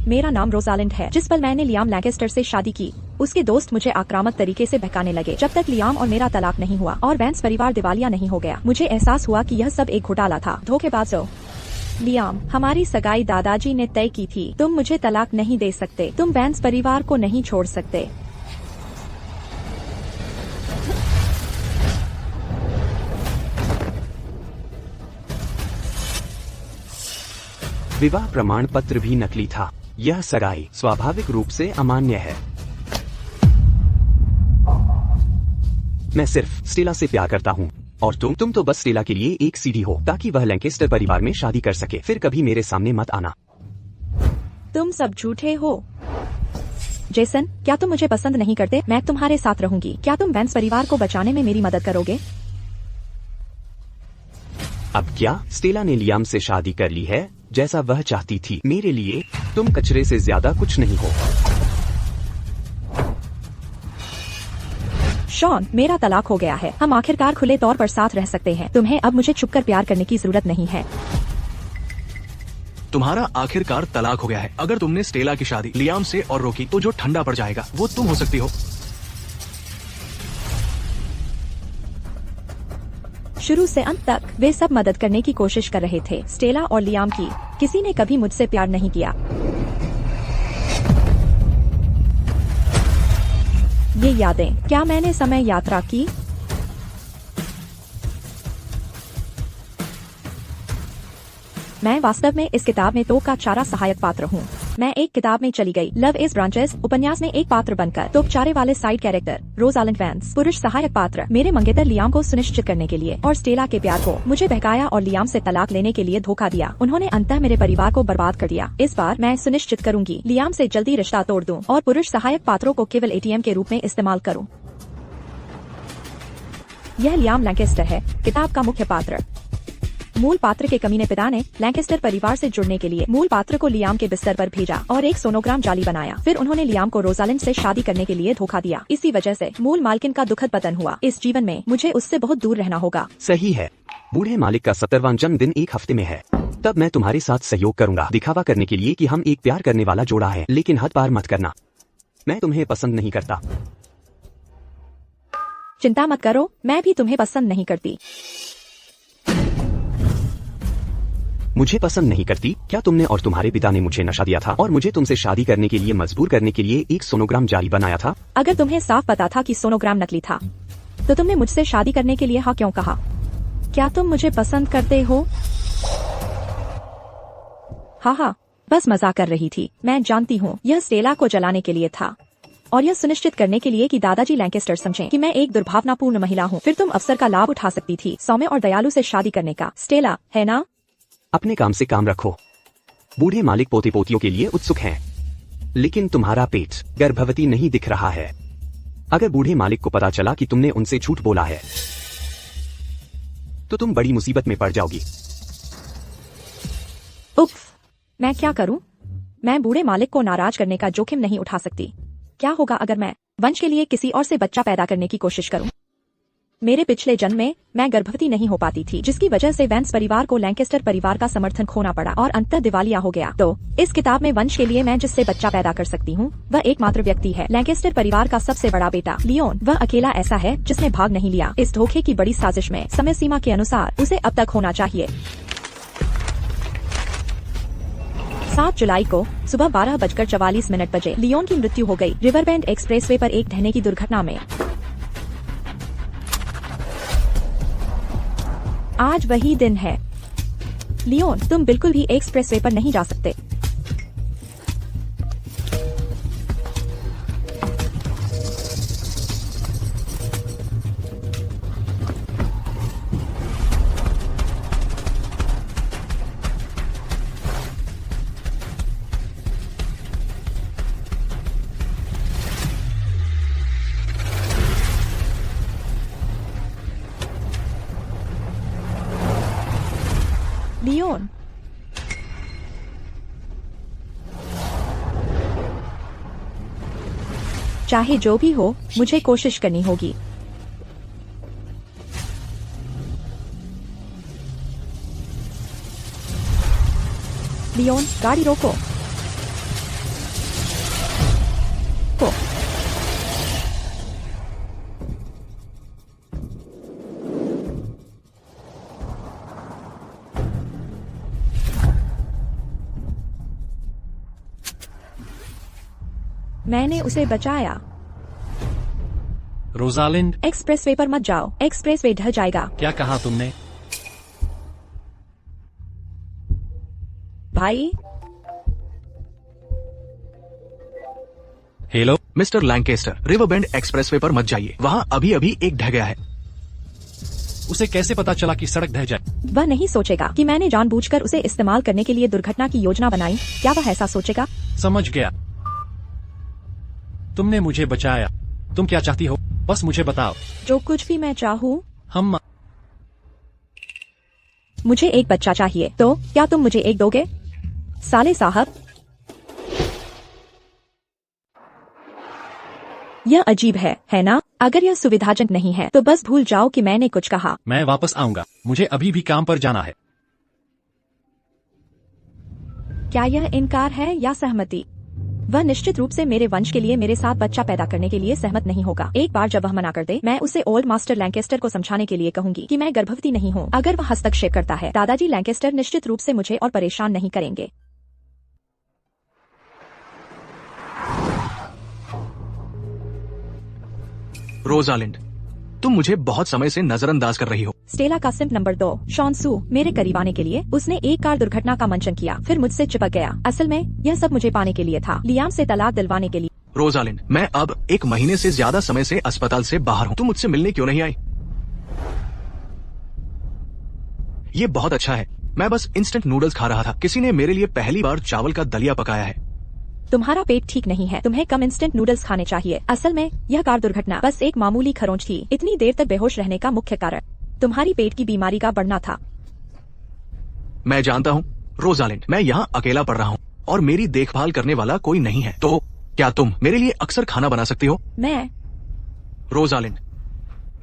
मेरा नाम रोजालिंड है। जिस पल मैंने लियाम लैंकेस्टर से शादी की, उसके दोस्त मुझे आक्रामक तरीके से बहकाने लगे। जब तक लियाम और मेरा तलाक नहीं हुआ और वैंस परिवार दिवालिया नहीं हो गया, मुझे एहसास हुआ कि यह सब एक घोटाला था। धोखेबाजों। लियाम, हमारी सगाई दादाजी ने तय की थी। तुम मुझे तलाक नहीं दे सकते। तुम वैंस परिवार को नहीं छोड़ सकते। विवाह प्रमाण पत्र भी नकली था। यह सगाई स्वाभाविक रूप से अमान्य है। मैं सिर्फ स्टेला से प्यार करता हूँ और तुम तो बस स्टेला के लिए एक सीढ़ी हो ताकि वह लैंकेस्टर परिवार में शादी कर सके। फिर कभी मेरे सामने मत आना। तुम सब झूठे हो। जेसन, क्या तुम मुझे पसंद नहीं करते? मैं तुम्हारे साथ रहूंगी। क्या तुम वैंस परिवार को बचाने में मेरी मदद करोगे? अब क्या स्टेला ने लियाम से शादी कर ली है जैसा वह चाहती थी? मेरे लिए तुम कचरे से ज्यादा कुछ नहीं हो। शॉन, मेरा तलाक हो गया है। हम आखिरकार खुले तौर पर साथ रह सकते हैं। तुम्हें अब मुझे छुपकर प्यार करने की जरूरत नहीं है। तुम्हारा आखिरकार तलाक हो गया है। अगर तुमने स्टेला की शादी लियाम से और रोकी तो जो ठंडा पड़ जाएगा वो तुम हो सकती हो। शुरू से अंत तक वे सब मदद करने की कोशिश कर रहे थे, स्टेला और लियाम की। किसी ने कभी मुझसे प्यार नहीं किया। ये यादें, क्या मैंने समय यात्रा की? मैं वास्तव में इस किताब में तो का चारा सहायक पात्र हूँ। मैं एक किताब में चली गई, लव इज ब्रांचेस उपन्यास में एक पात्र बनकर। तो चारे वाले साइड कैरेक्टर रोजालिंड वैंस, पुरुष सहायक पात्र मेरे मंगेतर लियाम को सुनिश्चित करने के लिए और स्टेला के प्यार को। मुझे बहकाया और लियाम से तलाक लेने के लिए धोखा दिया। उन्होंने अंततः मेरे परिवार को बर्बाद कर दिया। इस बार मैं सुनिश्चित करूंगी लियाम से जल्दी रिश्ता तोड़ दूं और पुरुष सहायक पात्रों को केवल एटीएम के रूप में इस्तेमाल करूं। यह लियाम लैंकेस्टर है, किताब का मुख्य पात्र। मूल पात्र के कमीने पिता ने लैंकेस्टर परिवार से जुड़ने के लिए मूल पात्र को लियाम के बिस्तर पर भेजा और एक सोनोग्राम जाली बनाया। फिर उन्होंने लियाम को रोजालिंड से शादी करने के लिए धोखा दिया। इसी वजह से मूल मालकिन का दुखद पतन हुआ। इस जीवन में मुझे उससे बहुत दूर रहना होगा। सही है। बूढ़े मालिक का 70वां जन्मदिन एक हफ्ते में है। तब मैं तुम्हारे साथ सहयोग करूंगा, दिखावा करने के लिए कि हम एक प्यार करने वाला जोड़ा है। लेकिन हद पार मत करना। मैं तुम्हें पसंद नहीं करता। चिंता मत करो, मैं भी तुम्हें पसंद नहीं करती। मुझे पसंद नहीं करती? क्या तुमने और तुम्हारे पिता ने मुझे नशा दिया था और मुझे तुमसे शादी करने के लिए मजबूर करने के लिए एक सोनोग्राम जाली बनाया था? अगर तुम्हें साफ पता था कि सोनोग्राम नकली था, तो तुमने मुझसे शादी करने के लिए हाँ क्यों कहा? क्या तुम मुझे पसंद करते हो? हाँ, बस मजाक कर रही थी। मैं जानती हूँ यह स्टेला को जलाने के लिए था और यह सुनिश्चित करने के लिए कि दादाजी लैंकेस्टर समझें कि मैं एक दुर्भावनापूर्ण महिला हूँ। फिर तुम अवसर का लाभ उठा सकती थी सौम्य और दयालु से शादी करने का, स्टेला, है ना? अपने काम से काम रखो। बूढ़े मालिक पोते पोतियों के लिए उत्सुक हैं, लेकिन तुम्हारा पेट गर्भवती नहीं दिख रहा है। अगर बूढ़े मालिक को पता चला कि तुमने उनसे झूठ बोला है, तो तुम बड़ी मुसीबत में पड़ जाओगी। उफ, मैं क्या करूं? मैं बूढ़े मालिक को नाराज करने का जोखिम नहीं उठा सकती। क्या होगा अगर मैं वंश के लिए किसी और से बच्चा पैदा करने की कोशिश करूं? मेरे पिछले जन्म में मैं गर्भवती नहीं हो पाती थी, जिसकी वजह से वैंस परिवार को लैंकेस्टर परिवार का समर्थन खोना पड़ा और अंततः दिवालिया हो गया। तो इस किताब में वंश के लिए मैं जिससे बच्चा पैदा कर सकती हूँ वह एकमात्र व्यक्ति है, लैंकेस्टर परिवार का सबसे बड़ा बेटा लियोन। वह अकेला ऐसा है जिसने भाग नहीं लिया। इस धोखे की बड़ी साजिश में समय सीमा के अनुसार उसे अब तक होना चाहिए। 7 जुलाई को सुबह 12:44 बजे लियोन की मृत्यु हो गई, रिवरबेंड एक्सप्रेसवे पर एक ढहने की दुर्घटना में। आज वही दिन है। लियोन, तुम बिल्कुल भी एक्सप्रेसवे पर नहीं जा सकते। लियोन, चाहे जो भी हो मुझे कोशिश करनी होगी। लियोन, गाड़ी रोको। मैंने उसे बचाया। रोजालिंड, एक्सप्रेसवे पर मत जाओ, एक्सप्रेसवे ढह जाएगा। क्या कहा तुमने? भाई, हेलो मिस्टर लैंकेस्टर, रिवरबेंड एक्सप्रेसवे पर मत जाइए, वहाँ अभी अभी एक ढह गया है। उसे कैसे पता चला कि सड़क ढह जाए? वह नहीं सोचेगा कि मैंने जानबूझकर उसे इस्तेमाल करने के लिए दुर्घटना की योजना बनाई। क्या वह ऐसा सोचेगा? समझ गया। तुमने मुझे बचाया। तुम क्या चाहती हो? बस मुझे बताओ। जो कुछ भी मैं चाहूँ। हम मुझे एक बच्चा चाहिए, तो क्या तुम मुझे एक दोगे? साले साहब, यह अजीब है ना? अगर यह सुविधाजनक नहीं है तो बस भूल जाओ कि मैंने कुछ कहा। मैं वापस आऊंगा, मुझे अभी भी काम पर जाना है। क्या यह इनकार है या सहमति? वह निश्चित रूप से मेरे वंश के लिए मेरे साथ बच्चा पैदा करने के लिए सहमत नहीं होगा। एक बार जब वह मना कर दे, मैं उसे ओल्ड मास्टर लैंकेस्टर को समझाने के लिए कहूंगी कि मैं गर्भवती नहीं हूँ। अगर वह हस्तक्षेप करता है, दादाजी लैंकेस्टर निश्चित रूप से मुझे और परेशान नहीं करेंगे। रोजालिंड, तुम मुझे बहुत समय से नजरअंदाज कर रही हो। स्टेला का सिम्प नंबर 2 शॉन्सू मेरे करीब आने के लिए उसने एक कार दुर्घटना का मंचन किया, फिर मुझसे चिपक गया। असल में यह सब मुझे पाने के लिए था, लियाम से तलाक दिलवाने के लिए। रोजालिंड, मैं अब 1 महीने से ज्यादा समय से अस्पताल से बाहर हूँ। तुम मुझसे मिलने क्यों नहीं आई? ये बहुत अच्छा है। मैं बस इंस्टेंट नूडल्स खा रहा था। किसी ने मेरे लिए पहली बार चावल का दलिया पकाया है। तुम्हारा पेट ठीक नहीं है, तुम्हें कम इंस्टेंट नूडल्स खाने चाहिए। असल में यह कार दुर्घटना बस एक मामूली खरोंच थी। इतनी देर तक बेहोश रहने का मुख्य कारण तुम्हारी पेट की बीमारी का बढ़ना था। मैं जानता हूँ रोजालिंड, मैं यहाँ अकेला पड़ रहा हूँ और मेरी देखभाल करने वाला कोई नहीं है। तो क्या तुम मेरे लिए अक्सर खाना बना सकती हो? मैं रोजालिंड,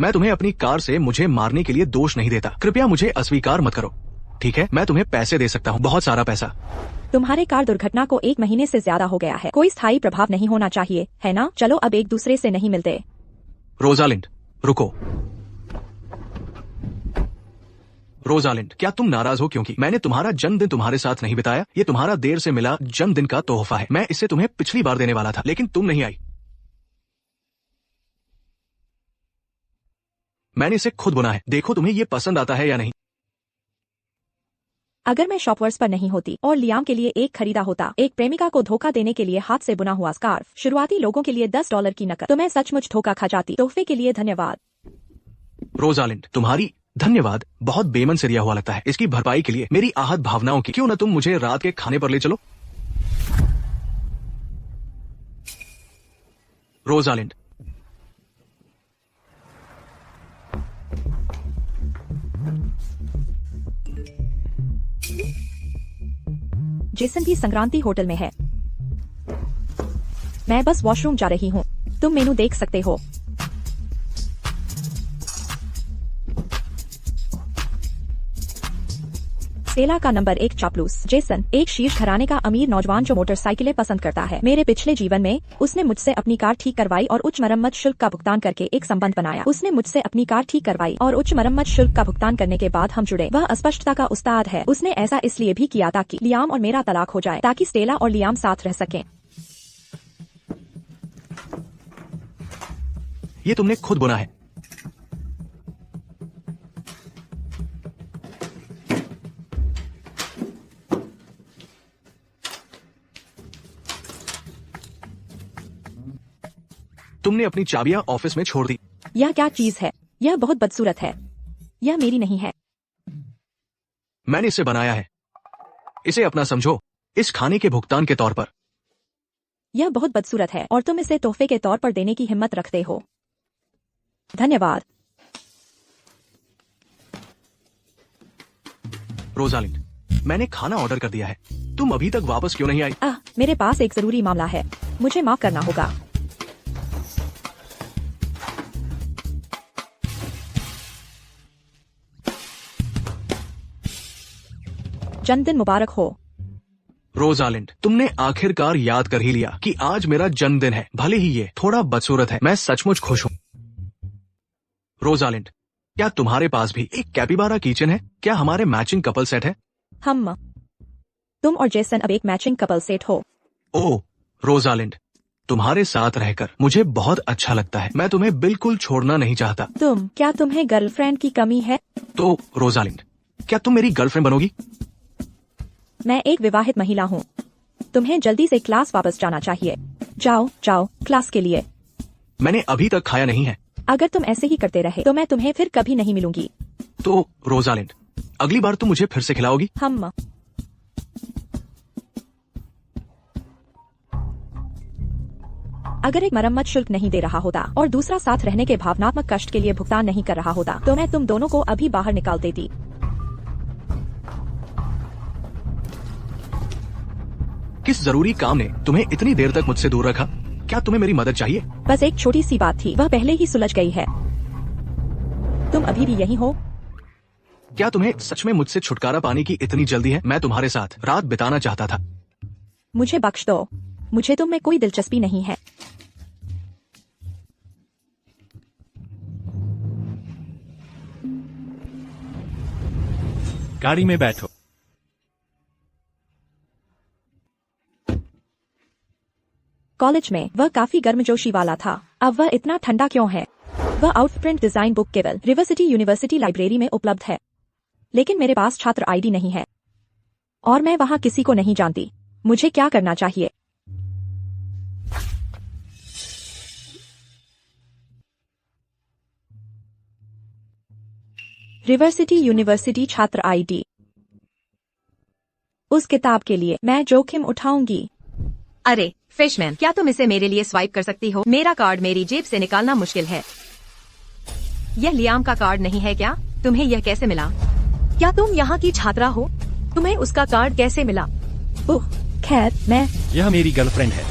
मैं तुम्हें अपनी कार से मुझे मारने के लिए दोष नहीं देता। कृपया मुझे अस्वीकार मत करो, ठीक है? मैं तुम्हें पैसे दे सकता हूँ, बहुत सारा पैसा। तुम्हारे कार दुर्घटना को 1 महीने से ज्यादा हो गया है। कोई स्थायी प्रभाव नहीं होना चाहिए, है ना? चलो अब एक दूसरे से नहीं मिलते। रोजालिंड, रुको। रोजालिंड, क्या तुम नाराज हो क्योंकि मैंने तुम्हारा जन्मदिन तुम्हारे साथ नहीं बिताया? ये तुम्हारा देर से मिला जन्मदिन का तोहफा है। मैं इसे तुम्हें पिछली बार देने वाला था, लेकिन तुम नहीं आई। मैंने इसे खुद बुना है। देखो तुम्हें ये पसंद आता है या नहीं। अगर मैं शॉपवर्स पर नहीं होती और लियाम के लिए एक खरीदा होता, एक प्रेमिका को धोखा देने के लिए हाथ से बुना हुआ स्कार्फ, शुरुआती लोगों के लिए $10 की नकद, तो मैं सचमुच धोखा खा जाती। तोहफे के लिए धन्यवाद। रोजालिंड, तुम्हारी धन्यवाद बहुत बेमन से दिया हुआ लगता है। इसकी भरपाई के लिए मेरी आहत भावनाओं की क्यों न तुम मुझे रात के खाने पर ले चलो? रोजालिंड, जेसन भी संक्रांति होटल में है। मैं बस वॉशरूम जा रही हूँ, तुम मेनू देख सकते हो। स्टेला का नंबर 1 चापलूस जेसन एक शीर्ष घराने का अमीर नौजवान जो मोटरसाइकिलें पसंद करता है। मेरे पिछले जीवन में उसने मुझसे अपनी कार ठीक करवाई और उच्च मरम्मत शुल्क का भुगतान करके एक संबंध बनाया। उसने मुझसे अपनी कार ठीक करवाई और उच्च मरम्मत शुल्क का भुगतान करने के बाद हम जुड़े। वह अस्पष्टता का उस्ताद है। उसने ऐसा इसलिए भी किया ताकि लियाम और मेरा तलाक हो जाए, ताकि स्टेला और लियाम साथ रह सकें। ये तुमने खुद बुना है। तुमने अपनी चाबियां ऑफिस में छोड़ दी। यह क्या चीज है? यह बहुत बदसूरत है। यह मेरी नहीं है। मैंने इसे बनाया है। इसे अपना समझो, इस खाने के भुगतान के तौर पर। यह बहुत बदसूरत है और तुम इसे तोहफे के तौर पर देने की हिम्मत रखते हो। धन्यवाद। रोजालिंड, मैंने खाना ऑर्डर कर दिया है। तुम अभी तक वापस क्यों नहीं आई? मेरे पास एक जरूरी मामला है, मुझे माफ करना होगा। जन्मदिन मुबारक हो। रोजालिंड, तुमने आखिरकार याद कर ही लिया कि आज मेरा जन्मदिन है। भले ही ये थोड़ा बदसूरत है, मैं सचमुच खुश हूँ। रोजालिंड, क्या तुम्हारे पास भी एक कैपिबारा किचन है? क्या हमारे मैचिंग कपल सेट है? तुम और जेसन अब एक मैचिंग कपल सेट हो। ओह रोजालिंड, तुम्हारे साथ रहकर मुझे बहुत अच्छा लगता है। मैं तुम्हें बिल्कुल छोड़ना नहीं चाहता। क्या तुम्हें गर्लफ्रेंड की कमी है? तो रोजालिंड, क्या तुम मेरी गर्लफ्रेंड बनोगी? मैं एक विवाहित महिला हूँ। तुम्हें जल्दी से क्लास वापस जाना चाहिए। जाओ जाओ क्लास के लिए। मैंने अभी तक खाया नहीं है। अगर तुम ऐसे ही करते रहे तो मैं तुम्हें फिर कभी नहीं मिलूंगी। तो रोजालिंड, अगली बार तुम मुझे फिर से खिलाओगी? हम अगर एक मरम्मत शुल्क नहीं दे रहा होता और दूसरा साथ रहने के भावनात्मक कष्ट के लिए भुगतान नहीं कर रहा होता तो मैं तुम दोनों को अभी बाहर निकाल देती। किस जरूरी काम ने तुम्हें इतनी देर तक मुझसे दूर रखा? क्या तुम्हें मेरी मदद चाहिए? बस एक छोटी सी बात थी, वह पहले ही सुलझ गई है। तुम अभी भी यहीं हो? क्या तुम्हें सच में मुझसे छुटकारा पाने की इतनी जल्दी है? मैं तुम्हारे साथ रात बिताना चाहता था। मुझे बख्श दो, मुझे तुम में कोई दिलचस्पी नहीं है। गाड़ी में बैठो। कॉलेज में वह काफी गर्मजोशी वाला था, अब वह इतना ठंडा क्यों है? वह आउटप्रिंट डिजाइन बुक केवल रिवर्सिटी यूनिवर्सिटी लाइब्रेरी में उपलब्ध है, लेकिन मेरे पास छात्र आईडी नहीं है और मैं वहां किसी को नहीं जानती। मुझे क्या करना चाहिए? रिवर्सिटी यूनिवर्सिटी छात्र आईडी। उस किताब के लिए मैं जोखिम उठाऊंगी। अरे फिशमैन, क्या तुम इसे मेरे लिए स्वाइप कर सकती हो? मेरा कार्ड मेरी जेब से निकालना मुश्किल है। यह लियाम का कार्ड नहीं है क्या? तुम्हें यह कैसे मिला? क्या तुम यहाँ की छात्रा हो? तुम्हें उसका कार्ड कैसे मिला? ओह खैर, मैं यह मेरी गर्लफ्रेंड है।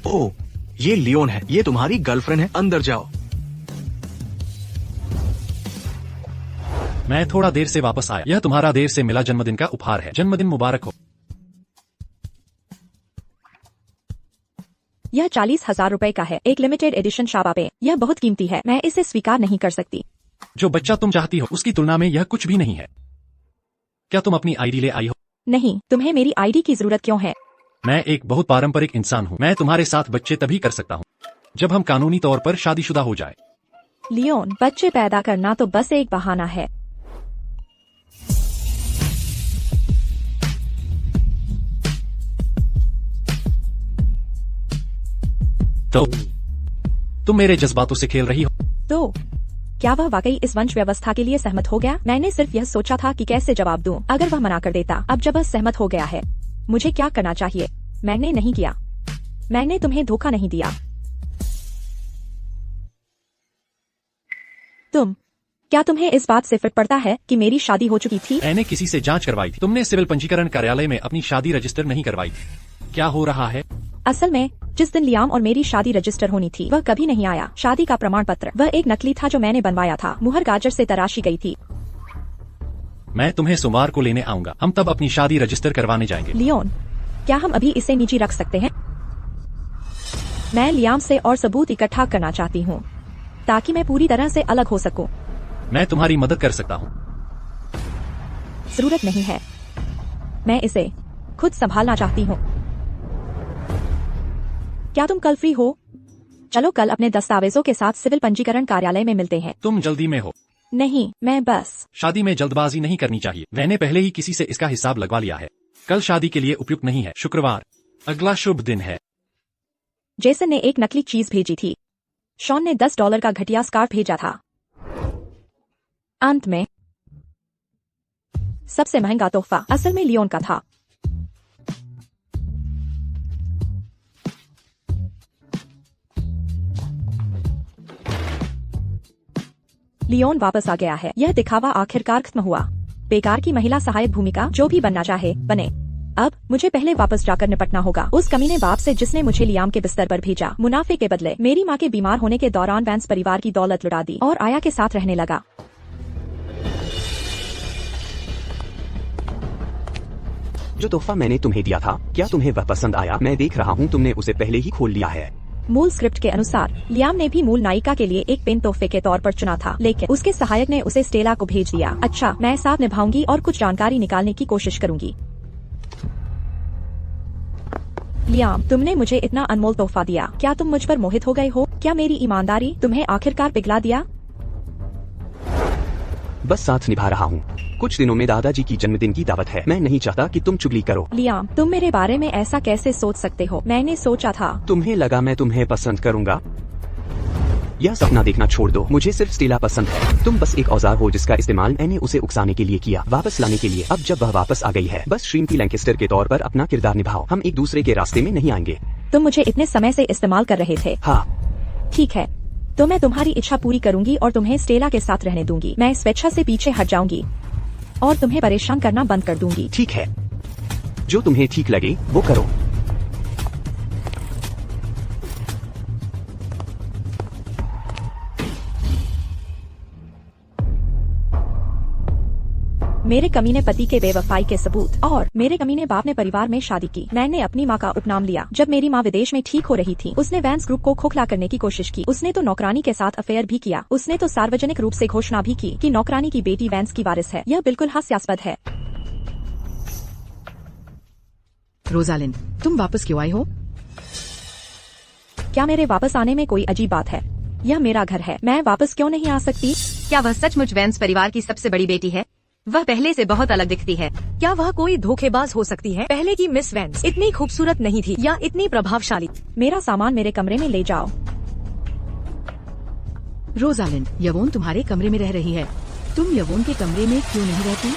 ओह, ये लियोन है। ये तुम्हारी गर्लफ्रेंड है। अंदर जाओ। मैं थोड़ा देर से वापस आया। यह तुम्हारा देर से मिला जन्मदिन का उपहार है। जन्मदिन मुबारक हो। यह 40,000 रुपए का है, एक लिमिटेड एडिशन शाबा पे। यह बहुत कीमती है, मैं इसे स्वीकार नहीं कर सकती। जो बच्चा तुम चाहती हो उसकी तुलना में यह कुछ भी नहीं है। क्या तुम अपनी आईडी ले आई हो? नहीं, तुम्हें मेरी आईडी की जरूरत क्यों है? मैं एक बहुत पारंपरिक इंसान हूँ। मैं तुम्हारे साथ बच्चे तभी कर सकता हूँ जब हम कानूनी तौर पर शादीशुदा हो जाए। लियोन, बच्चे पैदा करना तो बस एक बहाना है। तो तुम मेरे जज्बातों से खेल रही हो? तो क्या वह वाकई इस वंश व्यवस्था के लिए सहमत हो गया? मैंने सिर्फ यह सोचा था कि कैसे जवाब दूं अगर वह मना कर देता। अब जब वह सहमत हो गया है, मुझे क्या करना चाहिए? मैंने नहीं किया। मैंने तुम्हें धोखा नहीं दिया। क्या तुम्हें इस बात से फिट पड़ता है कि मेरी शादी हो चुकी थी? मैंने किसी से जांच करवाई थी। तुमने सिविल पंजीकरण कार्यालय में अपनी शादी रजिस्टर नहीं करवाई थी। क्या हो रहा है? असल में जिस दिन लियाम और मेरी शादी रजिस्टर होनी थी वह कभी नहीं आया। शादी का प्रमाण पत्र वह एक नकली था जो मैंने बनवाया था। मुहर गाजर से तराशी गई थी। मैं तुम्हें सोमवार को लेने आऊंगा। हम तब अपनी शादी रजिस्टर करवाने जाएंगे। लियोन, क्या हम अभी इसे निजी रख सकते हैं? मैं लियाम से और सबूत इकट्ठा करना चाहती हूँ ताकि मैं पूरी तरह से अलग हो सकूं। मैं तुम्हारी मदद कर सकता हूँ। जरूरत नहीं है, मैं इसे खुद संभालना चाहती हूँ। क्या तुम कल फ्री हो? चलो कल अपने दस्तावेजों के साथ सिविल पंजीकरण कार्यालय में मिलते हैं। तुम जल्दी में हो? नहीं, मैं बस। शादी में जल्दबाजी नहीं करनी चाहिए। मैंने पहले ही किसी से इसका हिसाब लगवा लिया है। कल शादी के लिए उपयुक्त नहीं है। शुक्रवार अगला शुभ दिन है। जेसन ने एक नकली चीज भेजी थी। शॉन ने $10 का घटिया स्कार्फ भेजा था। अंत में सबसे महंगा तोहफा असल में लियोन का था। लियोन वापस आ गया है। यह दिखावा आखिरकार खत्म हुआ। बेकार की महिला सहायक भूमिका जो भी बनना चाहे बने। अब मुझे पहले वापस जाकर निपटना होगा उस कमीने बाप से जिसने मुझे लियाम के बिस्तर पर भेजा। मुनाफे के बदले मेरी माँ के बीमार होने के दौरान वैंस परिवार की दौलत लुटा दी और आया के साथ रहने लगा। जो तोहफा मैंने तुम्हें दिया था, क्या तुम्हें वह पसंद आया? मैं देख रहा हूँ तुमने उसे पहले ही खोल लिया है। मूल स्क्रिप्ट के अनुसार लियाम ने भी मूल नायिका के लिए एक पेन तोहफे के तौर पर चुना था, लेकिन उसके सहायक ने उसे स्टेला को भेज दिया। अच्छा, मैं साथ निभाऊंगी और कुछ जानकारी निकालने की कोशिश करूंगी। लियाम, तुमने मुझे इतना अनमोल तोहफा दिया, क्या तुम मुझ पर मोहित हो गए हो? क्या मेरी ईमानदारी तुम्हें आखिरकार पिघला दिया? बस साथ निभा रहा हूँ। कुछ दिनों में दादाजी की जन्मदिन की दावत है, मैं नहीं चाहता कि तुम चुगली करो। लियाम, तुम मेरे बारे में ऐसा कैसे सोच सकते हो? मैंने सोचा था। तुम्हें लगा मैं तुम्हें पसंद करूंगा? यह सपना देखना छोड़ दो, मुझे सिर्फ स्टेला पसंद है। तुम बस एक औजार हो जिसका इस्तेमाल मैंने उसे उकसाने के लिए किया, वापस लाने के लिए। अब जब वह वापस आ गई है, बस श्रीमती लैंकेस्टर के तौर पर अपना किरदार निभाओ। हम एक दूसरे के रास्ते में नहीं आएंगे। तुम मुझे इतने समय से इस्तेमाल कर रहे थे। हाँ, ठीक है, तो मैं तुम्हारी इच्छा पूरी करूंगी और तुम्हें स्टेला के साथ रहने दूंगी। मैं स्वेच्छा से पीछे हट जाऊंगी और तुम्हें परेशान करना बंद कर दूंगी। ठीक है, जो तुम्हें ठीक लगे वो करो। मेरे कमीने पति के बेवफाई के सबूत और मेरे कमीने बाप ने परिवार में शादी की। मैंने अपनी माँ का उपनाम लिया। जब मेरी माँ विदेश में ठीक हो रही थी, उसने वैंस ग्रुप को खोखला करने की कोशिश की। उसने तो नौकरानी के साथ अफेयर भी किया। उसने तो सार्वजनिक रूप से घोषणा भी की कि नौकरानी की बेटी वैंस की वारिस है। यह बिल्कुल हास्यास्पद है। रोजालिंड, तुम वापस क्यों आई हो? क्या मेरे वापस आने में कोई अजीब बात है? यह मेरा घर है, मैं वापस क्यों नहीं आ सकती? क्या वह सचमुच वैंस परिवार की सबसे बड़ी बेटी है? वह पहले से बहुत अलग दिखती है। क्या वह कोई धोखेबाज हो सकती है? पहले की मिस वैंस इतनी खूबसूरत नहीं थी या इतनी प्रभावशाली। मेरा सामान मेरे कमरे में ले जाओ। रोजालिंड, यवोन तुम्हारे कमरे में रह रही है। तुम यवोन के कमरे में क्यों नहीं रहती?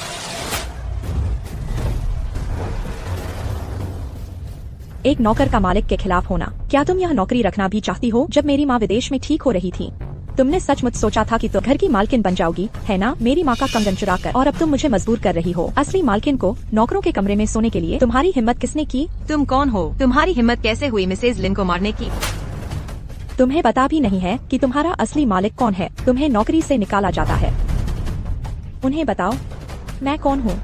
एक नौकर का मालिक के खिलाफ होना। क्या तुम यह नौकरी रखना भी चाहती हो? जब मेरी माँ विदेश में ठीक हो रही थी, तुमने सचमुच सोचा था कि तुम घर की मालकिन बन जाओगी, है ना? मेरी माँ का कंगन चुरा कर। और अब तुम मुझे मजबूर कर रही हो असली मालकिन को नौकरों के कमरे में सोने के लिए। तुम्हारी हिम्मत किसने की? तुम कौन हो? तुम्हारी हिम्मत कैसे हुई मिसेज लिन को मारने की? तुम्हें पता भी नहीं है कि तुम्हारा असली मालिक कौन है। तुम्हें नौकरी से निकाला जाता है। उन्हें बताओ मैं कौन हूँ।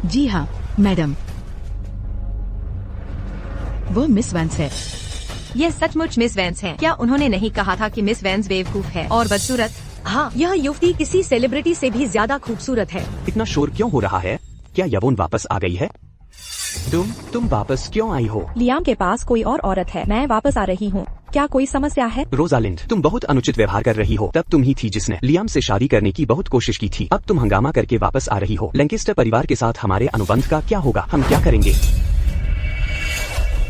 जी हाँ मैडम, वो मिस वैंस है। यह सचमुच मिस वैंस है। क्या उन्होंने नहीं कहा था कि मिस वैंस बेवकूफ है और बदसूरत? हाँ, यह युवती किसी सेलिब्रिटी से भी ज्यादा खूबसूरत है। इतना शोर क्यों हो रहा है? क्या यवोन वापस आ गई है? तुम वापस क्यों आई हो? लियाम के पास कोई और औरत है। मैं वापस आ रही हूँ। क्या कोई समस्या है? रोजालिंड, तुम बहुत अनुचित व्यवहार कर रही हो। तब तुम ही थी जिसने लियाम से शादी करने की बहुत कोशिश की थी। अब तुम हंगामा करके वापस आ रही हो। लैंकेस्टर परिवार के साथ हमारे अनुबंध का क्या होगा? हम क्या करेंगे?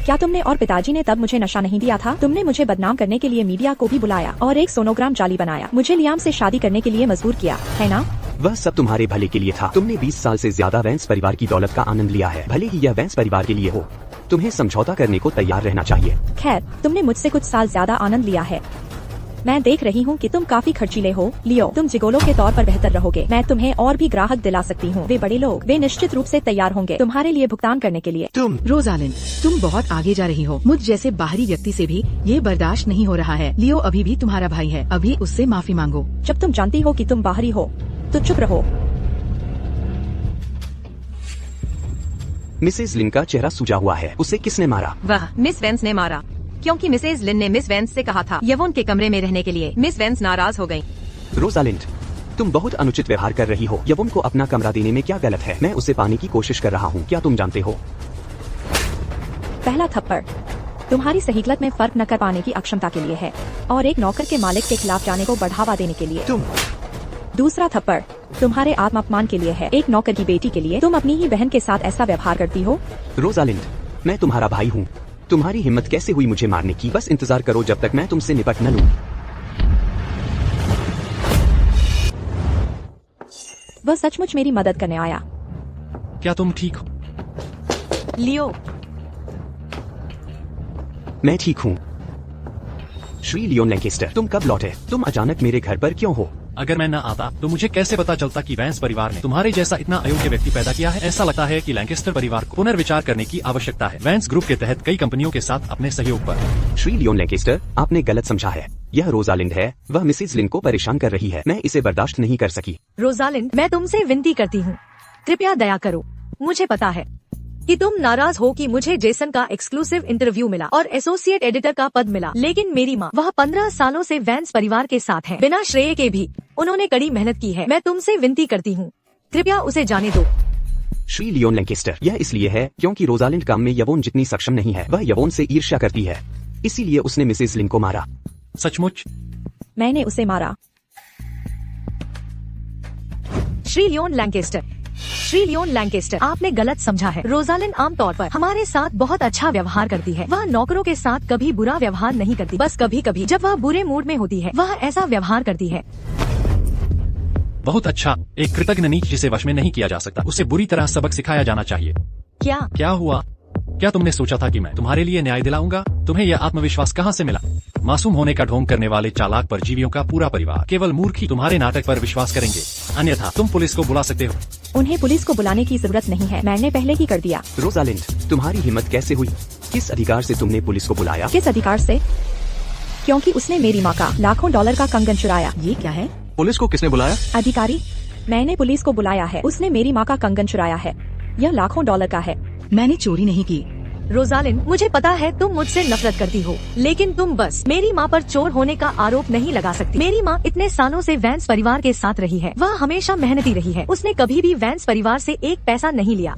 क्या तुमने और पिताजी ने तब मुझे नशा नहीं दिया था? तुमने मुझे बदनाम करने के लिए मीडिया को भी बुलाया और एक सोनोग्राम जाली बनाया। मुझे लियाम से शादी करने के लिए मजबूर किया, है ना? वह सब तुम्हारे भले के लिए था। तुमने 20 साल से ज्यादा वैंस परिवार की दौलत का आनंद लिया है। भले ही यह वैंस परिवार के लिए हो, तुम्हें समझौता करने को तैयार रहना चाहिए। खैर, तुमने मुझसे कुछ साल ज्यादा आनंद लिया है। मैं देख रही हूँ कि तुम काफी खर्चीले हो। लियो, तुम जिगोलो के तौर पर बेहतर रहोगे। मैं तुम्हें और भी ग्राहक दिला सकती हूँ। वे बड़े लोग, वे निश्चित रूप से तैयार होंगे तुम्हारे लिए भुगतान करने के लिए। रोजालिंड, तुम बहुत आगे जा रही हो। मुझ जैसे बाहरी व्यक्ति से भी ये बर्दाश्त नहीं हो रहा है। लियो अभी भी तुम्हारा भाई है, अभी उससे माफी मांगो। जब तुम जानती हो कि तुम बाहरी हो तो चुप रहो। मिसेज लिन का चेहरा सूजा हुआ है। उसे किसने मारा? वह मिस वैंस ने मारा, क्योंकि मिसेज लिन ने मिस वैंस से कहा था यवोन के कमरे में रहने के लिए। मिस वैंस नाराज हो गयी। रोजालिंड, तुम बहुत अनुचित व्यवहार कर रही हो। यवोन को अपना कमरा देने में क्या गलत है? मैं उसे पाने की कोशिश कर रहा हूँ। क्या तुम जानते हो? पहला थप्पड़ तुम्हारी सही गलत में फर्क न कर पाने की अक्षमता के लिए है और एक नौकर के मालिक के खिलाफ जाने को बढ़ावा देने के लिए। दूसरा थप्पड़ तुम्हारे आत्मापमान के लिए है। एक नौकर की बेटी के लिए तुम अपनी ही बहन के साथ ऐसा व्यवहार करती हो। रोजालिंड, मैं तुम्हारा भाई हूँ। तुम्हारी हिम्मत कैसे हुई मुझे मारने की? बस इंतजार करो जब तक मैं तुमसे निपट न लूं। वह सचमुच मेरी मदद करने आया। क्या तुम ठीक हो? लियो, मैं ठीक हूँ। श्री लियोन लैंकेस्टर, तुम कब लौटे? तुम अचानक मेरे घर पर क्यों हो? अगर मैं न आता तो मुझे कैसे पता चलता कि वैंस परिवार ने तुम्हारे जैसा इतना अयोग्य व्यक्ति पैदा किया है? ऐसा लगता है कि लैंकेस्टर परिवार को पुनर्विचार करने की आवश्यकता है। वैंस ग्रुप के तहत कई कंपनियों के साथ अपने सहयोग पर। श्री लियोन लैंकेस्टर, आपने गलत समझा है। यह रोजालिंड है। वह मिसेज लिन को परेशान कर रही है। मैं इसे बर्दाश्त नहीं कर सकी। रोजालिंड, मैं तुमसे विनती करती हूँ, कृपया दया करो। मुझे पता है कि तुम नाराज हो कि मुझे जेसन का एक्सक्लूसिव इंटरव्यू मिला और एसोसिएट एडिटर का पद मिला, लेकिन मेरी माँ, वह 15 सालों से वैंस परिवार के साथ है, बिना श्रेय के भी। उन्होंने कड़ी मेहनत की है। मैं तुमसे विनती करती हूँ, कृपया उसे जाने दो। Shri Leon Lancaster. यह इसलिए है क्योंकि रोजालिंड काम में यवोन जितनी सक्षम नहीं है, वह यवोन से ईर्ष्या करती है, इसीलिए उसने मिसेज लिन को मारा। सचमुच? मैंने उसे मारा। Shri Leon Lancaster, Shri Leon Lancaster, आपने गलत समझा है। रोजालिंड आमतौर पर हमारे साथ बहुत अच्छा व्यवहार करती है। वह नौकरों के साथ कभी बुरा व्यवहार नहीं करती, बस कभी कभी जब वह बुरे मूड में होती है वह ऐसा व्यवहार करती है। बहुत अच्छा। एक कृतज्ञ नीच जिसे वश में नहीं किया जा सकता, उसे बुरी तरह सबक सिखाया जाना चाहिए। क्या हुआ? क्या तुमने सोचा था कि मैं तुम्हारे लिए न्याय दिलाऊंगा? तुम्हें यह आत्मविश्वास कहाँ से मिला? मासूम होने का ढोंग करने वाले चालाक परजीवियों का पूरा परिवार। केवल मूर्ख ही तुम्हारे नाटक पर विश्वास करेंगे, अन्यथा तुम पुलिस को बुला सकते हो। उन्हें पुलिस को बुलाने की जरूरत नहीं है, मैंने पहले ही कर दिया। रोजालिंड, तुम्हारी हिम्मत कैसे हुई? किस अधिकार से तुमने पुलिस को बुलाया? किस अधिकार से? क्योंकि उसने मेरी माँ का लाखों डॉलर का कंगन चुराया। ये क्या है? पुलिस को किसने बुलाया? अधिकारी, मैंने पुलिस को बुलाया है। उसने मेरी माँ का कंगन चुराया है, यह लाखों डॉलर का है। मैंने चोरी नहीं की। रोजालिंड, मुझे पता है तुम मुझसे नफरत करती हो, लेकिन तुम बस मेरी माँ पर चोर होने का आरोप नहीं लगा सकती। मेरी माँ इतने सालों से वैंस परिवार के साथ रही है, वह हमेशा मेहनती रही है, उसने कभी भी वैंस परिवार से एक पैसा नहीं लिया।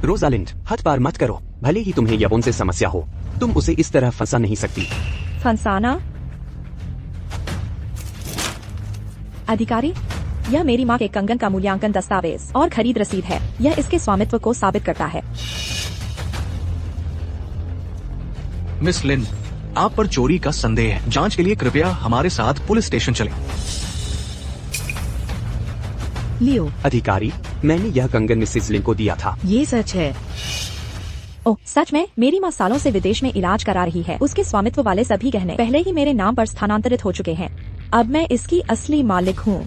रोजालिंड, हद पार मत करो। भले ही तुम्हें यवोन से समस्या हो, तुम उसे इस तरह फंसा नहीं सकती। फंसाना? अधिकारी, यह मेरी माँ के कंगन का मूल्यांकन दस्तावेज और खरीद रसीद है। यह इसके स्वामित्व को साबित करता है। मिस लिन, आप पर चोरी का संदेह है। जांच के लिए कृपया हमारे साथ पुलिस स्टेशन चलें। लियो, अधिकारी, मैंने यह कंगन मिसेज लिन को दिया था। ये सच है? ओह सच में? मेरी माँ सालों से विदेश में इलाज करा रही है। उसके स्वामित्व वाले सभी गहने पहले ही मेरे नाम पर स्थानांतरित हो चुके हैं। अब मैं इसकी असली मालिक हूँ।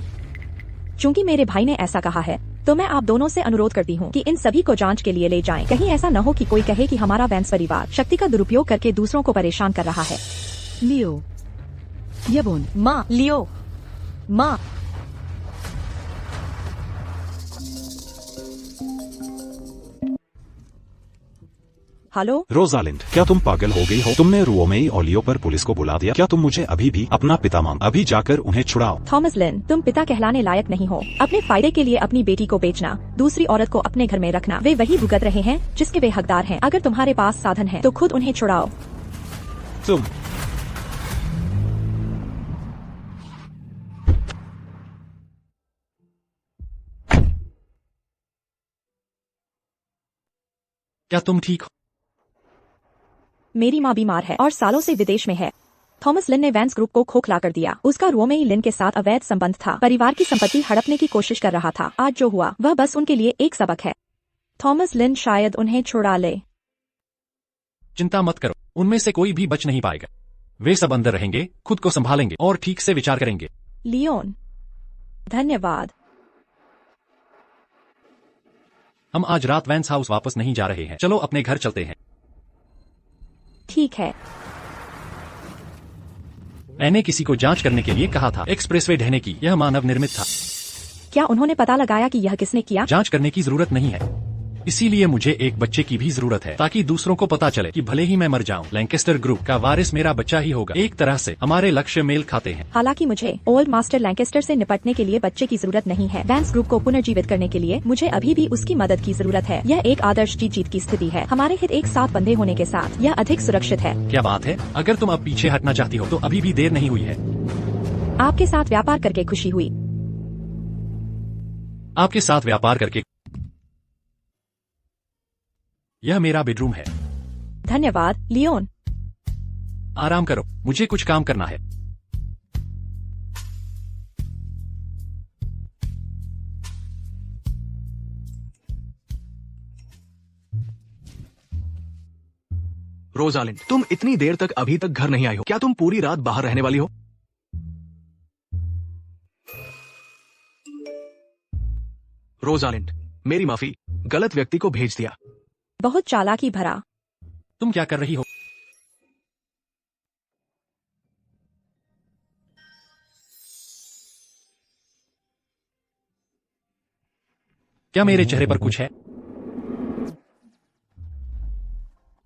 चूंकि मेरे भाई ने ऐसा कहा है, तो मैं आप दोनों से अनुरोध करती हूँ कि इन सभी को जांच के लिए ले जाएं। कहीं ऐसा न हो कि कोई कहे कि हमारा वैंस परिवार शक्ति का दुरुपयोग करके दूसरों को परेशान कर रहा है। लियो, यवोन, माँ, लियो, माँ, हेलो रोजालिंड, क्या तुम पागल हो गई हो? तुमने रुओमेई और लियो पर पुलिस को बुला दिया। क्या तुम मुझे अभी भी अपना पिता मानते? अभी जाकर उन्हें छुड़ाओ। थॉमस लिन, तुम पिता कहलाने लायक नहीं हो। अपने फायदे के लिए अपनी बेटी को बेचना, दूसरी औरत को अपने घर में रखना, वे वही भुगत रहे हैं जिसके वे हकदार हैं। अगर तुम्हारे पास साधन है तो खुद उन्हें छुड़ाओ। तुम क्या तुम ठीक हो? मेरी माँ बीमार है और सालों से विदेश में है। थॉमस लिन ने वैंस ग्रुप को खोखला कर दिया। उसका रोमेई लिन के साथ अवैध संबंध था। परिवार की संपत्ति हड़पने की कोशिश कर रहा था। आज जो हुआ वह बस उनके लिए एक सबक है। थॉमस लिन शायद उन्हें छुड़ा ले। चिंता मत करो, उनमें से कोई भी बच नहीं पाएगा। वे सब अंदर रहेंगे, खुद को संभालेंगे और ठीक से विचार करेंगे। लियोन, धन्यवाद। हम आज रात वैंस हाउस वापस नहीं जा रहे हैं। चलो अपने घर चलते हैं। ठीक है। मैंने किसी को जांच करने के लिए कहा था। एक्सप्रेसवे ढहने की, यह मानव निर्मित था। क्या उन्होंने पता लगाया कि यह किसने किया? जांच करने की जरूरत नहीं है, इसीलिए मुझे एक बच्चे की भी जरूरत है, ताकि दूसरों को पता चले कि भले ही मैं मर जाऊं, लैंकेस्टर ग्रुप का वारिस मेरा बच्चा ही होगा। एक तरह से हमारे लक्ष्य मेल खाते हैं। हालांकि मुझे ओल्ड मास्टर लैंकेस्टर से निपटने के लिए बच्चे की जरूरत नहीं है। वैंस ग्रुप को पुनर्जीवित करने के लिए मुझे अभी भी उसकी मदद की जरूरत है। यह एक आदर्श जीत की स्थिति है। हमारे हित एक साथ बंधे होने के साथ यह अधिक सुरक्षित है। क्या बात है? अगर तुम अब पीछे हटना चाहती हो तो अभी भी देर नहीं हुई है। आपके साथ व्यापार करके खुशी हुई। आपके साथ व्यापार करके। यह मेरा बेडरूम है। धन्यवाद लियोन। आराम करो, मुझे कुछ काम करना है। रोजालिंड, तुम इतनी देर तक अभी तक घर नहीं आई हो। क्या तुम पूरी रात बाहर रहने वाली हो? रोजालिंड, मेरी माफी, गलत व्यक्ति को भेज दिया। बहुत चालाकी भरा। तुम क्या कर रही हो? क्या मेरे चेहरे पर कुछ है?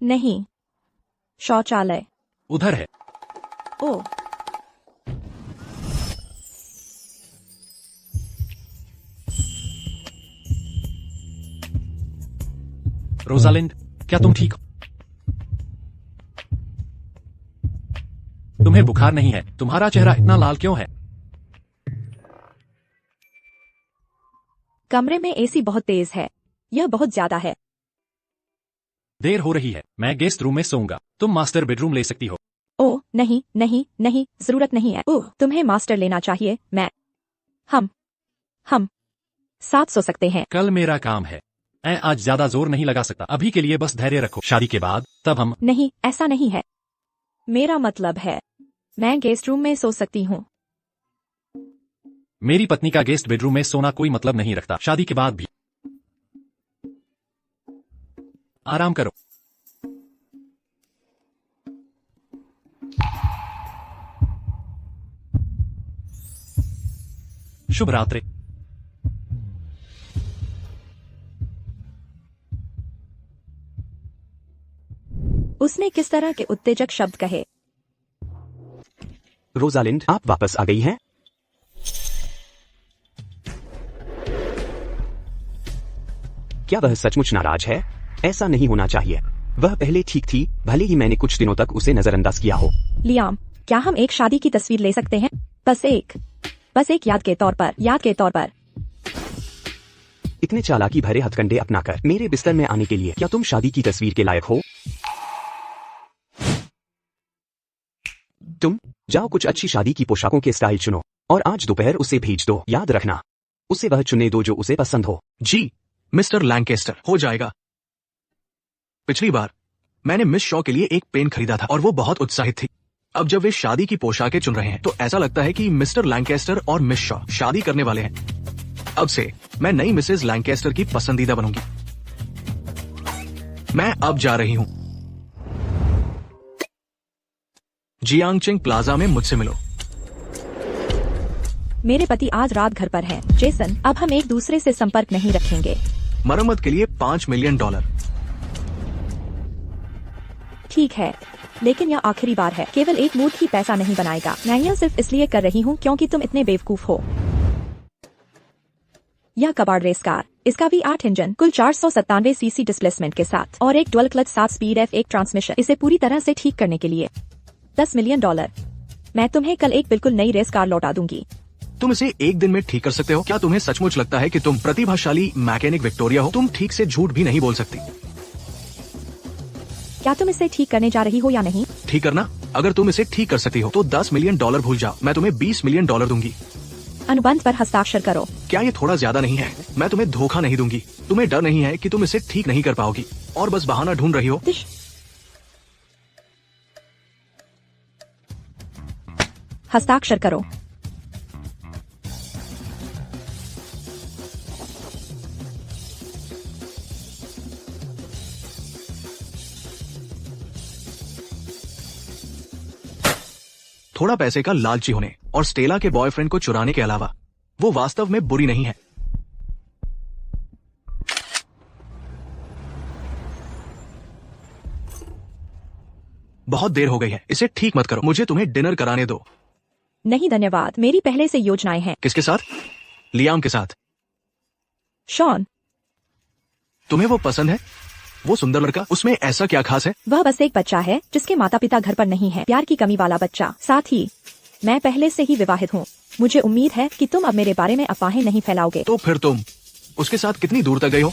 नहीं, शौचालय उधर है। ओ, रोजालिंड, क्या तुम ठीक हो? तुम्हें बुखार नहीं है? तुम्हारा चेहरा इतना लाल क्यों है? कमरे में एसी बहुत तेज है। यह बहुत ज्यादा है। देर हो रही है, मैं गेस्ट रूम में सोऊंगा। तुम मास्टर बेडरूम ले सकती हो। ओह नहीं नहीं नहीं, जरूरत नहीं है। ओह, तुम्हें मास्टर लेना चाहिए। हम साथ सो सकते हैं। कल मेरा काम है। मैं आज ज्यादा जोर नहीं लगा सकता। अभी के लिए बस धैर्य रखो। शादी के बाद तब हम। नहीं, ऐसा नहीं है। मेरा मतलब है मैं गेस्ट रूम में सो सकती हूँ। मेरी पत्नी का गेस्ट बेडरूम में सोना कोई मतलब नहीं रखता। शादी के बाद भी। आराम करो। शुभ रात्रि। उसने किस तरह के उत्तेजक शब्द कहे? रोजालिंड, आप वापस आ गई हैं? क्या वह सचमुच नाराज है? ऐसा नहीं होना चाहिए। वह पहले ठीक थी, भले ही मैंने कुछ दिनों तक उसे नजरअंदाज किया हो। लियाम, क्या हम एक शादी की तस्वीर ले सकते हैं? बस एक याद के तौर पर। इतने चालाकी भरे हथकंडे अपनाकर मेरे बिस्तर में आने के लिए क्या तुम शादी की तस्वीर के लायक हो? तुम जाओ, कुछ अच्छी शादी की पोशाकों के स्टाइल चुनो और आज दोपहर उसे भेज दो। याद रखना, उसे वह चुनने दो जो उसे पसंद हो। जी मिस्टर लैंकेस्टर, हो जाएगा। पिछली बार मैंने मिस शॉ के लिए एक पेन खरीदा था और वो बहुत उत्साहित थी। अब जब वे शादी की पोशाकें चुन रहे हैं तो ऐसा लगता है कि मिस्टर लैंकेस्टर और मिस शॉ शादी करने वाले हैं। अब से मैं नई मिसेज लैंकेस्टर की पसंदीदा बनूंगी। मैं अब जा रही हूं। जियांगचिंग प्लाजा में मुझसे मिलो। मेरे पति आज रात घर पर हैं। जेसन, अब हम एक दूसरे से संपर्क नहीं रखेंगे। मरम्मत के लिए $5 मिलियन। ठीक है, लेकिन यह आखिरी बार है। केवल एक मूर्ख ही पैसा नहीं बनाएगा। मैं यह सिर्फ इसलिए कर रही हूँ क्योंकि तुम इतने बेवकूफ हो। यह कबाड़ रेस कार, इसका V8 इंजन, कुल 497 सीसी डिस्प्लेसमेंट के साथ और एक dual clutch 7 speed F1 transmission, इसे पूरी तरह से ठीक करने के लिए $10 मिलियन। मैं तुम्हें कल एक बिल्कुल नई रेस कार लौटा दूंगी। तुम इसे एक दिन में ठीक कर सकते हो? क्या तुम्हें सचमुच लगता है कि तुम प्रतिभाशाली मैकेनिक विक्टोरिया हो? तुम ठीक से झूठ भी नहीं बोल सकती। क्या तुम इसे ठीक करने जा रही हो या नहीं? ठीक करना? अगर तुम इसे ठीक कर सकती हो तो $10 मिलियन भूल जाओ। मैं तुम्हें $20 मिलियन दूंगी। अनुबंध पर हस्ताक्षर करो। क्या ये थोड़ा ज्यादा नहीं है? मैं तुम्हें धोखा नहीं दूंगी। तुम्हें डर नहीं है कि तुम इसे ठीक नहीं कर पाओगी और बस बहाना ढूंढ रही हो? हस्ताक्षर करो। थोड़ा पैसे का लालची होने और स्टेला के बॉयफ्रेंड को चुराने के अलावा वो वास्तव में बुरी नहीं है। बहुत देर हो गई है, इसे ठीक मत करो। मुझे तुम्हें डिनर कराने दो। नहीं धन्यवाद, मेरी पहले से योजनाएं हैं। किसके साथ? लियाम के साथ। शॉन, तुम्हें वो पसंद है? वो सुंदर लड़का, उसमें ऐसा क्या खास है? वह बस एक बच्चा है जिसके माता पिता घर पर नहीं है। प्यार की कमी वाला बच्चा। साथ ही मैं पहले से ही विवाहित हूँ। मुझे उम्मीद है कि तुम अब मेरे बारे में अफवाहें नहीं फैलाओगे। तो फिर तुम उसके साथ कितनी दूर तक गई हो?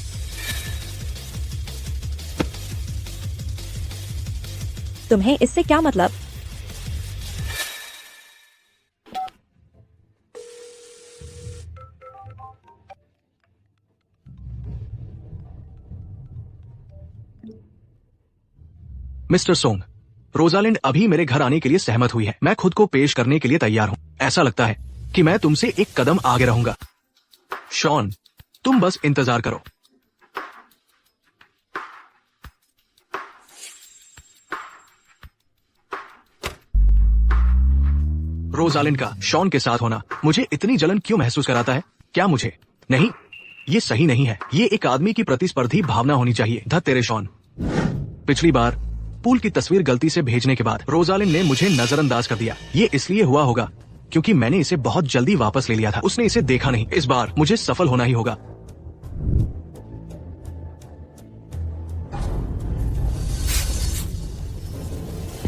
तुम्हें इससे क्या मतलब? मिस्टर सोंग, रोजालिंड अभी मेरे घर आने के लिए सहमत हुई है। मैं खुद को पेश करने के लिए तैयार हूँ। ऐसा लगता है कि मैं तुमसे एक कदम आगे रहूंगा। शॉन, तुम बस इंतजार करो। रोजालिंड का शॉन के साथ होना मुझे इतनी जलन क्यों महसूस कराता है? क्या मुझे? नहीं, ये सही नहीं है। ये एक आदमी की प्रतिस्पर्धी भावना होनी चाहिए। धत तेरे शॉन। पिछली बार पूल की तस्वीर गलती से भेजने के बाद रोजालिंड ने मुझे नजरअंदाज कर दिया। ये इसलिए हुआ होगा क्योंकि मैंने इसे बहुत जल्दी वापस ले लिया था। उसने इसे देखा नहीं। इस बार मुझे सफल होना ही होगा।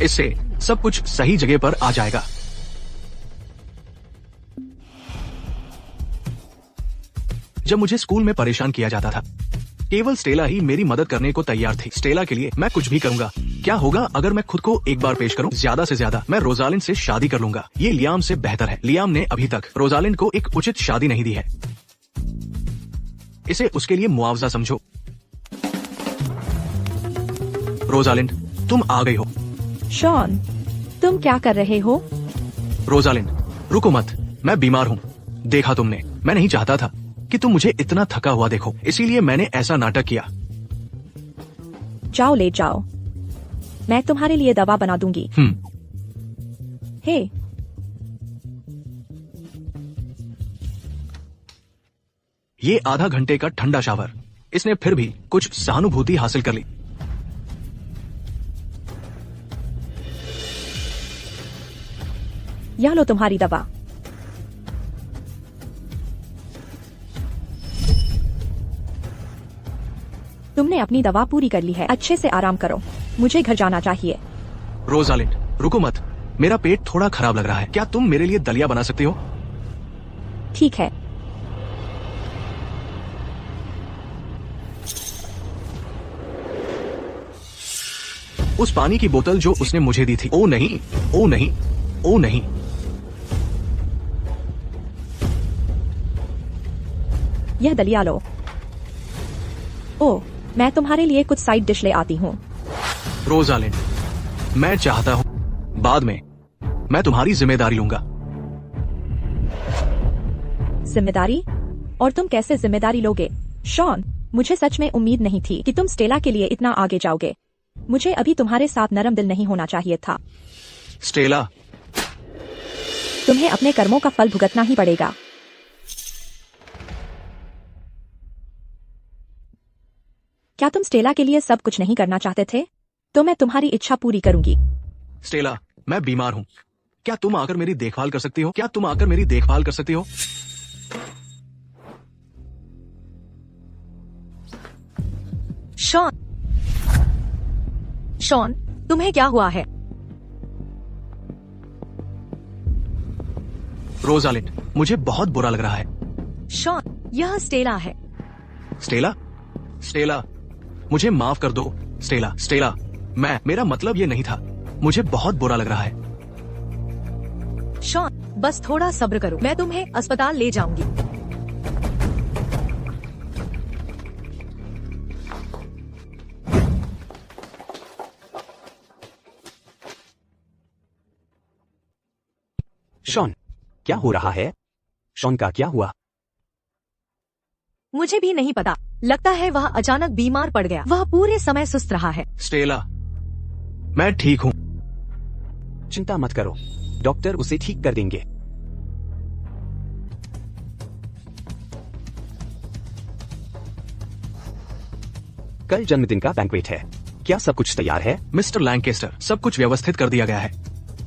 इससे सब कुछ सही जगह पर आ जाएगा। जब मुझे स्कूल में परेशान किया जाता था, केवल स्टेला ही मेरी मदद करने को तैयार थी। स्टेला के लिए मैं कुछ भी करूंगा। क्या होगा अगर मैं खुद को एक बार पेश करूं? ज्यादा से ज्यादा मैं रोजालिंड से शादी कर लूंगा। ये लियाम से बेहतर है। लियाम ने अभी तक रोजालिंड को एक उचित शादी नहीं दी है। इसे उसके लिए मुआवजा समझो। रोजालिंड, तुम आ गई हो। शॉन, तुम क्या कर रहे हो? रोजालिंड, रुको मत, मैं बीमार हूँ। देखा तुमने, मैं नहीं चाहता था कि तुम मुझे इतना थका हुआ देखो, इसीलिए मैंने ऐसा नाटक किया। जाओ, ले जाओ, मैं तुम्हारे लिए दवा बना दूंगी। हे, ये आधा घंटे का ठंडा शावर, इसने फिर भी कुछ सहानुभूति हासिल कर ली। यह लो तुम्हारी दवा। तुमने अपनी दवा पूरी कर ली है। अच्छे से आराम करो, मुझे घर जाना चाहिए। रोजालिंड, रुको मत, मेरा पेट थोड़ा खराब लग रहा है। क्या तुम मेरे लिए दलिया बना सकती हो? ठीक है। उस पानी की बोतल जो उसने मुझे दी थी। ओ नहीं, ओ नहीं, ओ नहीं। यह दलिया लो। ओ, मैं तुम्हारे लिए कुछ साइड डिश ले आती हूँ। रोजालिंड, मैं चाहता हूँ बाद में मैं तुम्हारी जिम्मेदारी लूंगा। जिम्मेदारी? और तुम कैसे जिम्मेदारी लोगे? शॉन, मुझे सच में उम्मीद नहीं थी कि तुम स्टेला के लिए इतना आगे जाओगे। मुझे अभी तुम्हारे साथ नरम दिल नहीं होना चाहिए था। स्टेला, तुम्हें अपने कर्मों का फल भुगतना ही पड़ेगा। क्या तुम स्टेला के लिए सब कुछ नहीं करना चाहते थे? तो मैं तुम्हारी इच्छा पूरी करूंगी। स्टेला, मैं बीमार हूँ। क्या तुम आकर मेरी देखभाल कर सकती हो? क्या तुम आकर मेरी देखभाल कर सकती हो? शॉन, शॉन, तुम्हें क्या हुआ है? रोजालिंड, मुझे बहुत बुरा लग रहा है। शॉन, यह स्टेला है। स्टेला, स्टेला, मुझे माफ कर दो। स्टेला, स्टेला, मेरा मतलब ये नहीं था। मुझे बहुत बुरा लग रहा है। शॉन, बस थोड़ा सब्र करो, मैं तुम्हें अस्पताल ले जाऊंगी। शॉन, क्या हो रहा है? शॉन का क्या हुआ? मुझे भी नहीं पता, लगता है वह अचानक बीमार पड़ गया। वह पूरे समय सुस्त रहा है। स्टेला, मैं ठीक हूँ। चिंता मत करो, डॉक्टर उसे ठीक कर देंगे। कल जन्मदिन का बैंक्वेट है, क्या सब कुछ तैयार है? मिस्टर लैंकेस्टर, सब कुछ व्यवस्थित कर दिया गया है।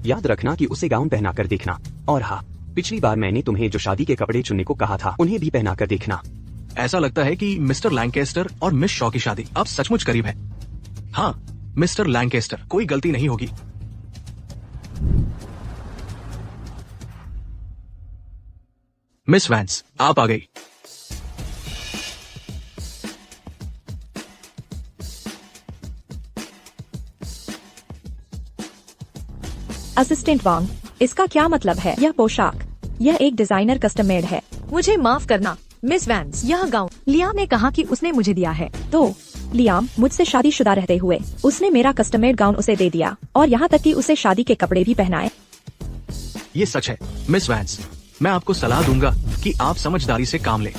याद रखना कि उसे गाउन पहनाकर देखना। और हाँ, पिछली बार मैंने तुम्हें जो शादी के कपड़े चुनने को कहा था, उन्हें भी पहनाकर देखना। ऐसा लगता है कि मिस्टर लैंकेस्टर और मिस शॉ की शादी अब सचमुच करीब है। हाँ, मिस्टर लैंकेस्टर, कोई गलती नहीं होगी। मिस वैंस, आप आ गई। असिस्टेंट वांग, इसका क्या मतलब है? यह पोशाक, यह एक डिजाइनर कस्टम मेड है। मुझे माफ करना मिस वैंस, यह गाउन लियाम ने कहा कि उसने मुझे दिया है। तो लियाम मुझसे शादीशुदा रहते हुए उसने मेरा कस्टम मेड गाउन उसे दे दिया, और यहाँ तक कि उसे शादी के कपड़े भी पहनाए। ये सच है मिस वैंस। मैं आपको सलाह दूंगा कि आप समझदारी से काम लें।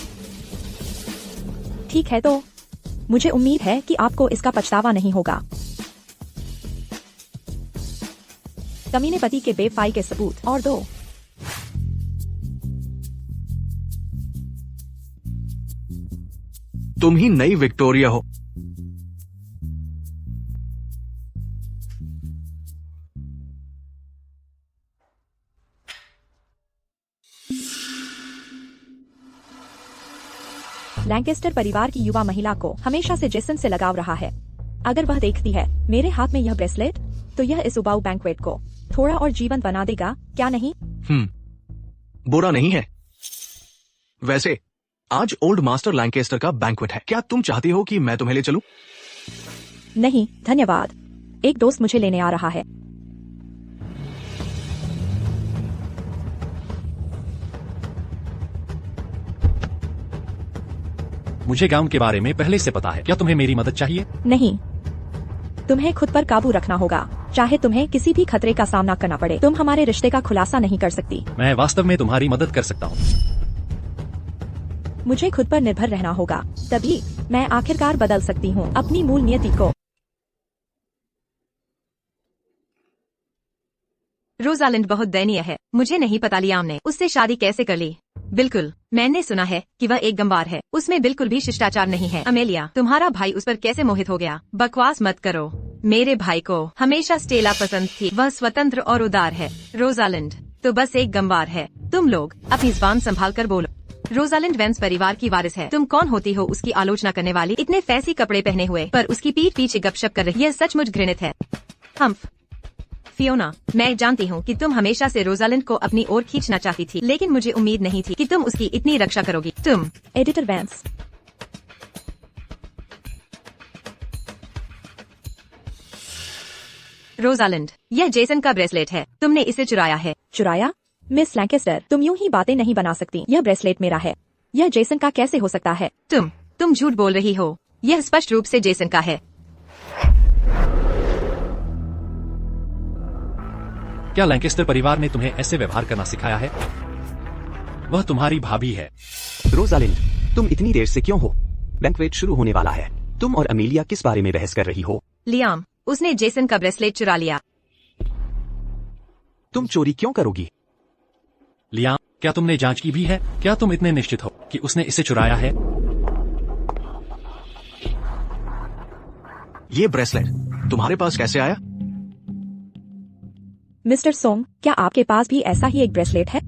ठीक है, तो मुझे उम्मीद है कि आपको इसका पछतावा नहीं होगा। कमीने पति के बेवफाई के सबूत और दो। तुम ही नई विक्टोरिया हो। लैंकेस्टर परिवार की युवा महिला को हमेशा से जेसन से लगाव रहा है। अगर वह देखती है मेरे हाथ में यह ब्रेसलेट, तो यह इस उबाऊ बैंक्वेट को थोड़ा और जीवंत बना देगा, क्या नहीं? बुरा नहीं है। वैसे आज ओल्ड मास्टर लैंकेस्टर का बैंक्वेट है, क्या तुम चाहती हो कि मैं तुम्हें ले चलूं? नहीं धन्यवाद, एक दोस्त मुझे लेने आ रहा है। मुझे गाउन के बारे में पहले से पता है। क्या तुम्हें मेरी मदद चाहिए? नहीं, तुम्हें खुद पर काबू रखना होगा, चाहे तुम्हें किसी भी खतरे का सामना करना पड़े। तुम हमारे रिश्ते का खुलासा नहीं कर सकती। मैं वास्तव में तुम्हारी मदद कर सकता हूँ। मुझे खुद पर निर्भर रहना होगा, तभी मैं आखिरकार बदल सकती हूँ अपनी मूल नियति को। रोजालिंड बहुत दयनीय है। मुझे नहीं पता लियाम ने उससे शादी कैसे कर ली। बिल्कुल, मैंने सुना है कि वह एक गंवार है, उसमें बिल्कुल भी शिष्टाचार नहीं है। अमेलिया, तुम्हारा भाई उस पर कैसे मोहित हो गया? बकवास मत करो, मेरे भाई को हमेशा स्टेला पसंद थी, वह स्वतंत्र और उदार है। रोजालिंड तो बस एक गंवार है। तुम लोग अपनी जुबान संभाल कर बोलो। रोजालिंड वेंस परिवार की वारिस है। तुम कौन होती हो उसकी आलोचना करने वाली? इतने फैंसी कपड़े पहने हुए पर उसकी पीठ पीछे गपशप कर रही, यह सचमुच घृणित है। हम्फ, फियोना, मैं जानती हूँ कि तुम हमेशा से रोजालिंड को अपनी ओर खींचना चाहती थी, लेकिन मुझे उम्मीद नहीं थी कि तुम उसकी इतनी रक्षा करोगी। तुम एडिटर वेंस, रोजालिंड, यह जेसन का ब्रेसलेट है, तुमने इसे चुराया है। चुराया? मिस लैंकेस्टर, तुम यूं ही बातें नहीं बना सकती। यह ब्रेसलेट मेरा है, यह जेसन का कैसे हो सकता है? तुम झूठ बोल रही हो, यह स्पष्ट रूप से जेसन का है। क्या लैंकेस्टर परिवार ने तुम्हें ऐसे व्यवहार करना सिखाया है? वह तुम्हारी भाभी है। रोजालिंड, तुम इतनी देर से क्यों हो? बैंक्वेट शुरू होने वाला है। तुम और अमीलिया किस बारे में बहस कर रही हो? लियाम, उसने जेसन का ब्रेसलेट चुरा लिया। तुम चोरी क्यों करोगी? लियाम, क्या तुमने जांच की भी है? क्या तुम इतने निश्चित हो कि उसने इसे चुराया है? ये ब्रेसलेट तुम्हारे पास कैसे आया? मिस्टर सोंग, क्या आपके पास भी ऐसा ही एक ब्रेसलेट है?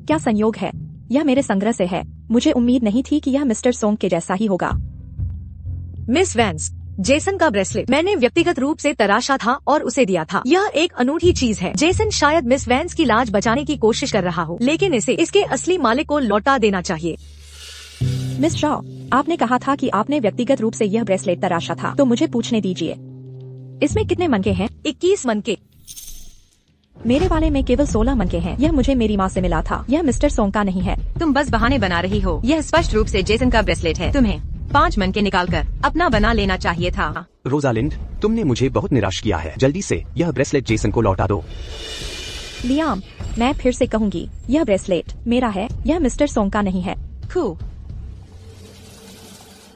क्या संयोग है? यह मेरे संग्रह से है। मुझे उम्मीद नहीं थी कि यह मिस्टर सोंग के जैसा ही होगा। मिस वैंस, जेसन का ब्रेसलेट मैंने व्यक्तिगत रूप से तराशा था और उसे दिया था। यह एक अनूठी चीज है। जेसन शायद मिस वैंस की लाज बचाने की कोशिश कर रहा हो, लेकिन इसे इसके असली मालिक को लौटा देना चाहिए। मिस शॉ, आपने कहा था कि आपने व्यक्तिगत रूप से यह ब्रेसलेट तराशा था, तो मुझे पूछने दीजिए, इसमें कितने मनके हैं? 21 मनके। मेरे वाले में केवल 16 मनके हैं। यह मुझे मेरी माँ से मिला था। यह मिस्टर सोंग का नहीं है। तुम बस बहाने बना रही हो। यह स्पष्ट रूप से जेसन का ब्रेसलेट है। तुम्हें 5 मनके निकालकर अपना बना लेना चाहिए था। रोजालिंड, तुमने मुझे बहुत निराश किया है। जल्दी से यह ब्रेसलेट जेसन को लौटा दो। लियाम, मैं फिर से कहूंगी, यह ब्रेसलेट मेरा है, यह मिस्टर सोंग का नहीं है। खू,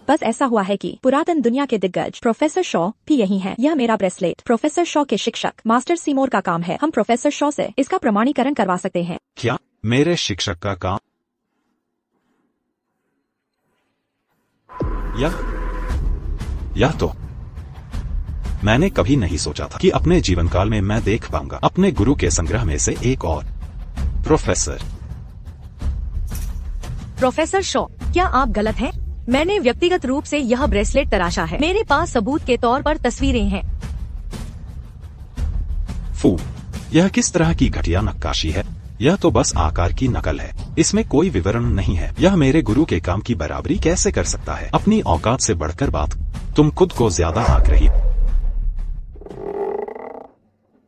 बस ऐसा हुआ है कि पुरातन दुनिया के दिग्गज प्रोफेसर शॉ भी यही हैं। यह मेरा ब्रेसलेट प्रोफेसर शॉ के शिक्षक मास्टर सीमोर का काम है। हम प्रोफेसर शॉ से इसका प्रमाणीकरण करवा सकते हैं। क्या मेरे शिक्षक का काम? यह तो मैंने कभी नहीं सोचा था कि अपने जीवन काल में मैं देख पाऊंगा अपने गुरु के संग्रह में से एक और प्रोफेसर शॉ, क्या आप गलत हैं? मैंने व्यक्तिगत रूप से यह ब्रेसलेट तराशा है। मेरे पास सबूत के तौर पर तस्वीरें हैं। फू, यह किस तरह की घटिया नक्काशी है? यह तो बस आकार की नकल है, इसमें कोई विवरण नहीं है। यह मेरे गुरु के काम की बराबरी कैसे कर सकता है? अपनी औकात से बढ़कर बात। तुम खुद को ज्यादा आंक रही हो।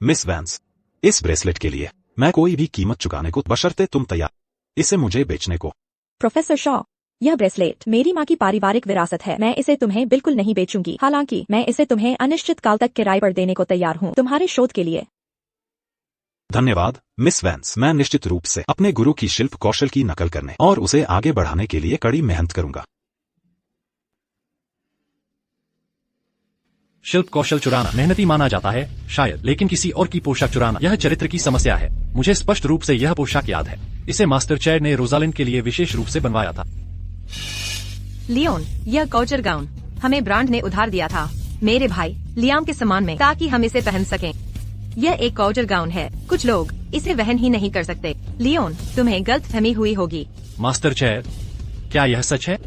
मिस वैंस, इस ब्रेसलेट के लिए मैं कोई भी कीमत चुकाने को, बशर्ते तुम तैयार इसे मुझे बेचने को। प्रोफेसर शॉ, यह ब्रेसलेट मेरी माँ की पारिवारिक विरासत है। मैं इसे तुम्हें बिल्कुल नहीं बेचूंगी। हालांकि मैं इसे तुम्हें अनिश्चित काल तक किराए पर देने को तैयार हूँ, तुम्हारे शोध के लिए। धन्यवाद मिस वैंस। मैं निश्चित रूप से अपने गुरु की शिल्प कौशल की नकल करने और उसे आगे बढ़ाने के लिए कड़ी मेहनत करूंगा। शिल्प कौशल चुराना मेहनती माना जाता है शायद, लेकिन किसी और की पोशाक चुराना यह चरित्र की समस्या है। मुझे स्पष्ट रूप से यह पोशाक याद है। इसे मास्टर चैड ने रोजालिंड के लिए विशेष रूप से बनवाया था। लियोन, यह कौचर गाउन हमें ब्रांड ने उधार दिया था मेरे भाई लियाम के सम्मान में, ताकि हम इसे पहन सकें। यह एक कौचर गाउन है, कुछ लोग इसे वहन ही नहीं कर सकते। लियोन, तुम्हें गलतफहमी हुई होगी। मास्टर चैड, क्या यह सच है?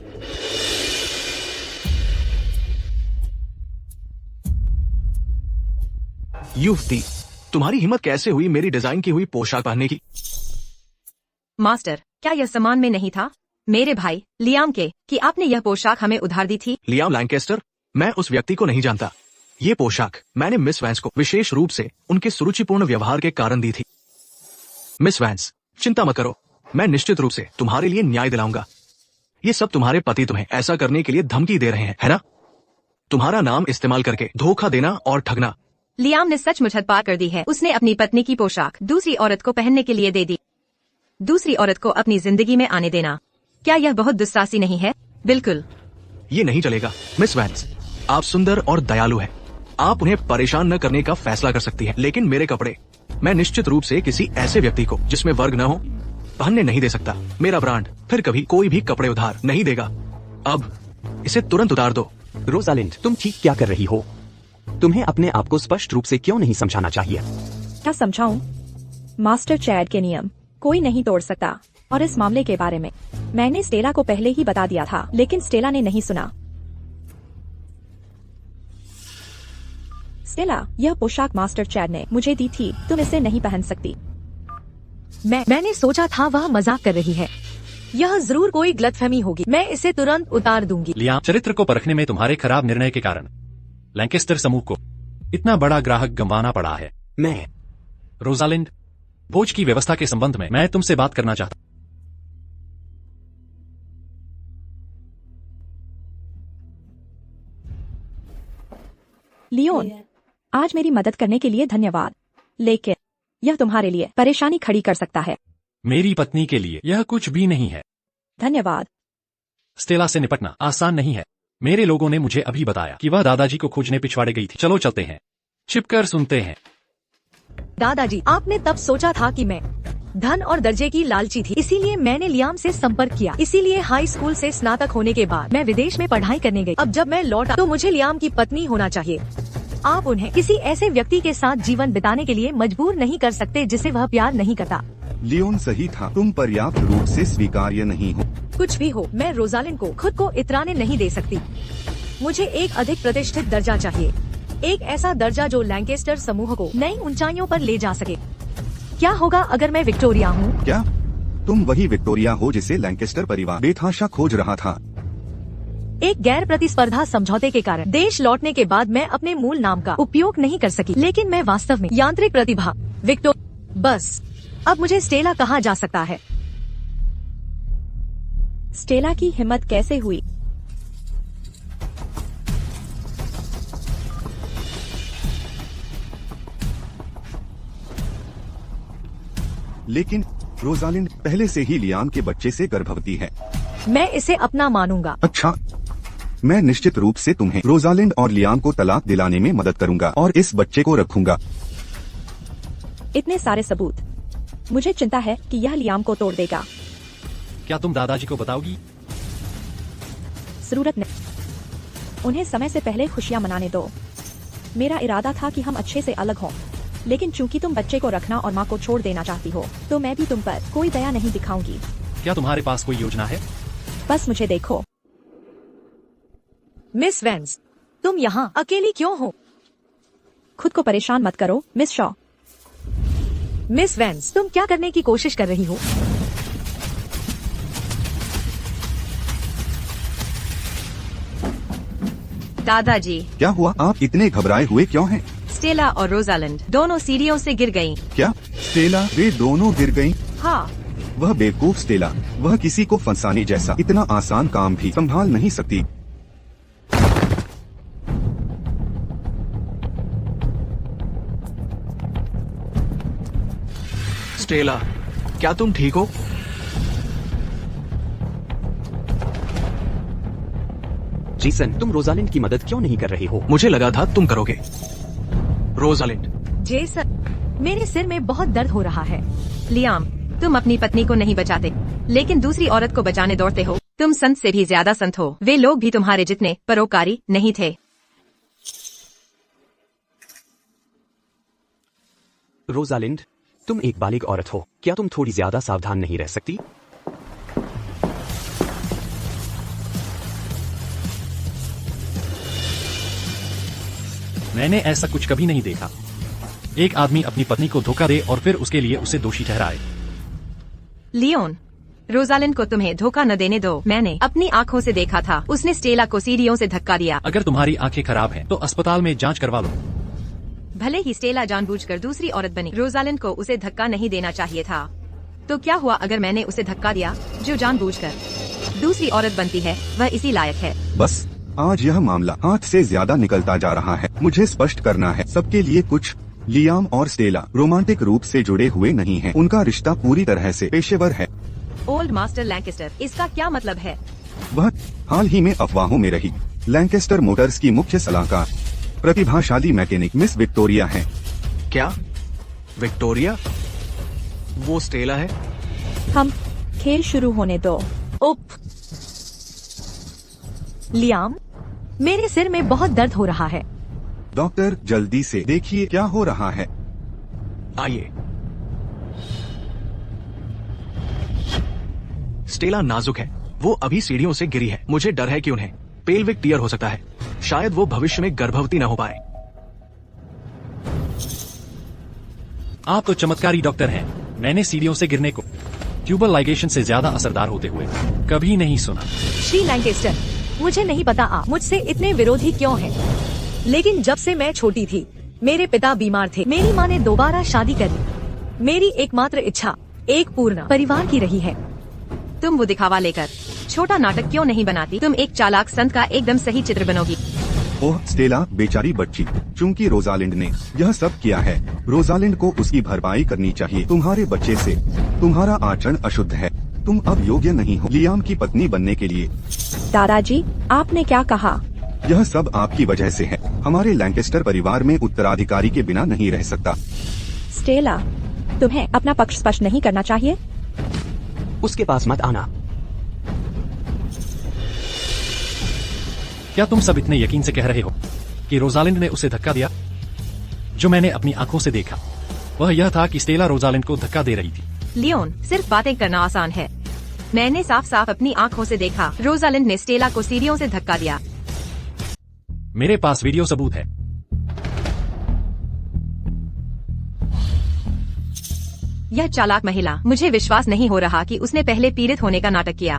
युवती, तुम्हारी हिम्मत कैसे हुई मेरी डिजाइन की हुई पोशाक पहनने की? मास्टर, क्या यह सामान में नहीं था मेरे भाई लियाम के कि आपने यह पोशाक हमें उधार दी थी? लियाम लैंकेस्टर, मैं उस व्यक्ति को नहीं जानता। ये पोशाक मैंने मिस वैंस को विशेष रूप से उनके सुरुचिपूर्ण व्यवहार के कारण दी थी। मिस वैंस, चिंता मत करो, मैं निश्चित रूप से तुम्हारे लिए न्याय दिलाऊंगा। ये सब तुम्हारे पति तुम्हें ऐसा करने के लिए धमकी दे रहे हैं, है ना? तुम्हारा नाम इस्तेमाल करके धोखा देना और ठगना। लियाम ने सचमुच हद पार कर दी है। उसने अपनी पत्नी की पोशाक दूसरी औरत को पहनने के लिए दे दी। दूसरी औरत को अपनी जिंदगी में आने देना, क्या यह बहुत दुस्साहसी नहीं है? बिल्कुल। ये नहीं चलेगा मिस वैंस, आप सुंदर और दयालु हैं। आप उन्हें परेशान न करने का फैसला कर सकती हैं, लेकिन मेरे कपड़े मैं निश्चित रूप से किसी ऐसे व्यक्ति को जिसमें वर्ग न हो पहनने नहीं दे सकता। मेरा ब्रांड फिर कभी कोई भी कपड़े उधार नहीं देगा। अब इसे तुरंत उतार दो। रोजालिंड, तुम ठीक क्या कर रही हो? तुम्हें अपने आप को स्पष्ट रूप से क्यों नहीं समझाना चाहिए? क्या समझाऊं? मास्टर चैड के नियम कोई नहीं तोड़ सकता, और इस मामले के बारे में मैंने स्टेला को पहले ही बता दिया था, लेकिन स्टेला ने नहीं सुना। स्टेला, यह पोशाक मास्टर चैड ने मुझे दी थी, तुम इसे नहीं पहन सकती। मैंने सोचा था वह मजाक कर रही है। यह जरूर कोई गलतफहमी होगी। मैं इसे तुरंत उतार दूंगी। लियाम, चरित्र को परखने में तुम्हारे खराब निर्णय के कारण लैंकेस्टर समूह को इतना बड़ा ग्राहक गंवाना पड़ा है। मैं रोजालिंड, भोज की व्यवस्था के संबंध में मैं तुमसे बात करना चाहता। लियोन, आज मेरी मदद करने के लिए धन्यवाद, लेकिन यह तुम्हारे लिए परेशानी खड़ी कर सकता है। मेरी पत्नी के लिए यह कुछ भी नहीं है। धन्यवाद। स्टेला से निपटना आसान नहीं है। मेरे लोगों ने मुझे अभी बताया कि वह दादाजी को खोजने पिछवाड़े गई थी। चलो चलते हैं, छिपकर सुनते हैं। दादाजी, आपने तब सोचा था कि मैं धन और दर्जे की लालची थी, इसीलिए मैंने लियाम से संपर्क किया। इसीलिए हाई स्कूल से स्नातक होने के बाद मैं विदेश में पढ़ाई करने गई। अब जब मैं लौटा तो मुझे लियाम की पत्नी होना चाहिए। आप उन्हें किसी ऐसे व्यक्ति के साथ जीवन बिताने के लिए मजबूर नहीं कर सकते जिसे वह प्यार नहीं करता। लियोन सही था, तुम पर्याप्त रूप से स्वीकार्य नहीं हो। कुछ भी हो, मैं रोजालिंड को खुद को इतराने नहीं दे सकती। मुझे एक अधिक प्रतिष्ठित दर्जा चाहिए, एक ऐसा दर्जा जो लैंकेस्टर समूह को नई ऊंचाइयों पर ले जा सके। क्या होगा अगर मैं विक्टोरिया हूँ? क्या तुम वही विक्टोरिया हो जिसे लैंकेस्टर परिवार बेतहाशा खोज रहा था? एक गैर प्रतिस्पर्धा समझौते के कारण देश लौटने के बाद मैं अपने मूल नाम का उपयोग नहीं कर सकी, लेकिन मैं वास्तव में यांत्रिक प्रतिभा बस अब मुझे स्टेला कहा जा सकता है। स्टेला की हिम्मत कैसे हुई? लेकिन रोजालिंड पहले से ही लियाम के बच्चे से गर्भवती है। मैं इसे अपना मानूंगा। अच्छा, मैं निश्चित रूप से तुम्हें रोजालिंड और लियाम को तलाक दिलाने में मदद करूंगा और इस बच्चे को रखूंगा। इतने सारे सबूत, मुझे चिंता है कि यह लियाम को तोड़ देगा। क्या तुम दादाजी को बताओगी? जरूरत नहीं, उन्हें समय से पहले खुशियां मनाने दो। मेरा इरादा था कि हम अच्छे से अलग हों, लेकिन चूंकि तुम बच्चे को रखना और माँ को छोड़ देना चाहती हो, तो मैं भी तुम पर कोई दया नहीं दिखाऊंगी। क्या तुम्हारे पास कोई योजना है? बस मुझे देखो। मिस वैंस, तुम यहाँ अकेली क्यों हो? खुद को परेशान मत करो मिस शॉ। मिस वैंस, तुम क्या करने की कोशिश कर रही हो? दादाजी, क्या हुआ? आप इतने घबराए हुए क्यों हैं? स्टेला और रोजालिंड दोनों सीढ़ियों से गिर गयीं। क्या स्टेला? वे दोनों गिर गयीं? हाँ। वह बेवकूफ स्टेला, वह किसी को फंसाने जैसा इतना आसान काम भी संभाल नहीं सकती। स्टेला, क्या तुम ठीक हो? जेसन, तुम रोजालिंड की मदद क्यों नहीं कर रही हो? मुझे लगा था तुम करोगे। रोजालिंड, जेसन, मेरे सिर में बहुत दर्द हो रहा है। लियाम, तुम अपनी पत्नी को नहीं बचाते, लेकिन दूसरी औरत को बचाने दौड़ते हो। तुम संत से भी ज्यादा संत हो। वे लोग भी तुम्हारे जितने परोपकारी नहीं थे। रोजालिंड, तुम एक बालिग औरत हो, क्या तुम थोड़ी ज्यादा सावधान नहीं रह सकती? मैंने ऐसा कुछ कभी नहीं देखा। एक आदमी अपनी पत्नी को धोखा दे और फिर उसके लिए उसे दोषी ठहराए। लियोन, रोजालिंड को तुम्हें धोखा न देने दो। मैंने अपनी आँखों से देखा था, उसने स्टेला को सीढ़ियों से धक्का दिया। अगर तुम्हारी आंखें खराब हैं, तो अस्पताल में जांच करवा लो। भले ही स्टेला जानबूझकर दूसरी औरत बनी, रोजालिंड को उसे धक्का नहीं देना चाहिए था। तो क्या हुआ अगर मैंने उसे धक्का दिया? जो जानबूझकर दूसरी औरत बनती है वह इसी लायक है। बस आज यह मामला हाथ से ज्यादा निकलता जा रहा है। मुझे स्पष्ट करना है सबके लिए कुछ, लियाम और स्टेला रोमांटिक रूप से जुड़े हुए नहीं हैं। उनका रिश्ता पूरी तरह से पेशेवर है। ओल्ड मास्टर लैंकेस्टर, इसका क्या मतलब है? वह हाल ही में अफवाहों में रही लैंकेस्टर मोटर्स की मुख्य सलाहकार प्रतिभाशाली मैकेनिक मिस विक्टोरिया है। क्या विक्टोरिया वो स्टेला है? हम खेल शुरू होने दो। उप लियाम, मेरे सिर में बहुत दर्द हो रहा है। डॉक्टर जल्दी से देखिए क्या हो रहा है। आइए। स्टेला नाजुक है, वो अभी सीढ़ियों से गिरी है। मुझे डर है कि उन्हें पेल्विक टियर हो सकता है। शायद वो भविष्य में गर्भवती न हो पाए। आप तो चमत्कारी डॉक्टर हैं। मैंने सीढ़ियों से गिरने को ट्यूबल लाइगेशन से ज्यादा असरदार होते हुए कभी नहीं सुना। श्री लैंकेस्टर, मुझे नहीं पता आप मुझसे इतने विरोधी क्यों हैं, लेकिन जब से मैं छोटी थी मेरे पिता बीमार थे। मेरी माँ ने दोबारा शादी करी। मेरी एकमात्र इच्छा एक पूर्ण परिवार की रही है। तुम वो दिखावा लेकर छोटा नाटक क्यों नहीं बनाती? तुम एक चालाक संत का एकदम सही चित्र बनोगी। ओह स्टेला, बेचारी बच्ची, चूंकि रोजालिंड ने यह सब किया है, रोजालिंड को उसकी भरपाई करनी चाहिए। तुम्हारे बच्चे से तुम्हारा आचरण अशुद्ध है। तुम अब योग्य नहीं हो लियाम की पत्नी बनने के लिए। दादाजी, आपने क्या कहा? यह सब आपकी वजह से है। हमारे लैंकेस्टर परिवार में उत्तराधिकारी के बिना नहीं रह सकता। स्टेला, तुम्हें अपना पक्ष स्पष्ट नहीं करना चाहिए। उसके पास मत आना। क्या तुम सब इतने यकीन से कह रहे हो कि रोजालिंड ने उसे धक्का दिया? जो मैंने अपनी आंखों से देखा वह यह था कि स्टेला रोजालिंड को धक्का दे रही थी। लियोन, सिर्फ बातें करना आसान है। मैंने साफ साफ अपनी आंखों से देखा, रोजालिंड ने स्टेला को सीढ़ियों से धक्का दिया। मेरे पास वीडियो सबूत है। यह चालाक महिला, मुझे विश्वास नहीं हो रहा कि उसने पहले पीड़ित होने का नाटक किया।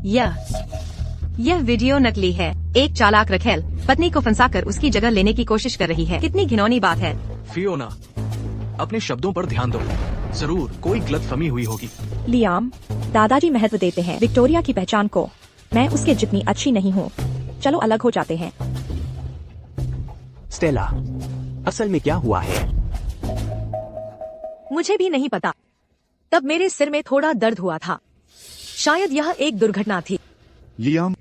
यह वीडियो नकली है। एक चालाक रखेल पत्नी को फंसाकर उसकी जगह लेने की कोशिश कर रही है। कितनी घिनौनी बात है। फियोना, अपने शब्दों पर ध्यान दो। जरूर कोई गलतफहमी हुई होगी। लियाम, दादाजी महत्व देते हैं विक्टोरिया की पहचान को। मैं उसके जितनी अच्छी नहीं हूँ। चलो अलग हो जाते हैं। स्टेला, असल में क्या हुआ है? मुझे भी नहीं पता। तब मेरे सिर में थोड़ा दर्द हुआ था। शायद यह एक दुर्घटना थी। लियाम,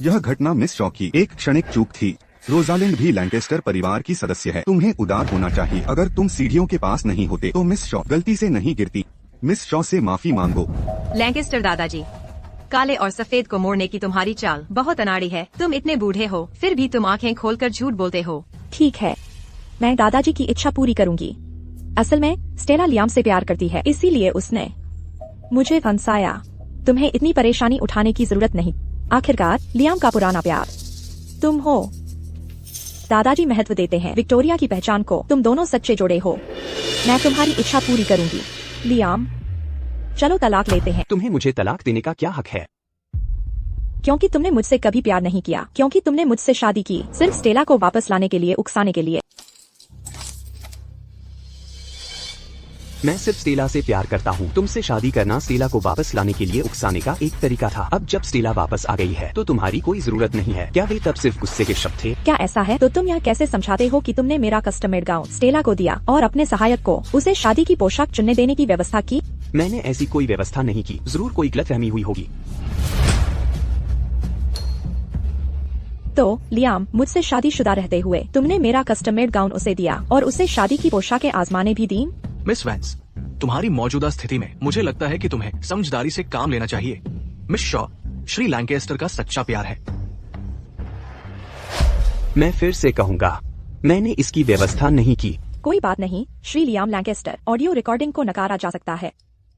यह घटना मिस शॉ की एक क्षणिक चूक थी। रोजालिंड भी लैंकेस्टर परिवार की सदस्य है। तुम्हें उदार होना चाहिए। अगर तुम सीढ़ियों के पास नहीं होते तो मिस शॉ गलती से नहीं गिरती। मिस शॉ से माफी मांगो। लैंकेस्टर दादाजी, काले और सफेद को मोड़ने की तुम्हारी चाल बहुत अनाड़ी है। तुम इतने बूढ़े हो फिर भी तुम आंखें खोलकर झूठ बोलते हो। ठीक है, मैं दादाजी की इच्छा पूरी करूंगी। असल में स्टेला लियाम से प्यार करती है, इसीलिए उसने मुझे फंसाया। तुम्हें इतनी परेशानी उठाने की जरूरत नहीं। आखिरकार लियाम का पुराना प्यार तुम हो। दादाजी महत्व देते हैं विक्टोरिया की पहचान को। तुम दोनों सच्चे जोड़े हो। मैं तुम्हारी इच्छा पूरी करूंगी। लियाम, चलो तलाक लेते हैं। तुम्हें मुझे तलाक देने का क्या हक है? क्योंकि तुमने मुझसे कभी प्यार नहीं किया। क्योंकि तुमने मुझसे शादी की सिर्फ स्टेला को वापस लाने के लिए, उकसाने के लिए। मैं सिर्फ स्टेला से प्यार करता हूँ। तुमसे शादी करना स्टेला को वापस लाने के लिए उकसाने का एक तरीका था। अब जब स्टेला वापस आ गई है तो तुम्हारी कोई जरूरत नहीं है। क्या वे तब सिर्फ गुस्से के शब्द थे? क्या ऐसा है? तो तुम यह कैसे समझाते हो कि तुमने मेरा कस्टम मेड गाउन स्टेला को दिया और अपने सहायक को उसे शादी की पोशाक चुनने देने की व्यवस्था की? मैंने ऐसी कोई व्यवस्था नहीं की। जरूर कोई गलतफहमी हुई होगी। तो लियाम, मुझसे शादीशुदा रहते हुए तुमने मेरा कस्टम मेड गाउन उसे दिया और उसे शादी की पोशाकें आजमाने भी दी। मिस वैंस, तुम्हारी मौजूदा स्थिति में मुझे लगता है कि तुम्हें समझदारी से काम लेना चाहिए। मिस शॉ, श्री लैंकेस्टर का सच्चा प्यार है। मैं फिर से कहूँगा, मैंने इसकी व्यवस्था नहीं की। कोई बात नहीं Shri Liam Lancaster, audio recording को नकारा जा सकता है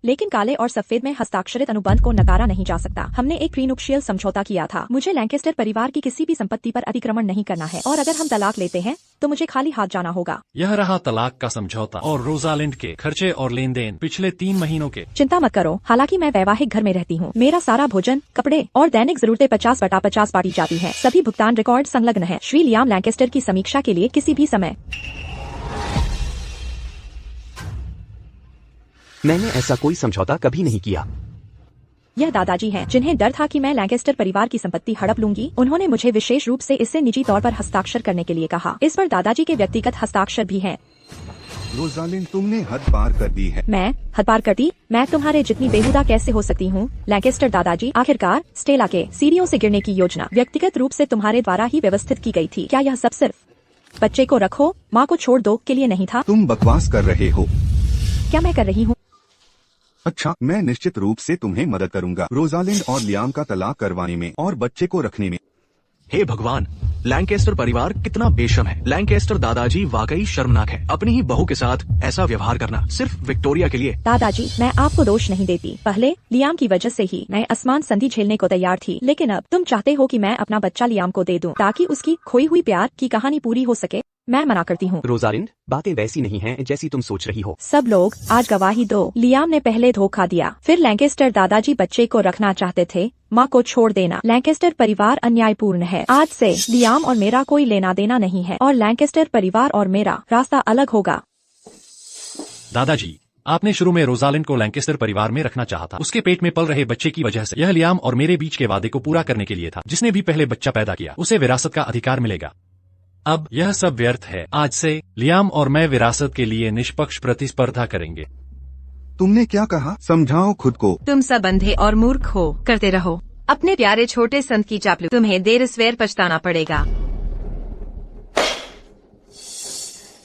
लेकिन काले और सफेद में हस्ताक्षरित अनुबंध को नकारा नहीं जा सकता। हमने एक प्रीनुप्शियल समझौता किया था। मुझे लैंकेस्टर परिवार की किसी भी संपत्ति पर अतिक्रमण नहीं करना है और अगर हम तलाक लेते हैं तो मुझे खाली हाथ जाना होगा। यह रहा तलाक का समझौता और रोजालिंड के खर्चे और लेन देन पिछले 3 महीनों के। चिंता मत करो, हालांकि मैं वैवाहिक घर में रहती हूँ। मेरा सारा भोजन, कपड़े और दैनिक जरूरतें 50/50 बांटी जाती हैं। सभी भुगतान रिकॉर्ड संलग्न है। श्री लियाम लैंकेस्टर की समीक्षा के लिए किसी भी समय। मैंने ऐसा कोई समझौता कभी नहीं किया। यह दादाजी हैं, जिन्हें डर था कि मैं लैंकेस्टर परिवार की संपत्ति हड़प लूंगी। उन्होंने मुझे विशेष रूप से इससे निजी तौर पर हस्ताक्षर करने के लिए कहा। इस पर दादाजी के व्यक्तिगत हस्ताक्षर भी हैं। रोजालिंड, तुमने हद पार कर दी है। मैं हद पार कर दी? मैं तुम्हारे जितनी बेहुदा कैसे हो सकती हूँ? लैंकेस्टर दादाजी, आखिरकार स्टेला के सीढ़ियों से गिरने की योजना व्यक्तिगत रूप से तुम्हारे द्वारा ही व्यवस्थित की गई थी। क्या यह सब सिर्फ बच्चे को रखो, माँ को छोड़ दो के लिए नहीं था? तुम बकवास कर रहे हो। क्या मैं कर रही हूँ? अच्छा, मैं निश्चित रूप से तुम्हें मदद करूंगा रोजालिंड और लियाम का तलाक करवाने में और बच्चे को रखने में। हे भगवान, लैंकेस्टर परिवार कितना बेशर्म है। लैंकेस्टर दादाजी वाकई शर्मनाक है। अपनी ही बहू के साथ ऐसा व्यवहार करना सिर्फ विक्टोरिया के लिए। दादाजी, मैं आपको दोष नहीं देती। पहले लियाम की वजह से ही मैं आसमान संधि झेलने को तैयार थी, लेकिन अब तुम चाहते हो कि मैं अपना बच्चा लियाम को दे दूं ताकि उसकी खोई हुई प्यार की कहानी पूरी हो सके। मैं मना करती हूँ। रोजालिंड, बातें वैसी नहीं हैं जैसी तुम सोच रही हो। सब लोग आज गवाही दो। लियाम ने पहले धोखा दिया, फिर लैंकेस्टर दादाजी बच्चे को रखना चाहते थे, माँ को छोड़ देना। लैंकेस्टर परिवार अन्यायपूर्ण है। आज से लियाम और मेरा कोई लेना देना नहीं है और लैंकेस्टर परिवार और मेरा रास्ता अलग होगा। दादाजी, आपने शुरू में रोजालिंड को लैंकेस्टर परिवार में रखना चाहा था। उसके पेट में पल रहे बच्चे की वजह से। यह लियाम और मेरे बीच के वादे को पूरा करने के लिए था। जिसने भी पहले बच्चा पैदा किया उसे विरासत का अधिकार मिलेगा। अब यह सब व्यर्थ है। आज से लियाम और मैं विरासत के लिए निष्पक्ष प्रतिस्पर्धा करेंगे। तुमने क्या कहा? समझाओ खुद को। तुम सब अंधे और मूर्ख हो। करते रहो अपने प्यारे छोटे संत की चापलू। तुम्हें देर सवेर पछताना पड़ेगा।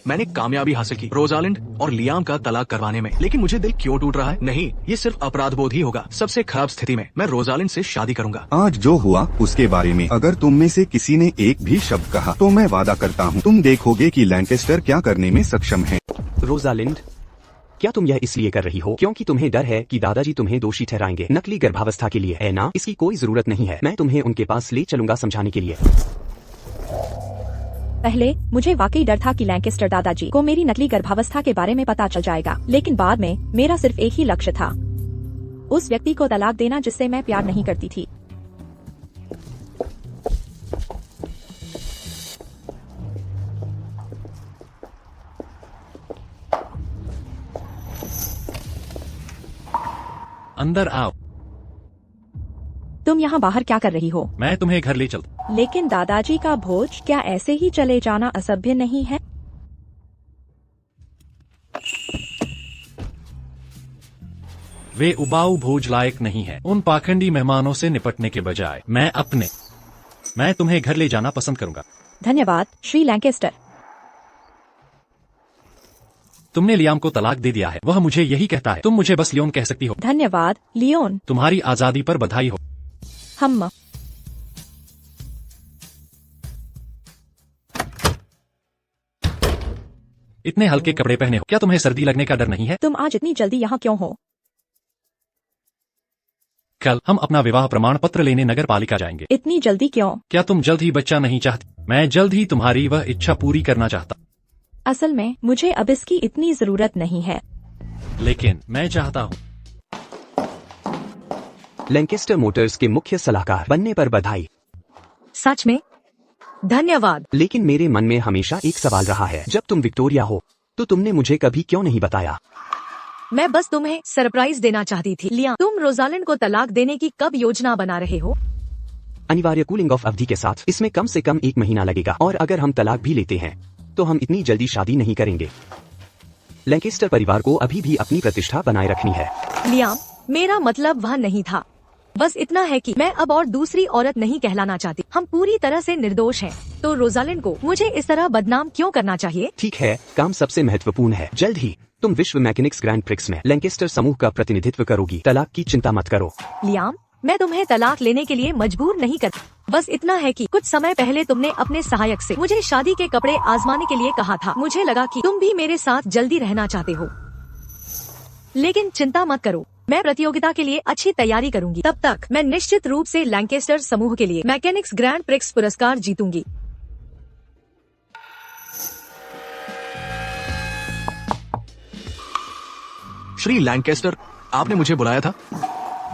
मैंने कामयाबी हासिल की रोजालिंड और लियाम का तलाक करवाने में, लेकिन मुझे दिल क्यों टूट रहा है? नहीं, ये सिर्फ अपराध बोध ही होगा। सबसे खराब स्थिति में मैं रोजालिंड से शादी करूंगा। आज जो हुआ उसके बारे में अगर तुम में से किसी ने एक भी शब्द कहा तो मैं वादा करता हूँ तुम देखोगे कि लैंकेस्टर क्या करने में सक्षम है। रोजालिंड, क्या तुम यह इसलिए कर रही हो क्योंकि तुम्हें डर है कि दादाजी तुम्हें दोषी ठहराएंगे नकली गर्भावस्था के लिए, है ना? इसकी कोई जरूरत नहीं है। मैं तुम्हें उनके पास ले चलूंगा समझाने के लिए। पहले मुझे वाकई डर था कि लैंकेस्टर दादाजी को मेरी नकली गर्भावस्था के बारे में पता चल जाएगा, लेकिन बाद में मेरा सिर्फ एक ही लक्ष्य था, उस व्यक्ति को तलाक देना जिससे मैं प्यार नहीं करती थी। अंदर आओ। तुम यहाँ बाहर क्या कर रही हो? मैं तुम्हें घर ले चलता। लेकिन दादाजी का भोज, क्या ऐसे ही चले जाना असभ्य नहीं है? वे उबाऊ भोज लायक नहीं है। उन पाखंडी मेहमानों से निपटने के बजाय मैं तुम्हें घर ले जाना पसंद करूंगा। धन्यवाद श्री लैंकेस्टर। तुमने लियाम को तलाक दे दिया है। वह मुझे यही कहता है। तुम मुझे बस लियोन कह सकती हो। धन्यवाद लियोन। तुम्हारी आजादी पर बधाई हो। हम इतने हल्के कपड़े पहने हो, क्या तुम्हें सर्दी लगने का डर नहीं है? तुम आज इतनी जल्दी यहाँ क्यों हो? कल हम अपना विवाह प्रमाण पत्र लेने नगर पालिका जाएंगे। इतनी जल्दी क्यों? क्या तुम जल्द ही बच्चा नहीं चाहती? मैं जल्द ही तुम्हारी वह इच्छा पूरी करना चाहता। असल में मुझे अब इसकी इतनी जरूरत नहीं है, लेकिन मैं चाहता हूँ। लैंकेस्टर मोटर्स के मुख्य सलाहकार बनने पर बधाई। सच में धन्यवाद। लेकिन मेरे मन में हमेशा एक सवाल रहा है, जब तुम विक्टोरिया हो तो तुमने मुझे कभी क्यों नहीं बताया? मैं बस तुम्हें सरप्राइज देना चाहती थी। लिया, तुम रोजालिंड को तलाक देने की कब योजना बना रहे हो? अनिवार्य कूलिंग ऑफ अवधि के साथ। इसमें कम से कम 1 महीना लगेगा और अगर हम तलाक भी लेते हैं तो हम इतनी जल्दी शादी नहीं करेंगे। लैंकेस्टर परिवार को अभी भी अपनी प्रतिष्ठा बनाए रखनी है। लियाम, मेरा मतलब वह नहीं था। बस इतना है कि मैं अब और दूसरी औरत नहीं कहलाना चाहती। हम पूरी तरह से निर्दोष हैं। तो रोजालिंड को मुझे इस तरह बदनाम क्यों करना चाहिए? ठीक है, काम सबसे महत्वपूर्ण है। जल्द ही तुम विश्व मैकेनिक्स ग्रैंड प्रिक्स में लैंकेस्टर समूह का प्रतिनिधित्व करोगी। तलाक की चिंता मत करो। लियाम, मैं तुम्हें तलाक लेने के लिए मजबूर नहीं करती। बस इतना है कि कुछ समय पहले तुमने अपने सहायक से मुझे शादी के कपड़े आजमाने के लिए कहा था। मुझे लगा कि तुम भी मेरे साथ जल्दी रहना चाहते हो, लेकिन चिंता मत करो, मैं प्रतियोगिता के लिए अच्छी तैयारी करूंगी। तब तक मैं निश्चित रूप से लैंकेस्टर समूह के लिए मैकेनिक्स ग्रैंड प्रिक्स पुरस्कार जीतूंगी। श्री लैंकेस्टर, आपने मुझे बुलाया था?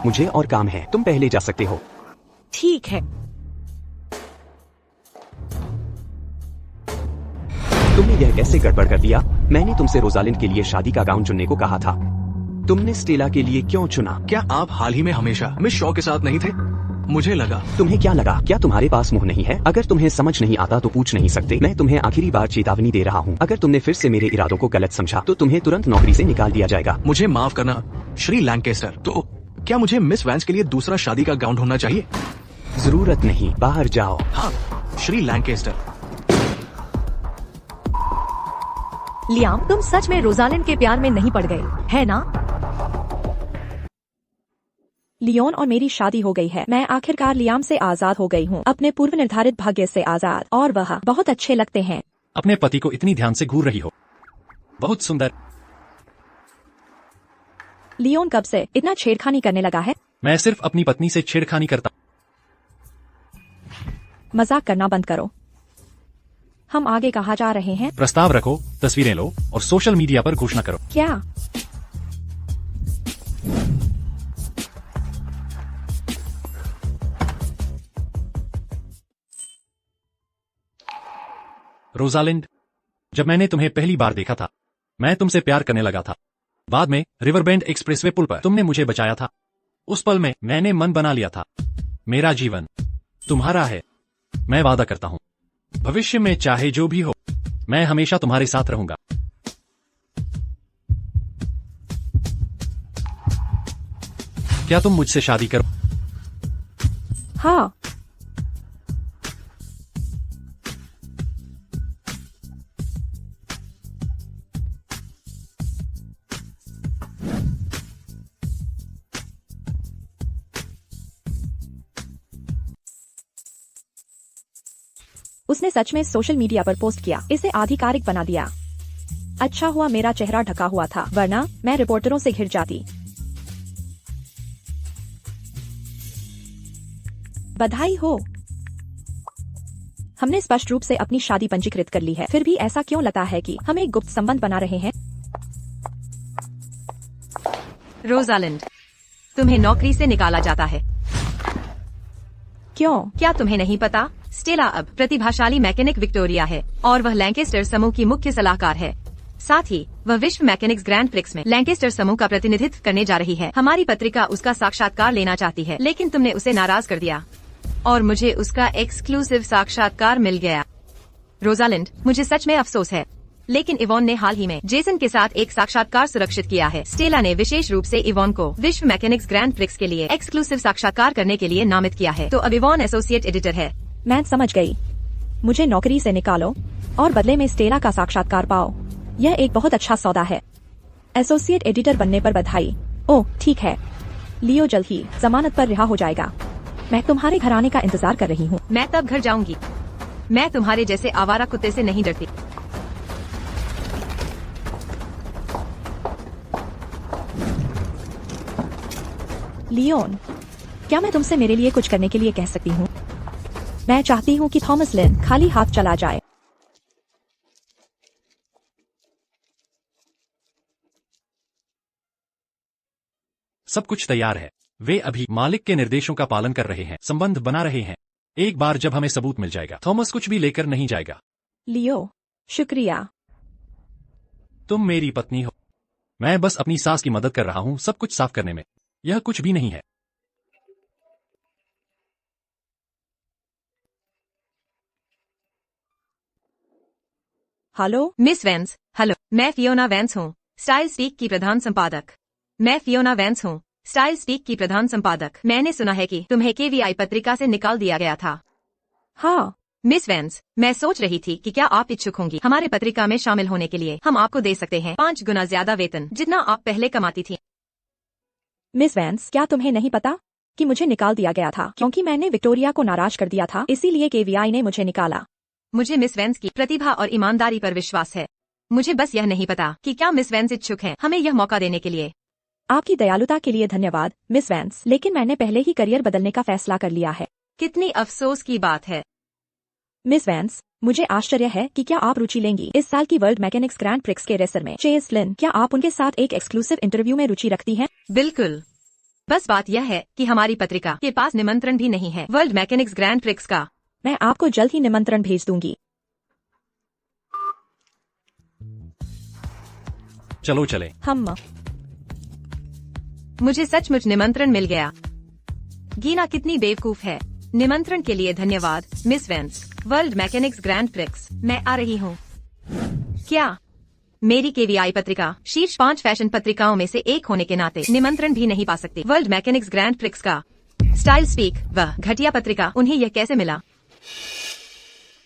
मुझे और काम है, तुम पहले जा सकते हो। ठीक है। तुमने यह कैसे गड़बड़ कर दिया? मैंने तुमसे रोजालिंड के लिए शादी का गाउन चुनने को कहा था। तुमने स्टेला के लिए क्यों चुना? क्या आप हाल ही में हमेशा मिस शॉ के साथ नहीं थे? मुझे लगा। तुम्हें क्या लगा? क्या तुम्हारे पास मुंह नहीं है? अगर तुम्हें समझ नहीं आता तो पूछ नहीं सकते? मैं तुम्हें आखिरी बार चेतावनी दे रहा हूँ, अगर तुमने फिर से मेरे इरादों को गलत समझा तो तुम्हें तुरंत नौकरी से निकाल दिया जाएगा। मुझे माफ करना श्री लैंकेस्टर। तो क्या मुझे मिस वैंस के लिए दूसरा शादी का गाउन ढूंढना चाहिए? जरूरत नहीं, बाहर जाओ। हाँ श्री लैंकेस्टर। लियाम, तुम सच में रोजालिंड के प्यार में नहीं पड़ गए, है ना? लियोन और मेरी शादी हो गई है। मैं आखिरकार लियाम से आजाद हो गई हूँ, अपने पूर्व निर्धारित भाग्य से आजाद, और वह बहुत अच्छे लगते हैं। अपने पति को इतनी ध्यान से घूर रही हो, बहुत सुंदर। लियोन कब से इतना छेड़खानी करने लगा है? मैं सिर्फ अपनी पत्नी से छेड़खानी करता। मजाक करना बंद करो। हम आगे कहाँ जा रहे हैं? प्रस्ताव रखो, तस्वीरें लो और सोशल मीडिया पर घोषणा करो। क्या? रोजालिंड, जब मैंने तुम्हें पहली बार देखा था, मैं तुमसे प्यार करने लगा था। बाद में रिवरबेंड एक्सप्रेसवे पुल पर तुमने मुझे बचाया था। उस पल में मैंने मन बना लिया था, मेरा जीवन तुम्हारा है। मैं वादा करता हूँ, भविष्य में चाहे जो भी हो, मैं हमेशा तुम्हारे साथ रहूंगा। क्या तुम मुझसे शादी करो? हाँ। उसने सच में सोशल मीडिया पर पोस्ट किया, इसे आधिकारिक बना दिया। अच्छा हुआ मेरा चेहरा ढका हुआ था, वरना मैं रिपोर्टरों से घिर जाती। बधाई हो। हमने स्पष्ट रूप से अपनी शादी पंजीकृत कर ली है, फिर भी ऐसा क्यों लगता है कि हम एक गुप्त संबंध बना रहे हैं? रोजालिंड, तुम्हें नौकरी से निकाला जाता है। क्यों? क्या तुम्हें नहीं पता? स्टेला अब प्रतिभाशाली मैकेनिक विक्टोरिया है और वह लैंकेस्टर समूह की मुख्य सलाहकार है। साथ ही वह विश्व मैकेनिक्स ग्रैंड प्रिक्स में लैंकेस्टर समूह का प्रतिनिधित्व करने जा रही है। हमारी पत्रिका उसका साक्षात्कार लेना चाहती है, लेकिन तुमने उसे नाराज कर दिया और मुझे उसका एक्सक्लूसिव साक्षात्कार मिल गया। रोजालिंड, मुझे सच में अफसोस है, लेकिन इवॉन ने हाल ही में जेसन के साथ एक साक्षात्कार सुरक्षित किया है। स्टेला ने विशेष रूप से इवॉन को विश्व मैकेनिक्स ग्रैंड प्रिक्स के लिए एक्सक्लूसिव साक्षात्कार करने के लिए नामित किया है, तो अब इवॉन एसोसिएट एडिटर है। मैं समझ गई। मुझे नौकरी से निकालो और बदले में स्टेला का साक्षात्कार पाओ। यह एक बहुत अच्छा सौदा है। एसोसिएट एडिटर बनने पर बधाई। ओह ठीक है, लियो जल्द ही जमानत पर रिहा हो जाएगा। मैं तुम्हारे घर आने का इंतजार कर रही हूँ। मैं तब घर जाऊंगी। मैं तुम्हारे जैसे आवारा कुत्ते से नहीं डरती। लियोन, क्या मैं तुमसे मेरे लिए कुछ करने के लिए कह सकती हूँ? मैं चाहती हूँ कि थॉमस लिन खाली हाथ चला जाए। सब कुछ तैयार है। वे अभी मालिक के निर्देशों का पालन कर रहे हैं, संबंध बना रहे हैं। एक बार जब हमें सबूत मिल जाएगा, थॉमस कुछ भी लेकर नहीं जाएगा। लियो, शुक्रिया। तुम मेरी पत्नी हो। मैं बस अपनी सास की मदद कर रहा हूँ सब कुछ साफ करने में। यह कुछ भी नहीं है। Hello miss Vance. हेलो, मैं फियोना वैंस हूँ, स्टाइल स्पीक की प्रधान संपादक। मैं फियोना वैंस हूँ, स्टाइल स्पीक की प्रधान संपादक। मैंने सुना है कि तुम्हें केवीआई पत्रिका से निकाल दिया गया था। हाँ मिस वैंस, मैं सोच रही थी कि क्या आप इच्छुक होंगी हमारे पत्रिका में शामिल होने के लिए। हम आपको दे सकते हैं 5 गुना ज्यादा वेतन जितना आप पहले कमाती थी। मिस वैंस, क्या तुम्हें नहीं पता कि मुझे निकाल दिया गया था क्योंकि मैंने विक्टोरिया को नाराज कर दिया था, इसीलिए केवीआई ने मुझे निकाला। मुझे मिस वैंस की प्रतिभा और ईमानदारी पर विश्वास है। मुझे बस यह नहीं पता कि क्या मिस वैंस इच्छुक हैं हमें यह मौका देने के लिए। आपकी दयालुता के लिए धन्यवाद मिस वैंस, लेकिन मैंने पहले ही करियर बदलने का फैसला कर लिया है। कितनी अफसोस की बात है। मिस वैंस, मुझे आश्चर्य है कि क्या आप रुचि लेंगी इस साल की वर्ल्ड मैकेनिक्स ग्रैंड प्रिक्स के रेसर में। चेस लिन, क्या आप उनके साथ एक एक्सक्लूसिव इंटरव्यू में रुचि रखती हैं? बिल्कुल। बस बात यह है कि हमारी पत्रिका के पास निमंत्रण भी नहीं है वर्ल्ड मैकेनिक्स ग्रैंड प्रिक्स का। मैं आपको जल्द ही निमंत्रण भेज दूंगी। चलो चले। हम मुझे सचमुच निमंत्रण मिल गया। गीना कितनी बेवकूफ है। निमंत्रण के लिए धन्यवाद miss Vance. World Mechanics Grand Prix मैं आ रही हूँ। क्या मेरी केवीआई पत्रिका शीर्ष 5 फैशन पत्रिकाओं में से एक होने के नाते निमंत्रण भी नहीं पा सकती वर्ल्ड मैकेनिक्स ग्रैंड प्रिक्स का। स्टाइल स्पीक, वह घटिया पत्रिका, उन्हें यह कैसे मिला?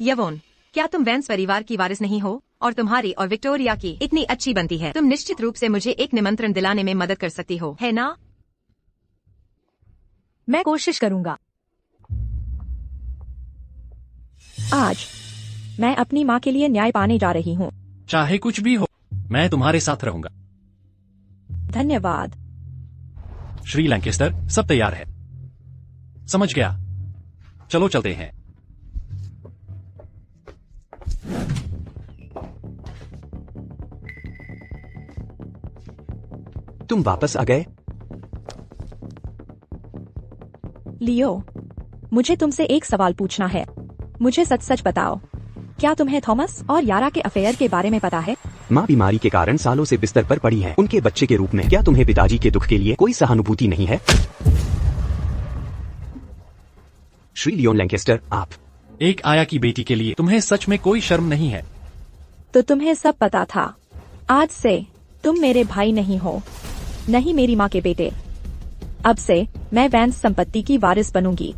यवोन, क्या तुम वेंस परिवार की वारिस नहीं हो और तुम्हारी और विक्टोरिया की इतनी अच्छी बनती है? तुम निश्चित रूप से मुझे एक निमंत्रण दिलाने में मदद कर सकती हो, है ना? मैं कोशिश करूंगा। आज मैं अपनी माँ के लिए न्याय पाने जा रही हूँ। चाहे कुछ भी हो, मैं तुम्हारे साथ रहूंगा। धन्यवाद। श्री लैंकेस्टर, सब तैयार है। समझ गया। चलो चलते हैं। तुम वापस आ गए? लियो, मुझे तुमसे एक सवाल पूछना है। मुझे सच सच बताओ, क्या तुम्हें थॉमस और यारा के अफेयर के बारे में पता है? माँ बीमारी के कारण सालों से बिस्तर पर पड़ी है। उनके बच्चे के रूप में क्या तुम्हें पिताजी के दुख के लिए कोई सहानुभूति नहीं है? श्री लियोन लैंकेस्टर, आप एक आया की बेटी के लिए तुम्हें सच में कोई शर्म नहीं है? तो तुम्हें सब पता था। आज से तुम मेरे भाई नहीं हो, नहीं मेरी माँ के बेटे। अब से मैं वैंस संपत्ति की वारिस बनूंगी।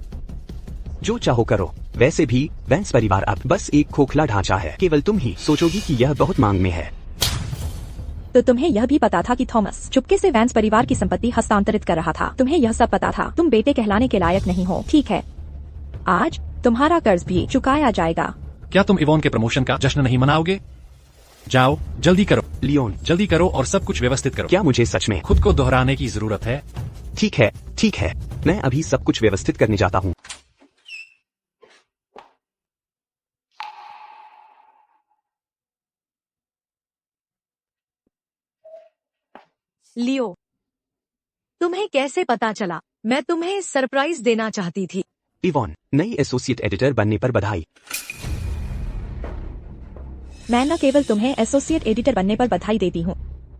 जो चाहो करो। वैसे भी वैंस परिवार अब बस एक खोखला ढांचा है। केवल तुम ही सोचोगी कि यह बहुत मांग में है। तो तुम्हें यह भी पता था कि थॉमस चुपके से वैंस परिवार की संपत्ति हस्तांतरित कर रहा था। तुम्हें यह सब पता था। तुम बेटे कहलाने के लायक नहीं हो, ठीक है? आज तुम्हारा कर्ज भी चुकाया जाएगा। क्या तुम इवोन के प्रमोशन का जश्न नहीं मनाओगे? जाओ, जल्दी करो। लियोन, जल्दी करो और सब कुछ व्यवस्थित करो। क्या मुझे सच में? खुद को दोहराने की जरूरत है? ठीक है, ठीक है। मैं अभी सब कुछ व्यवस्थित करने जाता हूँ। लियो, तुम्हें कैसे पता चला? मैं तुम्हें सरप्राइज देना चाहती थी। इवोन, नई एसोसिएट एडिटर बनने पर बधाई। मैं न केवल तुम्हें एसोसिएट एडिटर बनने पर बधाई देती हूँ,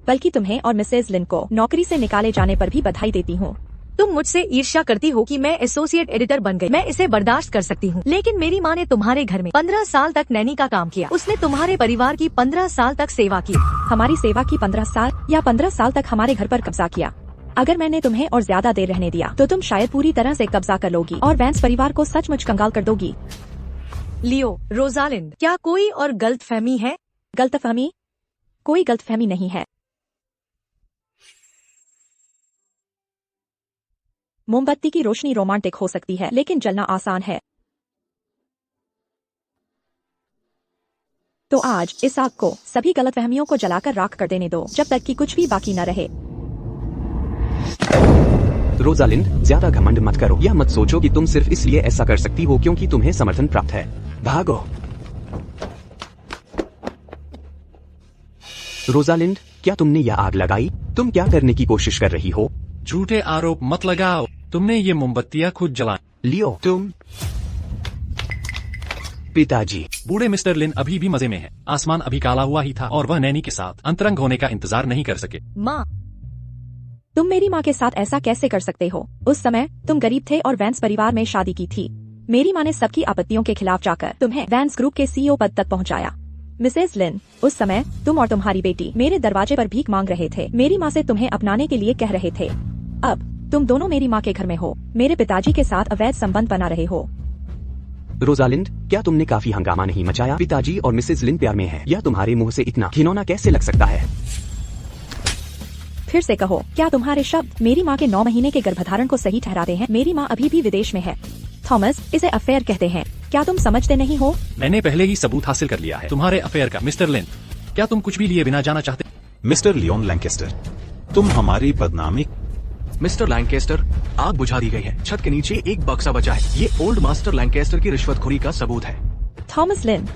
बल्कि तुम्हें और मिसेज लिन को नौकरी से निकाले जाने पर भी बधाई देती हूँ। तुम मुझसे ईर्ष्या करती हो कि मैं एसोसिएट एडिटर बन गई। मैं इसे बर्दाश्त कर सकती हूँ, लेकिन मेरी माँ ने तुम्हारे घर में 15 साल तक नैनी का काम किया। उसने तुम्हारे परिवार की 15 साल तक सेवा की। हमारी सेवा की 15 साल या 15 साल तक हमारे घर पर कब्जा किया। अगर मैंने तुम्हें और ज्यादा देर रहने दिया तो तुम शायद पूरी तरह से कब्जा कर लोगी और वैंस परिवार को सचमुच कंगाल कर दोगी। लियो, रोजालिंड, क्या कोई और गलतफहमी है? गलतफहमी? कोई गलतफहमी नहीं है। मोमबत्ती की रोशनी रोमांटिक हो सकती है, लेकिन जलना आसान है। तो आज इस आग को सभी गलतफहमियों को जलाकर राख कर देने दो, जब तक कि कुछ भी बाकी न रहे। रोजालिंड, ज्यादा घमंड मत करो। यह मत सोचो कि तुम सिर्फ इसलिए ऐसा कर सकती हो क्योंकि तुम्हें समर्थन प्राप्त है। भागो। रोजालिंड, क्या तुमने यह आग लगाई? तुम क्या करने की कोशिश कर रही हो? झूठे आरोप मत लगाओ। तुमने ये मोमबत्तियाँ खुद जलाई। लियो, तुम। पिताजी। बूढ़े मिस्टर लिन अभी भी मजे में है। आसमान अभी काला हुआ ही था और वह नैनी के साथ अंतरंग होने का इंतजार नहीं कर सके। माँ, तुम मेरी माँ के साथ ऐसा कैसे कर सकते हो? उस समय तुम गरीब थे और वैंस परिवार में शादी की थी। मेरी माँ ने सबकी आपत्तियों के खिलाफ जाकर तुम्हें वैंस ग्रुप के सीईओ पद तक पहुँचाया। मिसेज लिन, उस समय तुम और तुम्हारी बेटी मेरे दरवाजे पर भीख मांग रहे थे। मेरी माँ से तुम्हें अपनाने के लिए कह रहे थे। अब तुम दोनों मेरी माँ के घर में हो, मेरे पिताजी के साथ अवैध संबंध बना रहे हो। रोजालिंड, क्या तुमने काफी हंगामा नहीं मचाया? पिताजी और मिसेज लिन प्यार में हैं। यह तुम्हारे मुंह से इतना घिनौना कैसे लग सकता है? फिर से कहो, क्या तुम्हारे शब्द मेरी माँ के 9 महीने के गर्भधारण को सही ठहराते हैं? मेरी माँ अभी भी विदेश में है। थॉमस, इसे अफेयर कहते हैं। क्या तुम समझते नहीं हो? मैंने पहले ही सबूत हासिल कर लिया है तुम्हारे अफेयर का। मिस्टर लिन, क्या तुम कुछ भी लिए बिना जाना चाहते? मिस्टर लियोन लैंकेस्टर, तुम हमारी बदनामी। मिस्टर लैंकेस्टर, आग बुझा दी गई है। छत के नीचे एक बक्सा बचा है। ये ओल्ड मास्टर लैंकेस्टर की रिश्वतखोरी का सबूत है। थॉमस लिन,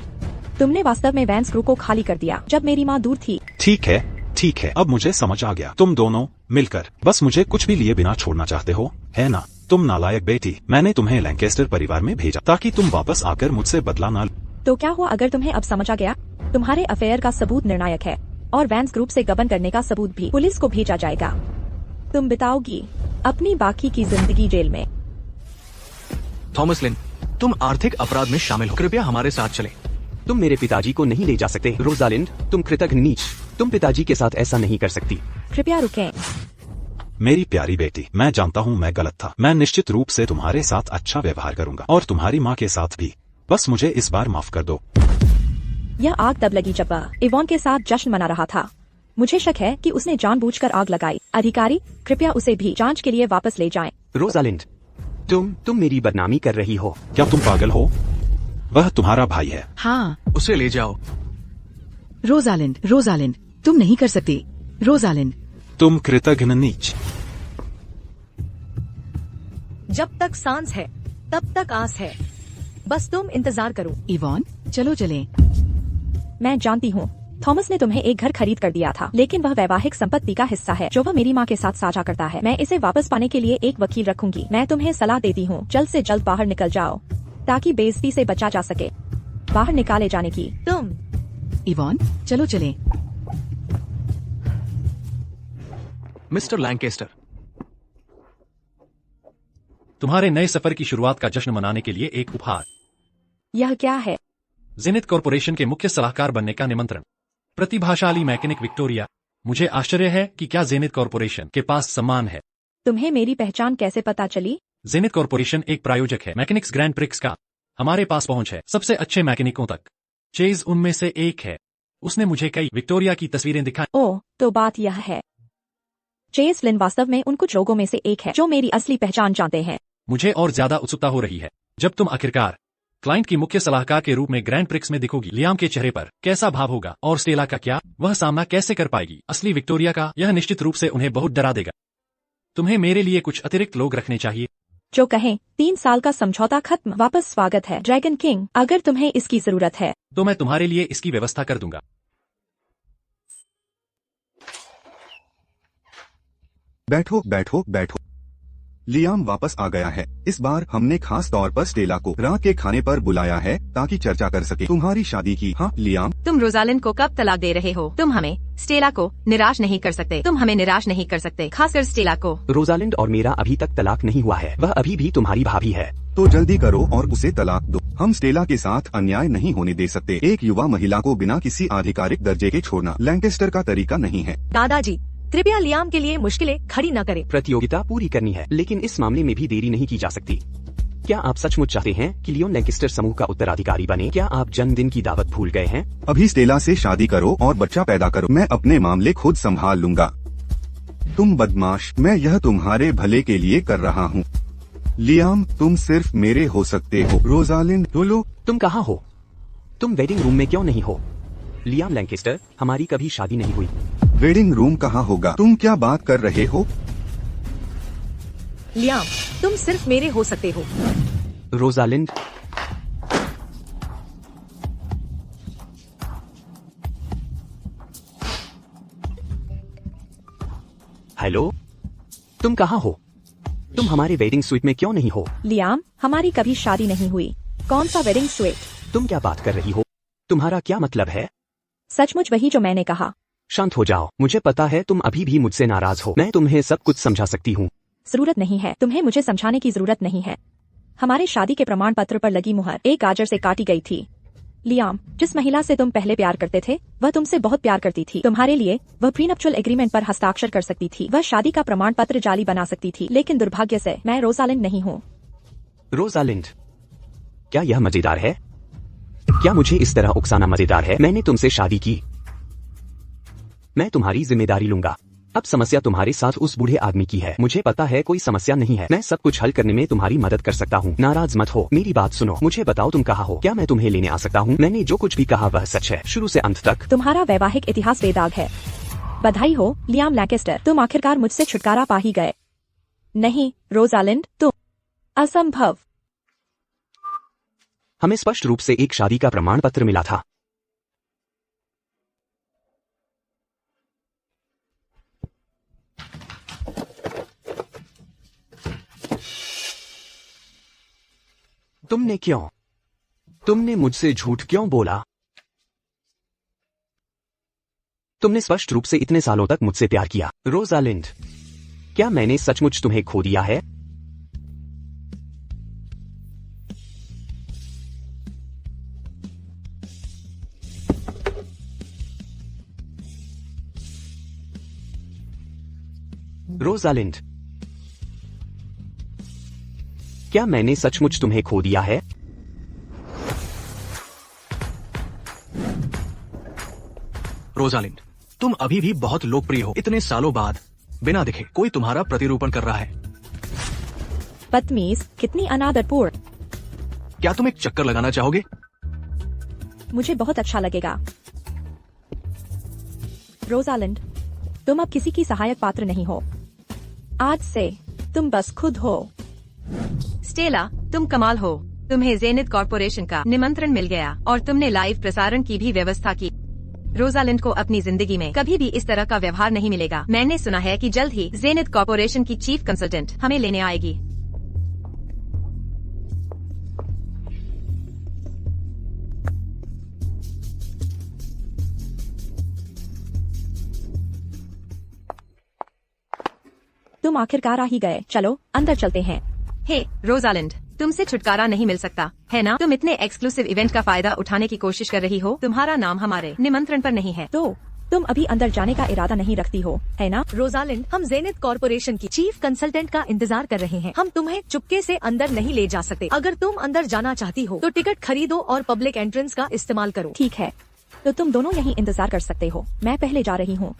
तुमने वास्तव में वैन स्क्रू को खाली कर दिया जब मेरी माँ दूर थी। ठीक है, अब मुझे समझ आ गया। तुम दोनों मिलकर बस मुझे कुछ भी लिए बिना छोड़ना चाहते हो, है ना? तुम नालायक बेटी, मैंने तुम्हें लैंकेस्टर परिवार में भेजा ताकि तुम वापस आकर मुझसे बदला ना। तो क्या हुआ अगर तुम्हें अब समझ आ गया? तुम्हारे अफेयर का सबूत निर्णायक है और वैंस ग्रुप से गबन करने का सबूत भी पुलिस को भेजा जाएगा। तुम बिताओगी अपनी बाकी की जिंदगी जेल में। थॉमस लिन, तुम आर्थिक अपराध में शामिल हो। कृपया हमारे साथ चले। तुम मेरे पिताजी को नहीं ले जा सकते। रोजालिंड, तुम कृतज्ञ नीच, तुम पिताजी के साथ ऐसा नहीं कर सकती। कृपया रुकें। मेरी प्यारी बेटी, मैं जानता हूँ मैं गलत था। मैं निश्चित रूप से तुम्हारे साथ अच्छा व्यवहार करूंगा और तुम्हारी माँ के साथ भी। बस मुझे इस बार माफ कर दो। यह आग तब लगी जब वह इवॉन के साथ जश्न मना रहा था। मुझे शक है कि उसने जानबूझकर आग लगाई। अधिकारी, कृपया उसे भी जांच के लिए वापस ले जाएं। रोजालिंड, तुम मेरी बदनामी कर रही हो। क्या तुम पागल हो? वह तुम्हारा भाई है। हाँ, उसे ले जाओ। रोजालिंड, तुम नहीं कर सकती। रोजालिंड, तुम कृतज्ञ नीच। जब तक सांस है तब तक आस है। बस तुम इंतजार करो। इवॉन, चलो चलें। मैं जानती हूँ थॉमस ने तुम्हें एक घर खरीद कर दिया था, लेकिन वह वैवाहिक संपत्ति का हिस्सा है जो वह मेरी माँ के साथ साझा करता है। मैं इसे वापस पाने के लिए एक वकील रखूंगी। मैं तुम्हें सलाह देती हूँ जल्द से जल्द बाहर निकल जाओ ताकि बेइज्जती से बचा जा सके। बाहर निकाले जाने की। तुम इवॉन, चलो चलें। मिस्टर लैंकेस्टर, तुम्हारे नए सफर की शुरुआत का जश्न मनाने के लिए एक उपहार। यह क्या है? जेनिथ कॉरपोरेशन के मुख्य सलाहकार बनने का निमंत्रण। प्रतिभाशाली मैकेनिक विक्टोरिया, मुझे आश्चर्य है कि क्या जेनिथ कॉरपोरेशन के पास सम्मान है। तुम्हें मेरी पहचान कैसे पता चली? जेनिथ कॉरपोरेशन एक प्रायोजक है मैकेनिक्स ग्रैंड प्रिक्स का। हमारे पास पहुंच है सबसे अच्छे मैकेनिकों तक। चेज उनमें से एक है। उसने मुझे कई विक्टोरिया की तस्वीरें दिखाई। ओह, तो बात यह है, चेज फ्लिन वास्तव में उन कुछ लोगों में से एक है जो मेरी असली पहचान जानते हैं। मुझे और ज्यादा उत्सुकता हो रही है जब तुम आखिरकार क्लाइंट की मुख्य सलाहकार के रूप में ग्रैंड प्रिक्स में दिखोगी। लियाम के चेहरे पर कैसा भाव होगा और स्टेला का क्या? वह सामना कैसे कर पाएगी असली विक्टोरिया का? यह निश्चित रूप से उन्हें बहुत डरा देगा। तुम्हें मेरे लिए कुछ अतिरिक्त लोग रखने चाहिए। जो कहें 3 साल का समझौता खत्म, वापस स्वागत है ड्रैगन किंग। अगर तुम्हें इसकी जरूरत है तो मैं तुम्हारे लिए इसकी व्यवस्था कर दूंगा। बैठो। लियाम वापस आ गया है। इस बार हमने खास तौर पर स्टेला को रात के खाने पर बुलाया है ताकि चर्चा कर सके तुम्हारी शादी की। हाँ लियाम, तुम रोजालिंड को कब तलाक दे रहे हो? तुम हमें स्टेला को निराश नहीं कर सकते। तुम हमें निराश नहीं कर सकते, खासकर स्टेला को। रोजालिंड और मेरा अभी तक तलाक नहीं हुआ है। वह अभी भी तुम्हारी भाभी है। तो जल्दी करो और उसे तलाक दो। हम स्टेला के साथ अन्याय नहीं होने दे सकते। एक युवा महिला को बिना किसी आधिकारिक दर्जे के छोड़ना लैंकेस्टर का तरीका नहीं है। दादाजी, कृपया लियाम के लिए मुश्किलें खड़ी न करें। प्रतियोगिता पूरी करनी है, लेकिन इस मामले में भी देरी नहीं की जा सकती। क्या आप सचमुच चाहते हैं कि लियोन लैंकेस्टर समूह का उत्तराधिकारी बने? क्या आप जन्मदिन की दावत भूल गए हैं? अभी स्टेला से शादी करो और बच्चा पैदा करो। मैं अपने मामले खुद संभाल लूंगा। तुम बदमाश, मैं यह तुम्हारे भले के लिए कर रहा हूँ। लियाम, तुम सिर्फ मेरे हो सकते हो। रोजालिंड, बोलो। तुम कहाँ हो? तुम वेडिंग रूम में क्यों नहीं हो? लियाम लैंकेस्टर, हमारी कभी शादी नहीं हुई। वेडिंग रूम कहाँ होगा? तुम क्या बात कर रहे हो? लियाम, तुम सिर्फ मेरे हो सकते हो। रोजालिंड, हेलो, तुम कहाँ हो? तुम हमारे वेडिंग स्वीट में क्यों नहीं हो? लियाम, हमारी कभी शादी नहीं हुई। कौन सा वेडिंग स्वीट? तुम क्या बात कर रही हो? तुम्हारा क्या मतलब है? सचमुच वही जो मैंने कहा। शांत हो जाओ। मुझे पता है तुम अभी भी मुझसे नाराज हो। मैं तुम्हें सब कुछ समझा सकती हूँ। जरूरत नहीं है, तुम्हें मुझे समझाने की जरूरत नहीं है। हमारे शादी के प्रमाण पत्र पर लगी मुहर एक गाजर से काटी गई थी। लियाम, जिस महिला से तुम पहले प्यार करते थे वह तुमसे बहुत प्यार करती थी। तुम्हारे लिए वह प्रीनप्चुअल एग्रीमेंट पर हस्ताक्षर कर सकती थी। वह शादी का प्रमाण पत्र जाली बना सकती थी, लेकिन दुर्भाग्य से मैं रोजालिंड नहीं हूँ। रोजालिंड, क्या यह मजेदार है? क्या मुझे इस तरह उकसाना मजेदार है? मैंने तुमसे शादी की, मैं तुम्हारी जिम्मेदारी लूंगा। अब समस्या तुम्हारे साथ उस बूढ़े आदमी की है। मुझे पता है कोई समस्या नहीं है। मैं सब कुछ हल करने में तुम्हारी मदद कर सकता हूँ। नाराज मत हो, मेरी बात सुनो। मुझे बताओ तुम कहाँ हो? क्या मैं तुम्हें लेने आ सकता हूँ? मैंने जो कुछ भी कहा वह सच है, शुरू से अंत तक। तुम्हारा वैवाहिक इतिहास बेदाग है। बधाई हो लियाम लैंकेस्टर, तुम आखिरकार मुझसे छुटकारा पा ही गए। नहीं रोजालिंड, तुम असंभव। हमें स्पष्ट रूप से एक शादी का प्रमाण पत्र मिला था। तुमने मुझसे झूठ क्यों बोला? तुमने स्पष्ट रूप से इतने सालों तक मुझसे प्यार किया। रोजालिंड, क्या मैंने सचमुच तुम्हें खो दिया है? रोजालिंड, क्या मैंने सचमुच तुम्हें खो दिया है? रोजालिंड, तुम अभी भी बहुत लोकप्रिय हो। इतने सालों बाद बिना दिखे कोई तुम्हारा प्रतिरूपण कर रहा है। बदतमीज, कितनी अनादरपूर्ण। क्या तुम एक चक्कर लगाना चाहोगे? मुझे बहुत अच्छा लगेगा। रोजालिंड, तुम अब किसी की सहायक पात्र नहीं हो। आज से तुम बस खुद हो। स्टेला, तुम कमाल हो। तुम्हें जेनिथ कॉर्पोरेशन का निमंत्रण मिल गया और तुमने लाइव प्रसारण की भी व्यवस्था की। रोजालिंड को अपनी जिंदगी में कभी भी इस तरह का व्यवहार नहीं मिलेगा। मैंने सुना है कि जल्द ही जेनिथ कॉर्पोरेशन की चीफ कंसल्टेंट हमें लेने आएगी। तुम आखिरकार आ ही गए। चलो अंदर चलते हैं। हे रोजालिंड, तुमसे छुटकारा नहीं मिल सकता है ना? तुम इतने एक्सक्लूसिव इवेंट का फायदा उठाने की कोशिश कर रही हो। तुम्हारा नाम हमारे निमंत्रण पर नहीं है। तो तुम अभी अंदर जाने का इरादा नहीं रखती हो, है ना? रोजालिंड, हम जेनिथ कॉर्पोरेशन की चीफ कंसल्टेंट का इंतजार कर रहे हैं। हम तुम्हें चुपके से अंदर नहीं ले जा सकते। अगर तुम अंदर जाना चाहती हो तो टिकट खरीदो और पब्लिक एंट्रेंस का इस्तेमाल करो। ठीक है, तो तुम दोनों यहीं इंतजार कर सकते हो। मैं पहले जा रही हूँ।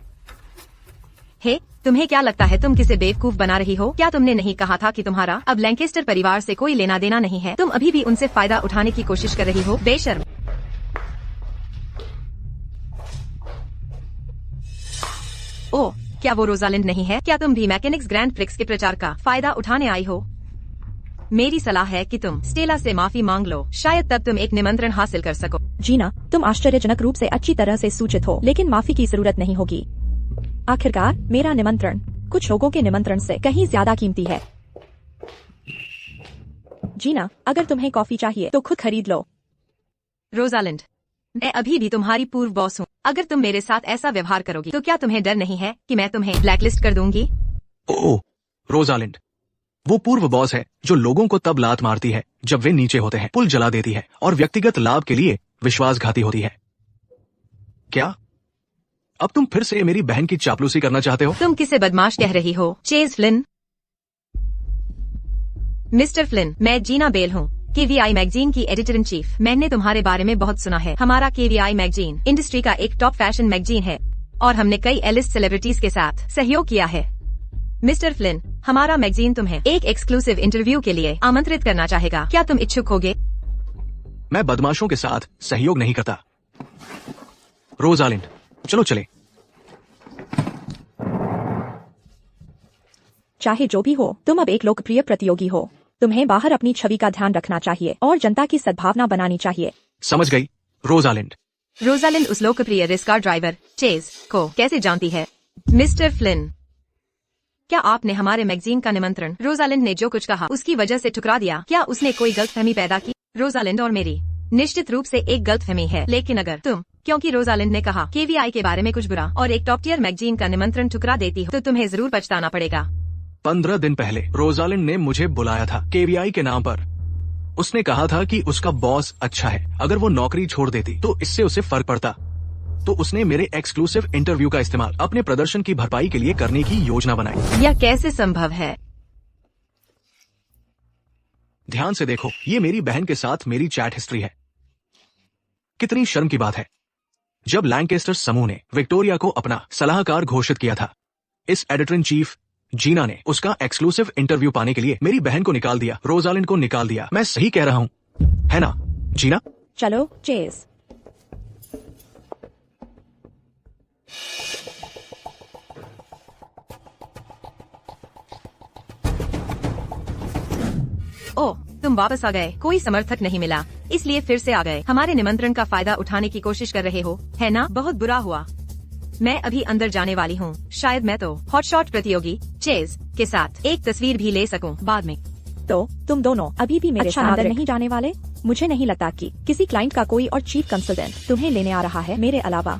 हे, तुम्हें क्या लगता है तुम किसे बेवकूफ बना रही हो? क्या तुमने नहीं कहा था कि तुम्हारा अब लैंकेस्टर परिवार से कोई लेना देना नहीं है? तुम अभी भी उनसे फायदा उठाने की कोशिश कर रही हो, बेशर्म। ओह, क्या वो रोजालिंड नहीं है? क्या तुम भी मैकेनिक्स ग्रैंड प्रिक्स के प्रचार का फायदा उठाने आई हो? मेरी सलाह है कि तुम स्टेला से माफी मांग लो। शायद तब तुम एक निमंत्रण हासिल कर सको। जीना, तुम आश्चर्यजनक रूप से अच्छी तरह से सूचित हो, लेकिन माफी की जरूरत नहीं होगी। आखिरकार मेरा निमंत्रण कुछ लोगों के निमंत्रण से कहीं ज्यादा कीमती है। जीना, अगर तुम्हें कॉफी चाहिए तो खुद खरीद लो। रोजालिंड, मैं अभी भी तुम्हारी पूर्व बॉस हूँ। अगर तुम मेरे साथ ऐसा व्यवहार करोगी तो क्या तुम्हें डर नहीं है कि मैं तुम्हें ब्लैकलिस्ट कर दूंगी? ओह रोजालिंड, वो पूर्व बॉस है जो लोगों को तब लात मारती है जब वे नीचे होते हैं, पुल जला देती है और व्यक्तिगत लाभ के लिए विश्वासघाती होती है। क्या अब तुम फिर से मेरी बहन की चापलूसी करना चाहते हो? तुम किसे बदमाश कह रही हो? Chase Flint. मिस्टर फ्लिन, मैं जीना बेल हूँ, केवीआई मैगजीन की एडिटर इन चीफ। मैंने तुम्हारे बारे में बहुत सुना है। हमारा केवीआई मैगजीन इंडस्ट्री का एक टॉप फैशन मैगजीन है और हमने कई एलिस्ट सेलिब्रिटीज के साथ सहयोग किया है। मिस्टर फ्लिन, हमारा मैगजीन तुम्हें एक एक्सक्लूसिव इंटरव्यू के लिए आमंत्रित करना चाहेगा। क्या तुम इच्छुक होगे? मैं बदमाशों के साथ सहयोग नहीं करता। रोजालिंड, चलो चले। चाहे जो भी हो, तुम अब एक लोकप्रिय प्रतियोगी हो। तुम्हें बाहर अपनी छवि का ध्यान रखना चाहिए और जनता की सद्भावना बनानी चाहिए। समझ गई रोजालिंड। रोजालिंड उस लोकप्रिय रेस कार ड्राइवर चेज को कैसे जानती है? मिस्टर फ्लिन, क्या आपने हमारे मैगजीन का निमंत्रण रोजालिंड ने जो कुछ कहा उसकी वजह से ठुकरा दिया? क्या उसने कोई गलतफहमी पैदा की? रोजालिंड और मेरी निश्चित रूप से एक गलतफहमी है, लेकिन अगर तुम, क्योंकि रोजालिंड ने कहा केवीआई के बारे में कुछ बुरा और एक टॉप टियर मैगजीन का निमंत्रण ठुकरा देती हो तो तुम्हें जरूर पछताना पड़ेगा। 15 दिन पहले रोजालिंड ने मुझे बुलाया था केवीआई के नाम पर। उसने कहा था कि उसका बॉस अच्छा है, अगर वो नौकरी छोड़ देती तो इससे उसे फर्क पड़ता। तो उसने मेरे एक्सक्लूसिव इंटरव्यू का इस्तेमाल अपने प्रदर्शन की भरपाई के लिए करने की योजना बनाई। यह कैसे संभव है? ध्यान से देखो, ये मेरी बहन के साथ मेरी चैट हिस्ट्री है। कितनी शर्म की बात है। जब लैंकेस्टर समूह ने विक्टोरिया को अपना सलाहकार घोषित किया था, इस एडिटर इन चीफ जीना ने उसका एक्सक्लूसिव इंटरव्यू पाने के लिए मेरी बहन को निकाल दिया, रोजालिंड को निकाल दिया। मैं सही कह रहा हूँ, है ना जीना? चलो चेज। ओह, तुम वापस आ गए। कोई समर्थक नहीं मिला, इसलिए फिर से आ गए। हमारे निमंत्रण का फायदा उठाने की कोशिश कर रहे हो, है ना? बहुत बुरा हुआ। मैं अभी अंदर जाने वाली हूँ। शायद मैं तो हॉटशॉट प्रतियोगी चेज के साथ एक तस्वीर भी ले सकूं बाद में। तो तुम दोनों अभी भी मेरे अच्छा, साथ अंदर नागरिक। नहीं जाने वाले? मुझे नहीं लगता कि किसी क्लाइंट का कोई और चीफ कंसल्टेंट तुम्हें लेने आ रहा है मेरे अलावा।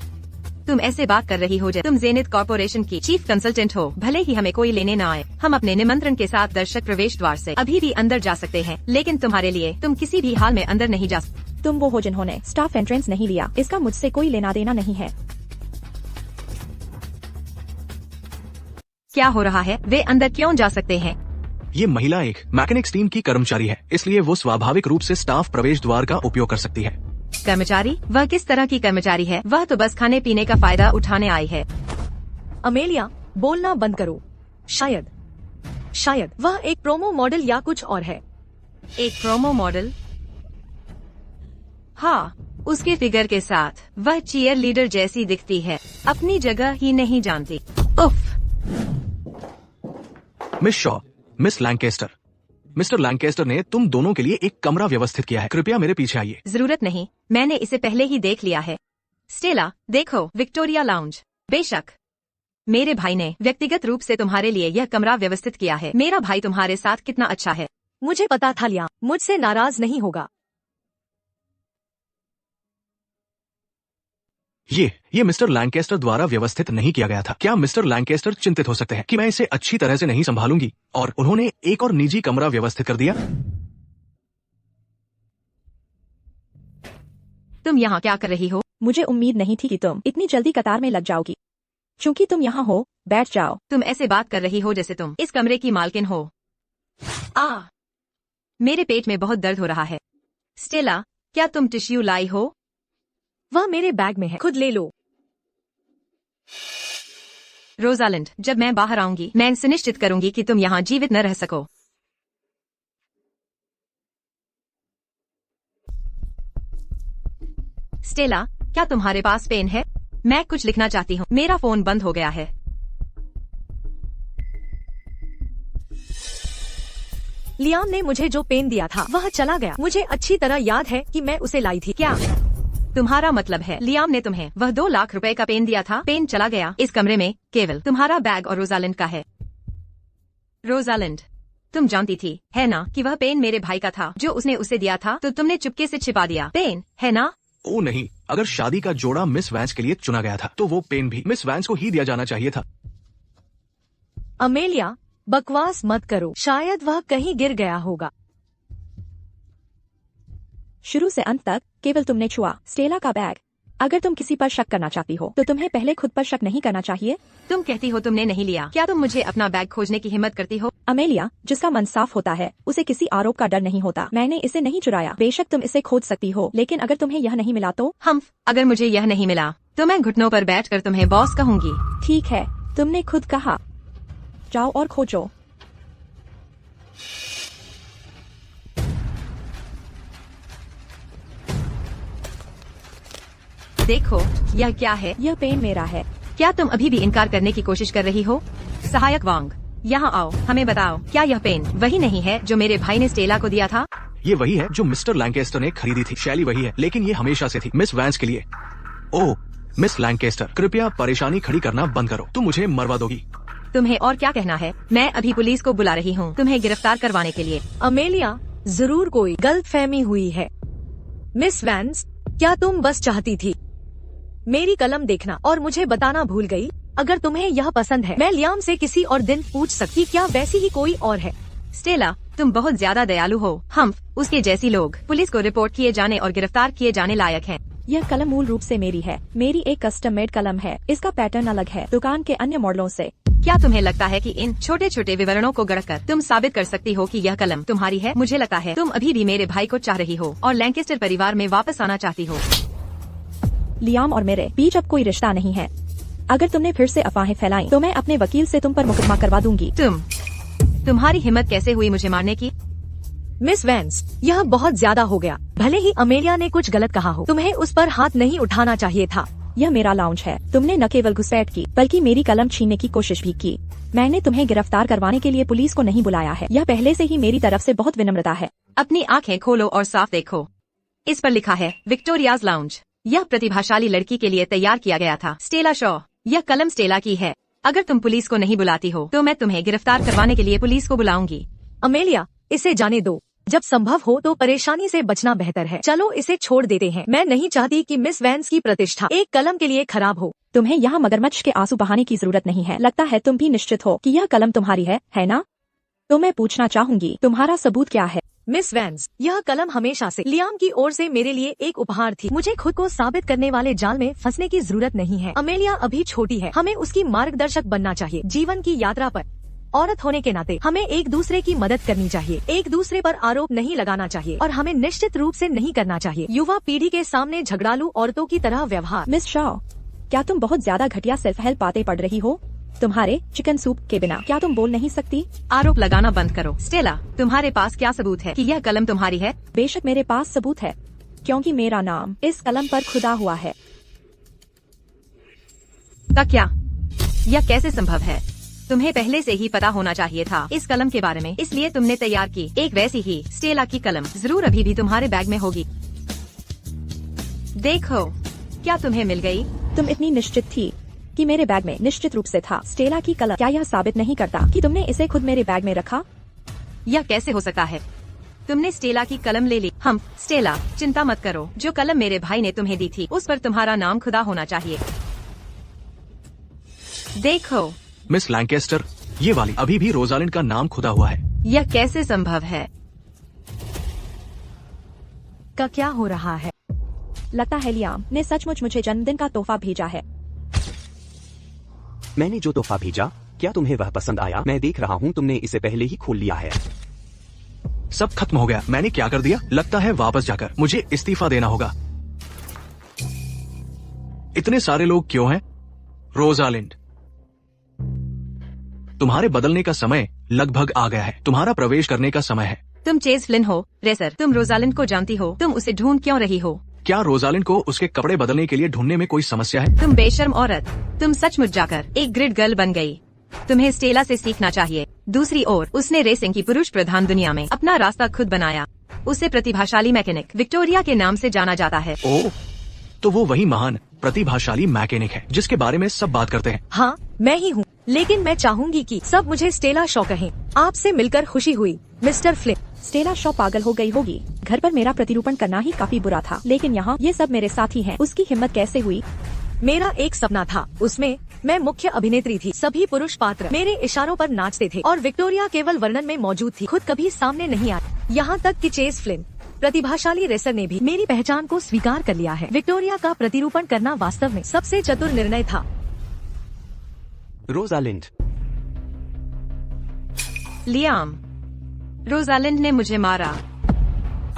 तुम ऐसे बात कर रही हो जैसे तुम जेनिथ कॉर्पोरेशन की चीफ कंसल्टेंट हो। भले ही हमें कोई लेने न आए, हम अपने निमंत्रण के साथ दर्शक प्रवेश द्वार से अभी भी अंदर जा सकते हैं, लेकिन तुम्हारे लिए तुम किसी भी हाल में अंदर नहीं जा सकते। तुम वो हो जिन्होंने स्टाफ एंट्रेंस नहीं लिया, इसका मुझसे कोई लेना देना नहीं है। क्या हो रहा है? वे अंदर क्यों जा सकते हैं? ये महिला एक मैकेनिक्स टीम की कर्मचारी है, इसलिए वो स्वाभाविक रूप से स्टाफ प्रवेश द्वार का उपयोग कर सकती है। कर्मचारी? वह किस तरह की कर्मचारी है? वह तो बस खाने पीने का फायदा उठाने आई है। अमेलिया, बोलना बंद करो। शायद वह एक प्रोमो मॉडल या कुछ और है। एक प्रोमो मॉडल? हाँ, उसके फिगर के साथ वह चीयर लीडर जैसी दिखती है, अपनी जगह ही नहीं जानती। उफ। Miss Shaw, miss Lancaster, mister Lancaster ने तुम दोनों के लिए एक कमरा व्यवस्थित किया है। कृपया मेरे पीछे आइए। जरूरत नहीं, मैंने इसे पहले ही देख लिया है। स्टेला, देखो, विक्टोरिया लाउंज। बेशक मेरे भाई ने व्यक्तिगत रूप से तुम्हारे लिए यह कमरा व्यवस्थित किया है। मेरा भाई तुम्हारे साथ कितना अच्छा है। मुझे पता था लियाम मुझसे नाराज नहीं होगा। ये मिस्टर लैंकेस्टर द्वारा व्यवस्थित नहीं किया गया था। क्या मिस्टर लैंकेस्टर चिंतित हो सकते हैं कि मैं इसे अच्छी तरह से नहीं संभालूंगी और उन्होंने एक और निजी कमरा व्यवस्थित कर दिया? तुम यहाँ क्या कर रही हो? मुझे उम्मीद नहीं थी कि तुम इतनी जल्दी कतार में लग जाओगी। चूंकि तुम यहाँ हो, बैठ जाओ। तुम ऐसे बात कर रही हो जैसे तुम इस कमरे की मालकिन हो। मेरे पेट में बहुत दर्द हो रहा है। स्टेला, क्या तुम टिश्यू लाई हो? वह मेरे बैग में है, खुद ले लो। रोजालिंड, जब मैं बाहर आऊंगी मैं सुनिश्चित करूंगी कि तुम यहाँ जीवित न रह सको। स्टेला, क्या तुम्हारे पास पेन है? मैं कुछ लिखना चाहती हूँ। मेरा फोन बंद हो गया है। लियाम ने मुझे जो पेन दिया था वह चला गया। मुझे अच्छी तरह याद है कि मैं उसे लाई थी। क्या तुम्हारा मतलब है लियाम ने तुम्हें वह 2 लाख रुपए का पेन दिया था? पेन चला गया। इस कमरे में केवल तुम्हारा बैग और रोजालिंड का है। रोजालिंड, तुम जानती थी, है ना, कि वह पेन मेरे भाई का था। जो उसने उसे दिया था तो तुमने चुपके से छिपा दिया पेन, है ना? ओ नहीं, अगर शादी का जोड़ा मिस वैंस के लिए चुना गया था तो वो पेन भी मिस वैंस को ही दिया जाना चाहिए था। अमेलिया, बकवास मत करो। शायद वह कहीं गिर गया होगा। शुरू से अंत तक केवल तुमने छुआ स्टेला का बैग। अगर तुम किसी पर शक करना चाहती हो तो तुम्हें पहले खुद पर शक नहीं करना चाहिए। तुम कहती हो तुमने नहीं लिया। क्या तुम मुझे अपना बैग खोजने की हिम्मत करती हो? अमेलिया, जिसका मन साफ होता है उसे किसी आरोप का डर नहीं होता। मैंने इसे नहीं चुराया। बेशक तुम इसे खोज सकती हो, लेकिन अगर तुम्हें यह नहीं मिला तो? अगर मुझे यह नहीं मिला तो मैं घुटनों पर बैठकर तुम्हें बॉस कहूंगी। ठीक है, तुमने खुद कहा। जाओ और खोजो। देखो, यह क्या है? यह पेन मेरा है। क्या तुम अभी भी इनकार करने की कोशिश कर रही हो? सहायक वांग, यहाँ आओ, हमें बताओ, क्या यह पेन वही नहीं है जो मेरे भाई ने स्टेला को दिया था? ये वही है जो मिस्टर लैंकेस्टर ने खरीदी थी। शैली वही है, लेकिन ये हमेशा से थी मिस वैंस के लिए। ओह मिस लैंकेस्टर, कृपया परेशानी खड़ी करना बंद करो। तुम मुझे मरवा दोगी। तुम्हें और क्या कहना है? मैं अभी पुलिस को बुला रही हूँ तुम्हें गिरफ्तार करवाने के लिए। अमेलिया, जरूर कोई गलतफहमी हुई है। मिस वैंस, क्या तुम बस चाहती थी मेरी कलम देखना और मुझे बताना भूल गई? अगर तुम्हें यह पसंद है मैं लियाम से किसी और दिन पूछ सकती। क्या वैसी ही कोई और है? स्टेला, तुम बहुत ज्यादा दयालु हो। हम उसके जैसी लोग पुलिस को रिपोर्ट किए जाने और गिरफ्तार किए जाने लायक हैं। यह कलम मूल रूप से मेरी है। मेरी एक कस्टम मेड कलम है। इसका पैटर्न अलग है दुकान के अन्य मॉडलों से। क्या तुम्हें लगता है कि इन छोटे छोटे विवरणों को गढ़कर तुम साबित कर सकती हो कि यह कलम तुम्हारी है? मुझे लगता है तुम अभी भी मेरे भाई को चाह रही हो और लैंकेस्टर परिवार में वापस आना चाहती हो। लियाम और मेरे बीच अब कोई रिश्ता नहीं है। अगर तुमने फिर से अफवाहें फैलाई तो मैं अपने वकील से तुम पर मुकदमा करवा दूंगी। तुम्हारी हिम्मत कैसे हुई मुझे मारने की? मिस वैंस, यह बहुत ज्यादा हो गया। भले ही अमेलिया ने कुछ गलत कहा हो, तुम्हें उस पर हाथ नहीं उठाना चाहिए था। यह मेरा लाउंज है। तुमने न केवल घुसपैठ की बल्कि मेरी कलम छीनने की कोशिश भी की। मैंने तुम्हें गिरफ्तार करवाने के लिए पुलिस को नहीं बुलाया है। यह पहले से ही मेरी तरफ से बहुत विनम्रता है। अपनी आंखें खोलो और साफ देखो। इस पर लिखा है विक्टोरियाज लाउंज। यह प्रतिभाशाली लड़की के लिए तैयार किया गया था। स्टेला शॉ, यह कलम स्टेला की है। अगर तुम पुलिस को नहीं बुलाती हो तो मैं तुम्हें गिरफ्तार करवाने के लिए पुलिस को बुलाऊंगी। अमेलिया, इसे जाने दो। जब संभव हो तो परेशानी से बचना बेहतर है। चलो इसे छोड़ देते हैं। मैं नहीं चाहती कि मिस वैंस की प्रतिष्ठा एक कलम के लिए खराब हो। तुम्हें यहाँ मगरमच्छ के आंसू बहाने की जरूरत नहीं है। लगता है तुम भी निश्चित हो कि यह कलम तुम्हारी है ना? तो मैं पूछना चाहूंगी, तुम्हारा सबूत क्या है? मिस वैंस, यह कलम हमेशा से लियाम की ओर से मेरे लिए एक उपहार थी। मुझे खुद को साबित करने वाले जाल में फंसने की जरूरत नहीं है। अमेलिया अभी छोटी है, हमें उसकी मार्गदर्शक बनना चाहिए। जीवन की यात्रा पर औरत होने के नाते हमें एक दूसरे की मदद करनी चाहिए। एक दूसरे पर आरोप नहीं लगाना चाहिए और हमें निश्चित रूप से नहीं करना चाहिए युवा पीढ़ी के सामने झगड़ालू औरतों की तरह व्यवहार। मिस शॉ, क्या तुम बहुत ज्यादा घटिया सेल्फ हेल्प बातें पढ़ रही हो? तुम्हारे चिकन सूप के बिना क्या तुम बोल नहीं सकती? आरोप लगाना बंद करो। स्टेला, तुम्हारे पास क्या सबूत है कि यह कलम तुम्हारी है? बेशक मेरे पास सबूत है, क्योंकि मेरा नाम इस कलम पर खुदा हुआ है। का क्या? यह कैसे संभव है? तुम्हें पहले से ही पता होना चाहिए था इस कलम के बारे में, इसलिए तुमने तैयार की एक वैसी ही स्टेला की कलम। जरूर अभी भी तुम्हारे बैग में होगी। देखो, क्या तुम्हें मिल गई? तुम इतनी निश्चित थी कि मेरे बैग में निश्चित रूप से था स्टेला की कलम। क्या यह साबित नहीं करता कि तुमने इसे खुद मेरे बैग में रखा? यह कैसे हो सकता है? तुमने स्टेला की कलम ले ली। स्टेला, चिंता मत करो। जो कलम मेरे भाई ने तुम्हें दी थी उस पर तुम्हारा नाम खुदा होना चाहिए। देखो मिस लैंकेस्टर, ये वाली अभी भी रोजालिंड का नाम खुदा हुआ है। यह कैसे संभव है? का क्या हो रहा है? लगता है लियाम ने सचमुच मुझे जन्मदिन का तोहफा भेजा है। मैंने जो तोहफा भेजा, क्या तुम्हें वह पसंद आया? मैं देख रहा हूँ तुमने इसे पहले ही खोल लिया है। सब खत्म हो गया। मैंने क्या कर दिया? लगता है वापस जाकर मुझे इस्तीफा देना होगा। इतने सारे लोग क्यों हैं? रोजालिंड, तुम्हारे बदलने का समय लगभग आ गया है। तुम्हारा प्रवेश करने का समय है। तुम चेज फ्लिन हो, रेसर। तुम रोजालिंड को जानती हो। तुम उसे ढूंढ क्यों रही हो? क्या रोजालिंड को उसके कपड़े बदलने के लिए ढूंढने में कोई समस्या है? तुम बेशर्म औरत, तुम सचमुच जाकर एक ग्रिड गर्ल बन गई। तुम्हें स्टेला से सीखना चाहिए। दूसरी ओर उसने रेसिंग की पुरुष प्रधान दुनिया में अपना रास्ता खुद बनाया। उसे प्रतिभाशाली मैकेनिक विक्टोरिया के नाम से जाना जाता है। ओह, तो वो वही महान प्रतिभाशाली मैकेनिक है जिसके बारे में सब बात करते हैं। हाँ, मैं ही हूँ, लेकिन मैं चाहूंगी कि सब मुझे स्टेला शॉ कहें। आपसे मिलकर खुशी हुई, मिस्टर फ्लिन। स्टेला शॉ पागल हो गई होगी। घर पर मेरा प्रतिरूपण करना ही काफी बुरा था, लेकिन यहाँ ये सब मेरे साथी हैं। उसकी हिम्मत कैसे हुई? मेरा एक सपना था, उसमें मैं मुख्य अभिनेत्री थी। सभी पुरुष पात्र मेरे इशारों पर नाचते थे और विक्टोरिया केवल वर्णन में मौजूद थी, खुद कभी सामने नहीं आई। यहाँ तक कि चेज फ्लिन, प्रतिभाशाली रेसर, ने भी मेरी पहचान को स्वीकार कर लिया है। विक्टोरिया का प्रतिरूपण करना वास्तव में सबसे चतुर निर्णय था। रोजालिंड, लियाम, रोजालिंड ने मुझे मारा।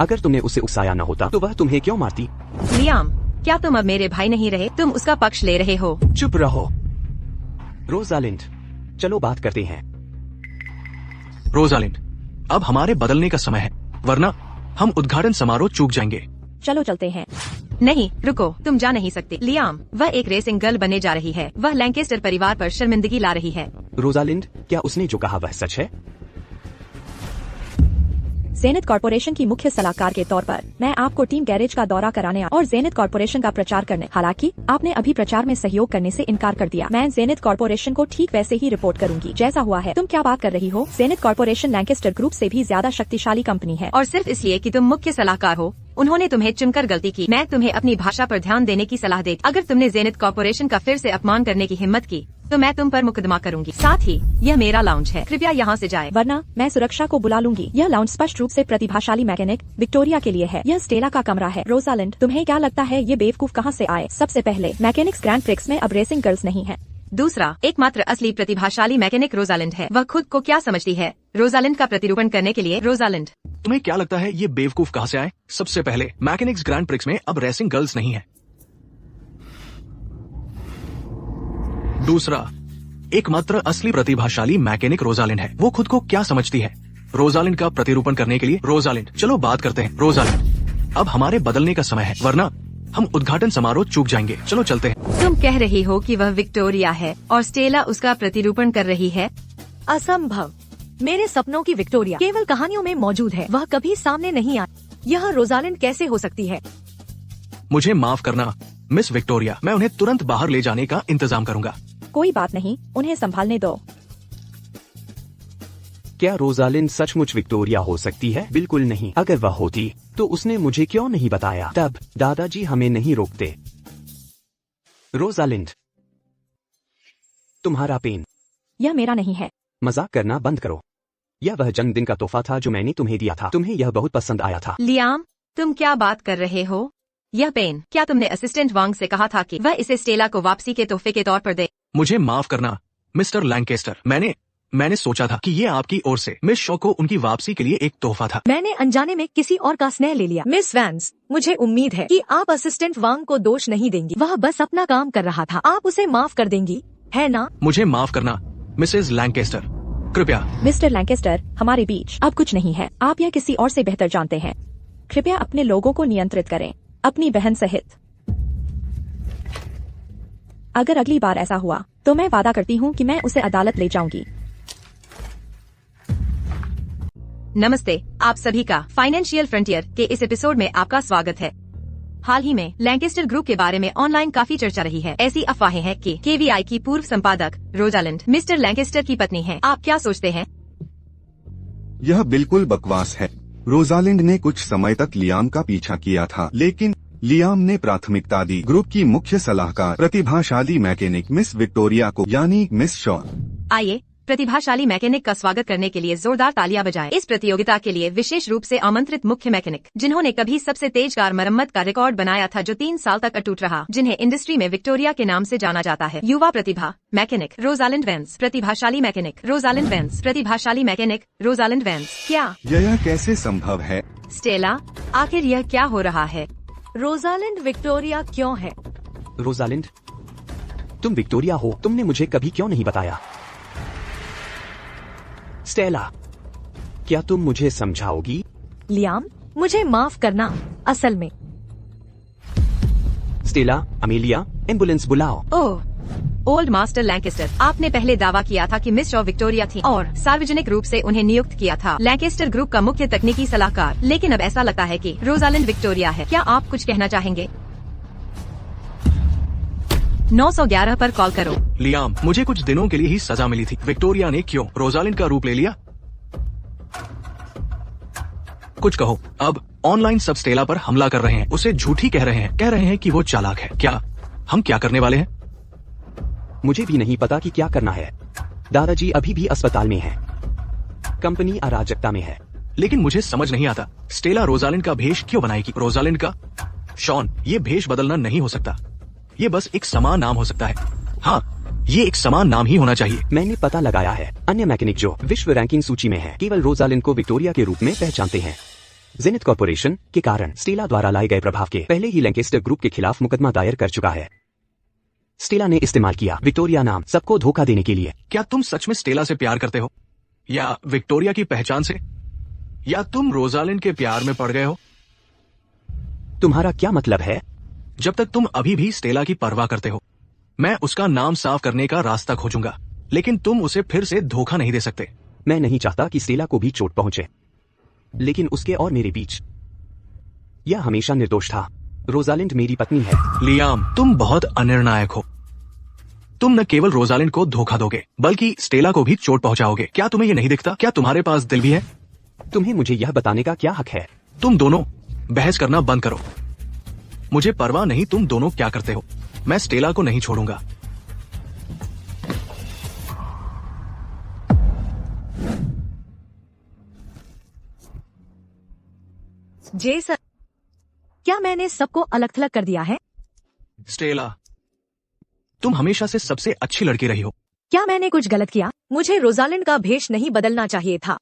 अगर तुमने उसे उकसाया न होता तो वह तुम्हें क्यों मारती? लियाम, क्या तुम अब मेरे भाई नहीं रहे? तुम उसका पक्ष ले रहे हो। चुप रहो। रोजालिंड, चलो बात करते हैं। रोजालिंड, अब हमारे बदलने का समय है, वरना हम उद्घाटन समारोह चूक जाएंगे। चलो चलते हैं। नहीं, रुको, तुम जा नहीं सकते। लियाम, वह एक रेसिंग गर्ल बनने जा रही है। वह लैंकेस्टर परिवार पर शर्मिंदगी ला रही है। रोजालिंड, क्या उसने जो कहा वह सच है? जेनिथ कॉर्पोरेशन की मुख्य सलाहकार के तौर पर मैं आपको टीम गैरेज का दौरा कराने और जेनिथ कॉर्पोरेशन का प्रचार करने, हालांकि आपने अभी प्रचार में सहयोग करने से इनकार कर दिया। मैं जेनिथ कॉर्पोरेशन को ठीक वैसे ही रिपोर्ट करूंगी जैसा हुआ है। तुम क्या बात कर रही हो? जेनिथ कॉर्पोरेशन लैंकेस्टर ग्रुप से भी ज्यादा शक्तिशाली कंपनी है। और सिर्फ इसलिए कि तुम मुख्य सलाहकार हो, उन्होंने तुम्हें चुनकर गलती की। मैं तुम्हें अपनी भाषा पर ध्यान देने की सलाह देती। अगर तुमने जेनिथ कॉर्पोरेशन का फिर से अपमान करने की हिम्मत की तो मैं तुम पर मुकदमा करूंगी। साथ ही यह मेरा लाउंज है, कृपया यहाँ से जाए, वरना मैं सुरक्षा को बुला लूंगी। यह लाउंज स्पष्ट रूप से प्रतिभाशाली मैकेनिक विक्टोरिया के लिए है। यह स्टेला का कमरा है। रोजालिंड, तुम्हें क्या लगता है ये बेवकूफ कहाँ से आए? सबसे पहले, मैकेनिक्स ग्रैंड प्रिक्स में अब रेसिंग गर्ल्स नहीं है। दूसरा, एकमात्र असली प्रतिभाशाली मैकेनिक रोजालिंड है। वह खुद को क्या समझती है रोजालिंड का प्रतिरूपण करने के लिए? रोजालिंड, तुम्हें क्या लगता है ये बेवकूफ कहाँ से आए? सबसे पहले, मैकेनिक्स ग्रैंड प्रिक्स में अब रेसिंग गर्ल्स नहीं है। दूसरा, एकमात्र असली प्रतिभाशाली मैकेनिक रोजालिंड है। वो खुद को क्या समझती है रोजालिंड का प्रतिरूपण करने के लिए? रोजालिंड, चलो बात करते हैं। रोजालिंड, अब हमारे बदलने का समय है, वरना हम उद्घाटन समारोह चूक जाएंगे। चलो चलते हैं। तुम कह रही हो कि वह विक्टोरिया है और स्टेला उसका प्रतिरूपण कर रही है? असंभव। मेरे सपनों की विक्टोरिया केवल कहानियों में मौजूद है, वह कभी सामने नहीं आई। यह रोजालिंड कैसे हो सकती है? मुझे माफ करना मिस विक्टोरिया, मैं उन्हें तुरंत बाहर ले जाने का इंतजाम करूंगा। कोई बात नहीं, उन्हें संभालने दो। क्या रोजालिंड सचमुच विक्टोरिया हो सकती है? बिल्कुल नहीं। अगर वह होती तो उसने मुझे क्यों नहीं बताया? तब दादाजी हमें नहीं रोकते। रोजालिंड, तुम्हारा पेन। यह मेरा नहीं है। मजाक करना बंद करो। यह वह जन्मदिन का तोहफा था जो मैंने तुम्हें दिया था। तुम्हें यह बहुत पसंद आया था। लियाम, तुम क्या बात कर रहे हो? यह पेन, क्या तुमने असिस्टेंट वांग से कहा था कि वह इसे स्टेला को वापसी के तोहफे के तौर पर दे? मुझे माफ करना मिस्टर लैंकेस्टर, मैंने सोचा था कि ये आपकी ओर से मिस शॉ को उनकी वापसी के लिए एक तोहफा था। मैंने अनजाने में किसी और का स्नेह ले लिया। मिस वैंस, मुझे उम्मीद है कि आप असिस्टेंट वांग को दोष नहीं देंगी। वह बस अपना काम कर रहा था। आप उसे माफ कर देंगी, है ना? मुझे माफ करना मिसेज लैंकेस्टर, कृपया। मिस्टर लैंकेस्टर, हमारे बीच अब कुछ नहीं है। आप यह किसी और से बेहतर जानते हैं। कृपया अपने लोगों को नियंत्रित करें, अपनी बहन सहित। अगर अगली बार ऐसा हुआ तो मैं वादा करती हूँ कि मैं उसे अदालत ले जाऊंगी। नमस्ते, आप सभी का फाइनेंशियल फ्रंटियर के इस एपिसोड में आपका स्वागत है। हाल ही में लैंकेस्टर ग्रुप के बारे में ऑनलाइन काफी चर्चा रही है। ऐसी अफवाहें हैं कि केवीआई की पूर्व संपादक रोजालिंड मिस्टर लैंकेस्टर की पत्नी है। आप क्या सोचते हैं? यह बिल्कुल बकवास है। रोजालिंड ने कुछ समय तक लियाम का पीछा किया था, लेकिन लियाम ने प्राथमिकता दी ग्रुप की मुख्य सलाहकार प्रतिभाशाली मैकेनिक मिस विक्टोरिया को, यानी मिस शॉ। आइए प्रतिभाशाली मैकेनिक का स्वागत करने के लिए जोरदार तालियां बजाएं। इस प्रतियोगिता के लिए विशेष रूप से आमंत्रित मुख्य मैकेनिक, जिन्होंने कभी सबसे तेज कार मरम्मत का रिकॉर्ड बनाया था जो 3 साल तक अटूट रहा, जिन्हें इंडस्ट्री में विक्टोरिया के नाम से जाना जाता है। युवा प्रतिभा मैकेनिक रोजालिंड वेंस, प्रतिभाशाली मैकेनिक रोजालिंड वेंस, प्रतिभाशाली मैकेनिक रोजालिंड वेंस। क्या यह कैसे संभव है? स्टेला, आखिर यह क्या हो रहा है? रोजालिंड विक्टोरिया क्यों है? रोजालिंड, तुम विक्टोरिया हो। तुमने मुझे कभी क्यों नहीं बताया? स्टेला, क्या तुम मुझे समझाओगी? लियाम, मुझे माफ करना। असल में स्टेला, अमेलिया, एम्बुलेंस बुलाओ। ओह, ओल्ड मास्टर लैंकेस्टर, आपने पहले दावा किया था कि मिस शॉ विक्टोरिया थी और सार्वजनिक रूप से उन्हें नियुक्त किया था लैंकेस्टर ग्रुप का मुख्य तकनीकी सलाहकार, लेकिन अब ऐसा लगता है कि रोजालिंड विक्टोरिया है। क्या आप कुछ कहना चाहेंगे? 911 पर कॉल करो। लियाम, मुझे कुछ दिनों के लिए ही सजा मिली थी। विक्टोरिया ने क्यों रोजालिंड का रूप ले लिया? कुछ कहो। अब ऑनलाइन सब स्टेला पर हमला कर रहे हैं, उसे झूठी कह रहे हैं कि वो चालाक है। क्या हम क्या करने वाले हैं? मुझे भी नहीं पता कि क्या करना है। दादाजी अभी भी अस्पताल में हैं। कंपनी अराजकता में है। लेकिन मुझे समझ नहीं आता, स्टेला रोजालिंड का भेष क्यों बनाएगी? रोजालिंड का? शॉन, ये भेष बदलना नहीं हो सकता। ये बस एक समान नाम हो सकता है। हाँ, ये एक समान नाम ही होना चाहिए। मैंने पता लगाया है, अन्य मैकेनिक जो विश्व रैंकिंग सूची में है केवल रोजालिंड को विक्टोरिया के रूप में पहचानते हैं। जेनिथ कॉर्पोरेशन के कारण स्टेला द्वारा लाए गए प्रभाव के पहले ही लैंकेस्टर ग्रुप के खिलाफ मुकदमा दायर कर चुका है। स्टेला ने इस्तेमाल किया विक्टोरिया नाम सबको धोखा देने के लिए। क्या तुम सच में स्टेला से प्यार करते हो, या विक्टोरिया की पहचान से, या तुम रोजालिंड के प्यार में पड़ गए हो? तुम्हारा क्या मतलब है? जब तक तुम अभी भी स्टेला की परवाह करते हो, मैं उसका नाम साफ करने का रास्ता खोजूंगा, लेकिन तुम उसे फिर से धोखा नहीं दे सकते। मैं नहीं चाहता कि स्टेला को भी चोट पहुंचे, लेकिन उसके और मेरे बीच यह हमेशा निर्दोष था। रोजालिंड मेरी पत्नी है। लियाम, तुम बहुत अनिर्णायक हो। तुम न केवल रोजालिंड को धोखा दोगे, बल्कि स्टेला को भी चोट पहुंचाओगे। क्या तुम्हें ये नहीं दिखता? क्या तुम्हारे पास दिल भी है? तुम्हें मुझे यह बताने का क्या हक है? तुम दोनों बहस करना बंद करो। मुझे परवाह नहीं तुम दोनों क्या करते हो। मैं स्टेला को नहीं छोड़ूंगा। जेसन, क्या मैंने सबको अलग थलग कर दिया है? स्टेला, तुम हमेशा से सबसे अच्छी लड़की रही हो। क्या मैंने कुछ गलत किया? मुझे रोजालिंड का भेष नहीं बदलना चाहिए था,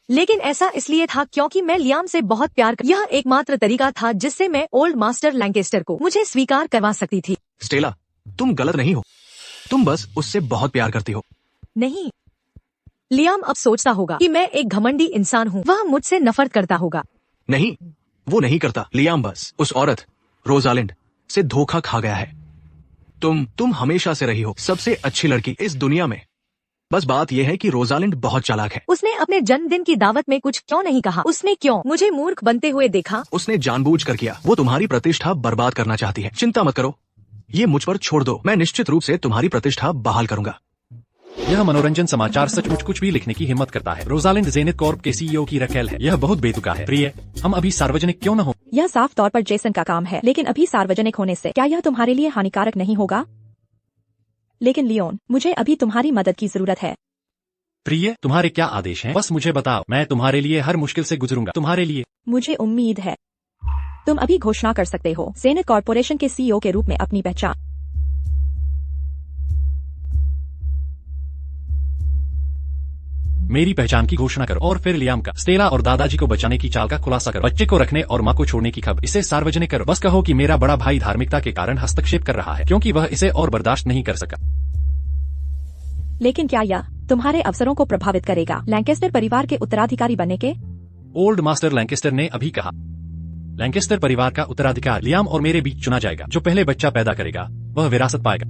लेकिन ऐसा इसलिए था क्योंकि मैं लियाम से बहुत प्यार कर... यह एकमात्र तरीका था जिससे मैं ओल्ड मास्टर लैंकेस्टर को मुझे स्वीकार करवा सकती थी। स्टेला, तुम गलत नहीं हो, तुम बस उससे बहुत प्यार करती हो। नहीं, लियाम अब सोचता होगा कि मैं एक घमंडी इंसान हूँ। वह मुझसे नफरत करता होगा। नहीं, वो नहीं करता। लियाम बस उस औरत रोजालिंड से धोखा खा गया है। तुम हमेशा से रही हो सबसे अच्छी लड़की इस दुनिया में। बस बात यह है कि रोजालिंड बहुत चालाक है। उसने अपने जन्मदिन की दावत में कुछ क्यों नहीं कहा? उसने क्यों मुझे मूर्ख बनते हुए देखा? उसने जानबूझकर किया। वो तुम्हारी प्रतिष्ठा बर्बाद करना चाहती है। चिंता मत करो, ये मुझ पर छोड़ दो। मैं निश्चित रूप से तुम्हारी प्रतिष्ठा बहाल करूंगा। यह मनोरंजन समाचार सचमुच कुछ भी लिखने की हिम्मत करता है। रोजालिंड जेनिथ कॉर्प के सीईओ की रकेल है। यह बहुत बेतुका है। प्रिय, हम अभी सार्वजनिक क्यों न हो? यह साफ तौर पर जेसन का काम है, लेकिन अभी सार्वजनिक होने से क्या यह तुम्हारे लिए हानिकारक नहीं होगा? लेकिन लियोन, मुझे अभी तुम्हारी मदद की जरूरत है। प्रिय, तुम्हारे क्या आदेश हैं? बस मुझे बताओ, मैं तुम्हारे लिए हर मुश्किल से गुजरूंगा। तुम्हारे लिए। मुझे उम्मीद है तुम अभी घोषणा कर सकते हो जेनिथ कॉर्पोरेशन के सीईओ के रूप में अपनी पहचान। मेरी पहचान की घोषणा करो और फिर लियाम का, स्टेला और दादाजी को बचाने की चाल का खुलासा करो। बच्चे को रखने और माँ को छोड़ने की खबर, इसे सार्वजनिक करो। बस कहो कि मेरा बड़ा भाई धार्मिकता के कारण हस्तक्षेप कर रहा है, क्योंकि वह इसे और बर्दाश्त नहीं कर सका। लेकिन क्या यह तुम्हारे अवसरों को प्रभावित करेगा लैंकेस्टर परिवार के उत्तराधिकारी बनने के? ओल्ड मास्टर लैंकेस्टर ने अभी कहा, लैंकेस्टर परिवार का उत्तराधिकारी लियाम और मेरे बीच चुना जाएगा। जो पहले बच्चा पैदा करेगा वह विरासत पाएगा।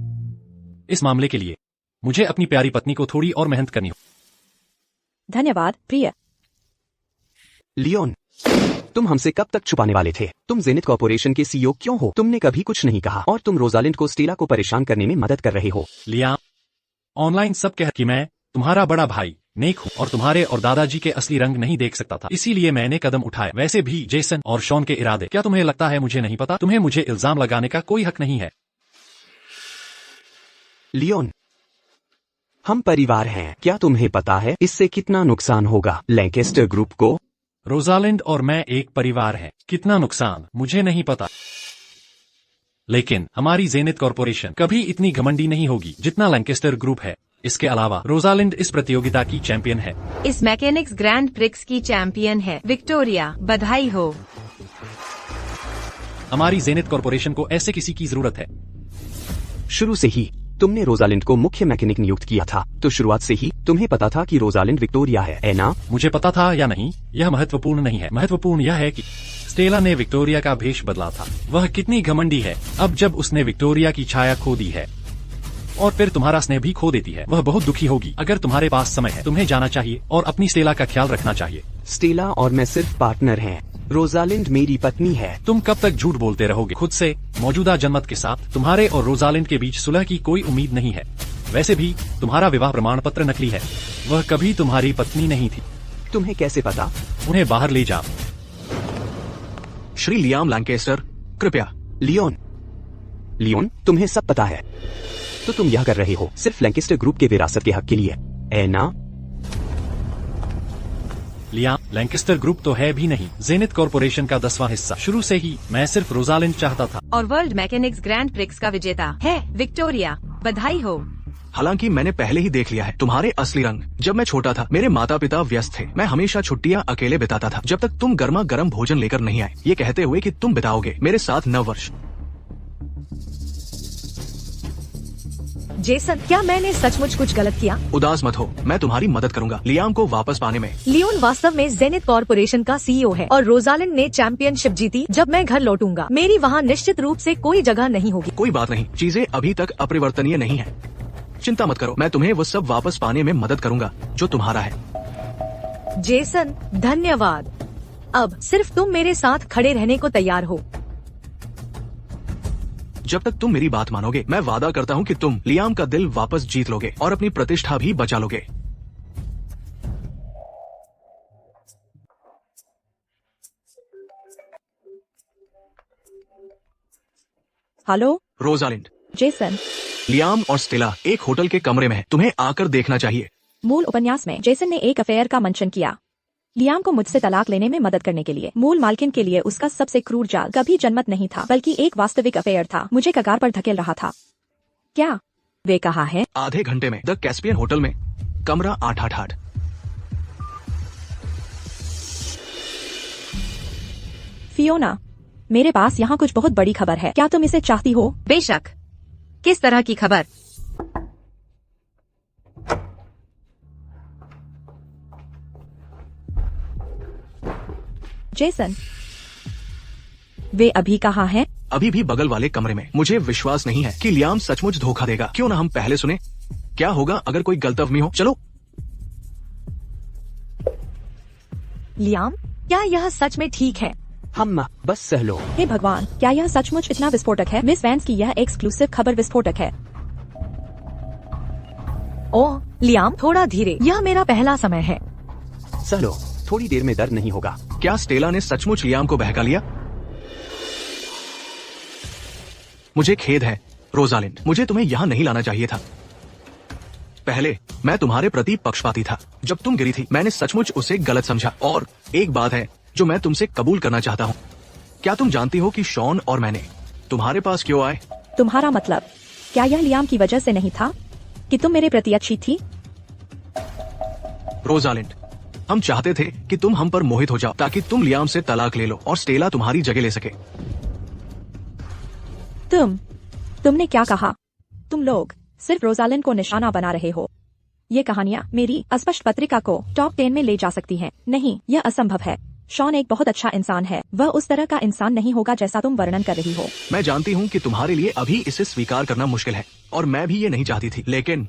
इस मामले के लिए मुझे अपनी प्यारी पत्नी को थोड़ी और मेहनत करनी हो। धन्यवाद प्रिय। लियोन, तुम हमसे कब तक छुपाने वाले थे? तुम जेनिथ कॉर्पोरेशन के सीईओ क्यों हो? तुमने कभी कुछ नहीं कहा और तुम रोजालिंड को स्टेला को परेशान करने में मदद कर रहे हो। लियाम, ऑनलाइन सब कह कि मैं तुम्हारा बड़ा भाई नेक हूँ और तुम्हारे और दादाजी के असली रंग नहीं देख सकता था, इसीलिए मैंने कदम उठाया। वैसे भी जेसन और शॉन के इरादे, क्या तुम्हें लगता है मुझे नहीं पता? तुम्हें मुझे इल्जाम लगाने का कोई हक नहीं है। लियोन, हम परिवार हैं। क्या तुम्हें पता है इससे कितना नुकसान होगा लैंकेस्टर ग्रुप को? रोजालिंड और मैं एक परिवार हैं। कितना नुकसान मुझे नहीं पता, लेकिन हमारी जेनिथ कॉर्पोरेशन कभी इतनी घमंडी नहीं होगी जितना लैंकेस्टर ग्रुप है। इसके अलावा रोजालिंड इस प्रतियोगिता की चैंपियन है। इस मैकेनिक्स ग्रैंड प्रिक्स की चैंपियन है। विक्टोरिया, बधाई हो। हमारी जेनिथ कॉर्पोरेशन को ऐसे किसी की जरूरत है। शुरू से ही तुमने रोजालिंड को मुख्य मैकेनिक नियुक्त किया था, तो शुरुआत से ही तुम्हें पता था कि रोजालिंड विक्टोरिया है ना? मुझे पता था या नहीं यह महत्वपूर्ण नहीं है। महत्वपूर्ण यह है कि स्टेला ने विक्टोरिया का भेष बदला था। वह कितनी घमंडी है अब जब उसने विक्टोरिया की छाया खो दी है और फिर तुम्हारा स्नेह भी खो देती है। वह बहुत दुखी होगी। अगर तुम्हारे पास समय है तुम्हें जाना चाहिए और अपनी स्टेला का ख्याल रखना चाहिए। स्टेला और मैं सिर्फ पार्टनर हैं। रोजालिंड मेरी पत्नी है। तुम कब तक झूठ बोलते रहोगे खुद से? मौजूदा जनमत के साथ तुम्हारे और रोजालिंड के बीच सुलह की कोई उम्मीद नहीं है। वैसे भी तुम्हारा विवाह प्रमाण पत्र नकली है। वह कभी तुम्हारी पत्नी नहीं थी। तुम्हें कैसे पता? उन्हें बाहर ले जाओ। श्री लियाम लैंकेस्टर, कृपया। लियोन, तुम्हें सब पता है, तो तुम यह कर रहे हो सिर्फ लैंकेस्टर ग्रुप के विरासत के हक के लिए, है ना? लियाम, लैंकेस्टर ग्रुप तो है भी नहीं, जेनिथ कॉर्पोरेशन का 10वां हिस्सा। शुरू से ही मैं सिर्फ रोजालिंड चाहता था। और वर्ल्ड मैकेनिक्स ग्रैंड प्रिक्स का विजेता है विक्टोरिया। बधाई हो। हालांकि मैंने पहले ही देख लिया है तुम्हारे असली रंग। जब मैं छोटा था मेरे माता पिता व्यस्त थे। मैं हमेशा छुट्टियां अकेले बिताता था जब तक तुम गर्मा गर्म भोजन लेकर नहीं आए, ये कहते हुए कि तुम बिताओगे मेरे साथ 9 वर्ष। जेसन, क्या मैंने सचमुच कुछ गलत किया? उदास मत हो, मैं तुम्हारी मदद करूंगा लियाम को वापस पाने में। लियोन वास्तव में जेनिथ कॉर्पोरेशन का सीईओ है और रोजालिंड ने चैंपियनशिप जीती। जब मैं घर लौटूंगा मेरी वहाँ निश्चित रूप से कोई जगह नहीं होगी। कोई बात नहीं, चीजें अभी तक अपरिवर्तनीय नहीं है। चिंता मत करो, मैं तुम्हें वो सब वापस पाने में मदद करूंगा जो तुम्हारा है। जेसन, धन्यवाद। अब सिर्फ तुम मेरे साथ खड़े रहने को तैयार हो। जब तक तुम मेरी बात मानोगे मैं वादा करता हूँ कि तुम लियाम का दिल वापस जीत लोगे और अपनी प्रतिष्ठा भी बचा लोगे। Hello Rosalind, Jason. लियाम और स्टेला एक होटल के कमरे में है, तुम्हें आकर देखना चाहिए। मूल उपन्यास में जेसन ने एक अफेयर का मंचन किया लियाम को मुझसे तलाक लेने में मदद करने के लिए। मूल मालकिन के लिए उसका सबसे क्रूर जाल कभी जनमत नहीं था, बल्कि एक वास्तविक अफेयर था। मुझे कगार पर धकेल रहा था। क्या वे कहा है? आधे घंटे में द कैस्पियन होटल में, कमरा 888। फियोना, मेरे पास यहाँ कुछ बहुत बड़ी खबर है। क्या तुम इसे चाहती हो? बेशक। किस तरह की खबर? जेसन, वे अभी कहाँ हैं? अभी भी बगल वाले कमरे में। मुझे विश्वास नहीं है कि लियाम सचमुच धोखा देगा। क्यों ना हम पहले सुने क्या होगा अगर कोई गलतफहमी हो। चलो। लियाम, क्या यह सच में ठीक है? हम बस सह लो। हे भगवान, क्या यह सचमुच इतना विस्फोटक है? मिस वैंस की यह एक्सक्लूसिव खबर विस्फोटक है। ओह लियाम, थोड़ा धीरे, यह मेरा पहला समय है। सह लो, थोड़ी देर में दर्द नहीं होगा। क्या स्टेला ने सचमुच लियाम को बहका लिया? मुझे खेद है रोजालिंड, मुझे तुम्हें यहाँ नहीं लाना चाहिए था। पहले मैं तुम्हारे प्रति पक्षपाती था। जब तुम गिरी थी मैंने सचमुच उसे गलत समझा। और एक बात है जो मैं तुमसे कबूल करना चाहता हूँ। क्या तुम जानती हो कि शॉन और मैंने तुम्हारे पास क्यों आए? तुम्हारा मतलब, क्या यह लियाम की वजह से नहीं था कि तुम मेरे प्रति अच्छी थी? रोजालिंड, हम चाहते थे कि तुम हम पर मोहित हो जाओ ताकि तुम लियाम से तलाक ले लो और स्टेला तुम्हारी जगह ले सके। तुमने क्या कहा? तुम लोग सिर्फ रोजालिंड को निशाना बना रहे हो। ये कहानियाँ मेरी अस्पष्ट पत्रिका को टॉप 10 में ले जा सकती हैं। नहीं, यह असंभव है। शॉन एक बहुत अच्छा इंसान है। वह उस तरह का इंसान नहीं होगा जैसा तुम वर्णन कर रही हो। मैं जानती हूँ कि तुम्हारे लिए अभी इसे स्वीकार करना मुश्किल है और मैं भी ये नहीं चाहती थी, लेकिन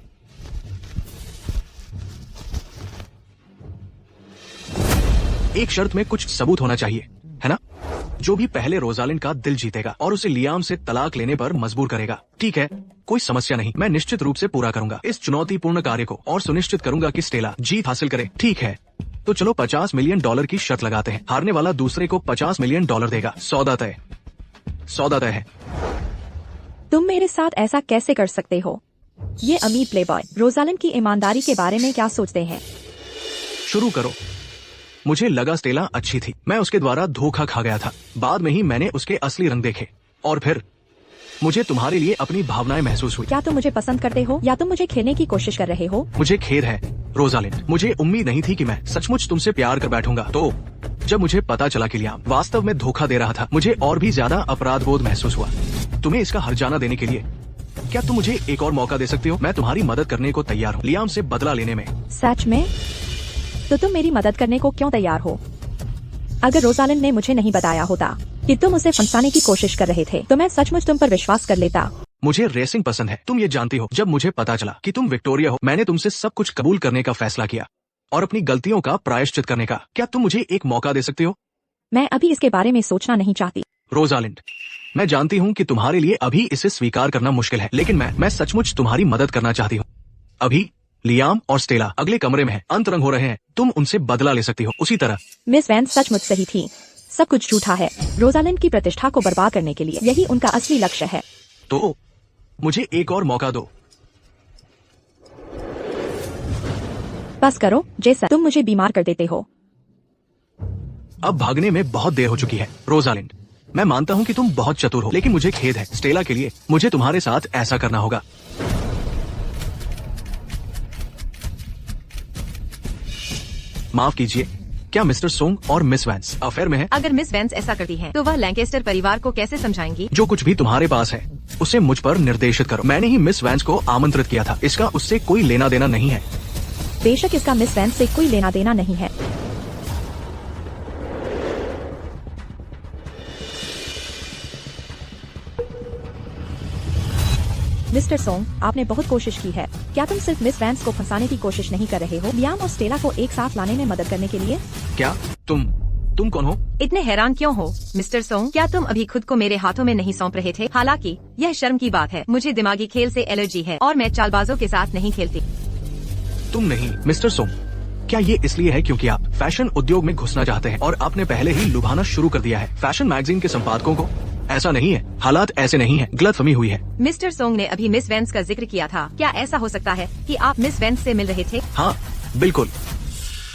एक शर्त में कुछ सबूत होना चाहिए, है ना? जो भी पहले रोजालिंड का दिल जीतेगा और उसे लियाम से तलाक लेने पर मजबूर करेगा। ठीक है, कोई समस्या नहीं, मैं निश्चित रूप से पूरा करूंगा इस चुनौतीपूर्ण कार्य को और सुनिश्चित करूंगा कि स्टेला जीत हासिल करे। ठीक है, तो चलो $50 मिलियन की शर्त लगाते हैं। हारने वाला दूसरे को $50 मिलियन देगा। सौदा तय। सौदा तय है। तुम मेरे साथ ऐसा कैसे कर सकते हो? ये अमीर प्लेबॉय रोजालिंड की ईमानदारी के बारे में क्या सोचते हैं? शुरू करो। मुझे लगा स्टेला अच्छी थी। मैं उसके द्वारा धोखा खा गया था। बाद में ही मैंने उसके असली रंग देखे और फिर मुझे तुम्हारे लिए अपनी भावनाएं महसूस हुई। क्या तुम मुझे पसंद करते हो या तुम मुझे खेलने की कोशिश कर रहे हो? मुझे खेद है रोजालिंड, मुझे उम्मीद नहीं थी कि मैं सचमुच तुमसे प्यार कर बैठूंगा। तो जब मुझे पता चला कि लियाम वास्तव में धोखा दे रहा था, मुझे और भी ज्यादा अपराध बोध महसूस हुआ। तुम्हें इसका हर्जाना देने के लिए क्या तुम मुझे एक और मौका दे सकते हो? मैं तुम्हारी मदद करने को तैयार हूँ लियाम से बदला लेने में। सच में? तो तुम मेरी मदद करने को क्यों तैयार हो? अगर रोजालिंड ने मुझे नहीं बताया होता कि तुम उसे फंसाने की कोशिश कर रहे थे तो मैं सचमुच तुम पर विश्वास कर लेता। मुझे रेसिंग पसंद है, तुम ये जानती हो। जब मुझे पता चला कि तुम विक्टोरिया हो, मैंने तुमसे सब कुछ कबूल करने का फैसला किया और अपनी गलतियों का प्रायश्चित करने का। क्या तुम मुझे एक मौका दे सकते हो? मैं अभी इसके बारे में सोचना नहीं चाहती। रोजालिंड, मैं जानती हूँ कि तुम्हारे लिए अभी इसे स्वीकार करना मुश्किल है, लेकिन मैं सचमुच तुम्हारी मदद करना चाहती हूँ। अभी लियाम और स्टेला अगले कमरे में हैं, अंतरंग हो रहे हैं। तुम उनसे बदला ले सकती हो उसी तरह। मिस वैंस सचमुच सही थी। सब कुछ झूठा है। रोजालिंड की प्रतिष्ठा को बर्बाद करने के लिए यही उनका असली लक्ष्य है। तो मुझे एक और मौका दो। बस करो जेसन, तुम मुझे बीमार कर देते हो। अब भागने में बहुत देर हो चुकी है रोजालिंड। मैं मानता हूँ कि तुम बहुत चतुर हो, लेकिन मुझे खेद है स्टेला के लिए। मुझे तुम्हारे साथ ऐसा करना होगा। माफ कीजिए, क्या मिस्टर सोंग और मिस वैंस अफेयर में है? अगर मिस वैंस ऐसा करती हैं, तो वह लैंकेस्टर परिवार को कैसे समझाएंगी? जो कुछ भी तुम्हारे पास है उसे मुझ पर निर्देशित करो। मैंने ही मिस वैंस को आमंत्रित किया था। इसका उससे कोई लेना देना नहीं है। बेशक इसका मिस वैंस से कोई लेना देना नहीं है। मिस्टर सोंग, आपने बहुत कोशिश की है। क्या तुम सिर्फ मिस वैंस को फंसाने की कोशिश नहीं कर रहे हो, लियाम और स्टेला को एक साथ लाने में मदद करने के लिए? क्या तुम कौन हो? इतने हैरान क्यों हो मिस्टर सोंग? क्या तुम अभी खुद को मेरे हाथों में नहीं सौंप रहे थे? हालांकि यह शर्म की बात है। मुझे दिमागी खेल से एलर्जी है और मैं चालबाजों के साथ नहीं खेलती। तुम नहीं मिस्टर सोंग। क्या ये इसलिए है क्योंकि आप फैशन उद्योग में घुसना चाहते हैं और आपने पहले ही लुभाना शुरू कर दिया है फैशन मैगजीन के संपादकों को? ऐसा नहीं है, हालात ऐसे नहीं है, गलतफहमी हुई है। मिस्टर सोंग ने अभी मिस वैंस का जिक्र किया था। क्या ऐसा हो सकता है कि आप मिस वैंस से मिल रहे थे? हाँ बिल्कुल।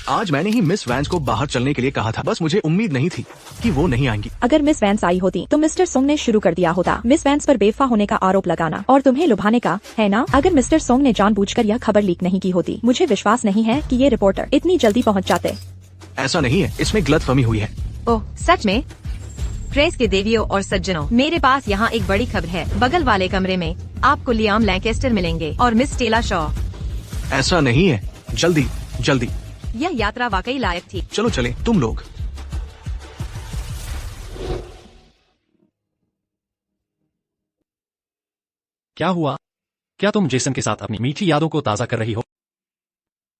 आज मैंने ही मिस वैंस को बाहर चलने के लिए कहा था। बस मुझे उम्मीद नहीं थी कि वो नहीं आएंगी। अगर मिस वैंस आई होती तो मिस्टर सोंग ने शुरू कर दिया होता मिस वैंस पर बेवफा होने का आरोप लगाना और तुम्हें लुभाने का, है ना? अगर मिस्टर सोंग ने जानबूझकर यह खबर लीक नहीं की होती, मुझे विश्वास नहीं है कि ये रिपोर्टर इतनी जल्दी पहुँच जाते। ऐसा नहीं है, इसमें गलतफहमी हुई है। ओह सच में? प्रेस के देवियों और सज्जनों, मेरे पास यहाँ एक बड़ी खबर है। बगल वाले कमरे में आपको लियाम लैंकेस्टर मिलेंगे और मिस स्टेला शॉ। ऐसा नहीं है, जल्दी। यह यात्रा वाकई लायक थी। चलो चले तुम लोग। क्या हुआ? क्या तुम जेसन के साथ अपनी मीठी यादों को ताज़ा कर रही हो?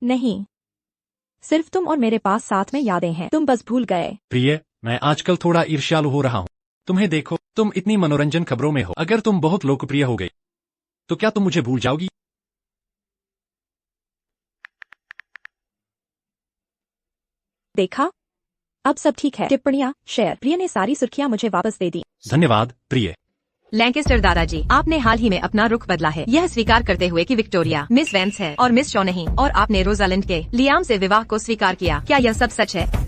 नहीं, सिर्फ तुम और मेरे पास साथ में यादें हैं। तुम बस भूल गए। प्रिय, मैं आजकल थोड़ा ईर्ष्यालु हो रहा हूँ। तुम्हें देखो, तुम इतनी मनोरंजन खबरों में हो। अगर तुम बहुत लोकप्रिय हो गई, तो क्या तुम मुझे भूल जाओगी? देखा, अब सब ठीक है। टिप्पणियाँ शेयर। प्रिय ने सारी सुर्खियाँ मुझे वापस दे दी। धन्यवाद प्रिय। लैंकेस्टर दादाजी, आपने हाल ही में अपना रुख बदला है, यह स्वीकार करते हुए कि विक्टोरिया मिस वेंस है और मिस शॉ नहीं, और आपने रोजालिंड के लियाम से विवाह को स्वीकार किया। क्या यह सब सच है?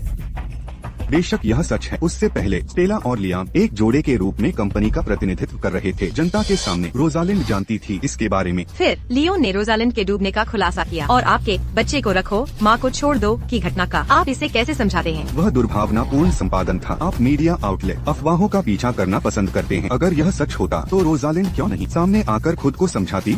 बेशक यह सच है। उससे पहले स्टेला और लियाम एक जोड़े के रूप में कंपनी का प्रतिनिधित्व कर रहे थे। जनता के सामने रोजालिंड जानती थी इसके बारे में। फिर लियोन ने रोजालिंड के डूबने का खुलासा किया और आपके बच्चे को रखो, माँ को छोड़ दो की घटना का आप इसे कैसे समझाते हैं? वह दुर्भावनापूर्ण संपादन था। आप मीडिया आउटलेट अफवाहों का पीछा करना पसंद करते हैं। अगर यह सच होता तो रोजालिंड क्यों नहीं सामने आकर खुद को समझाती?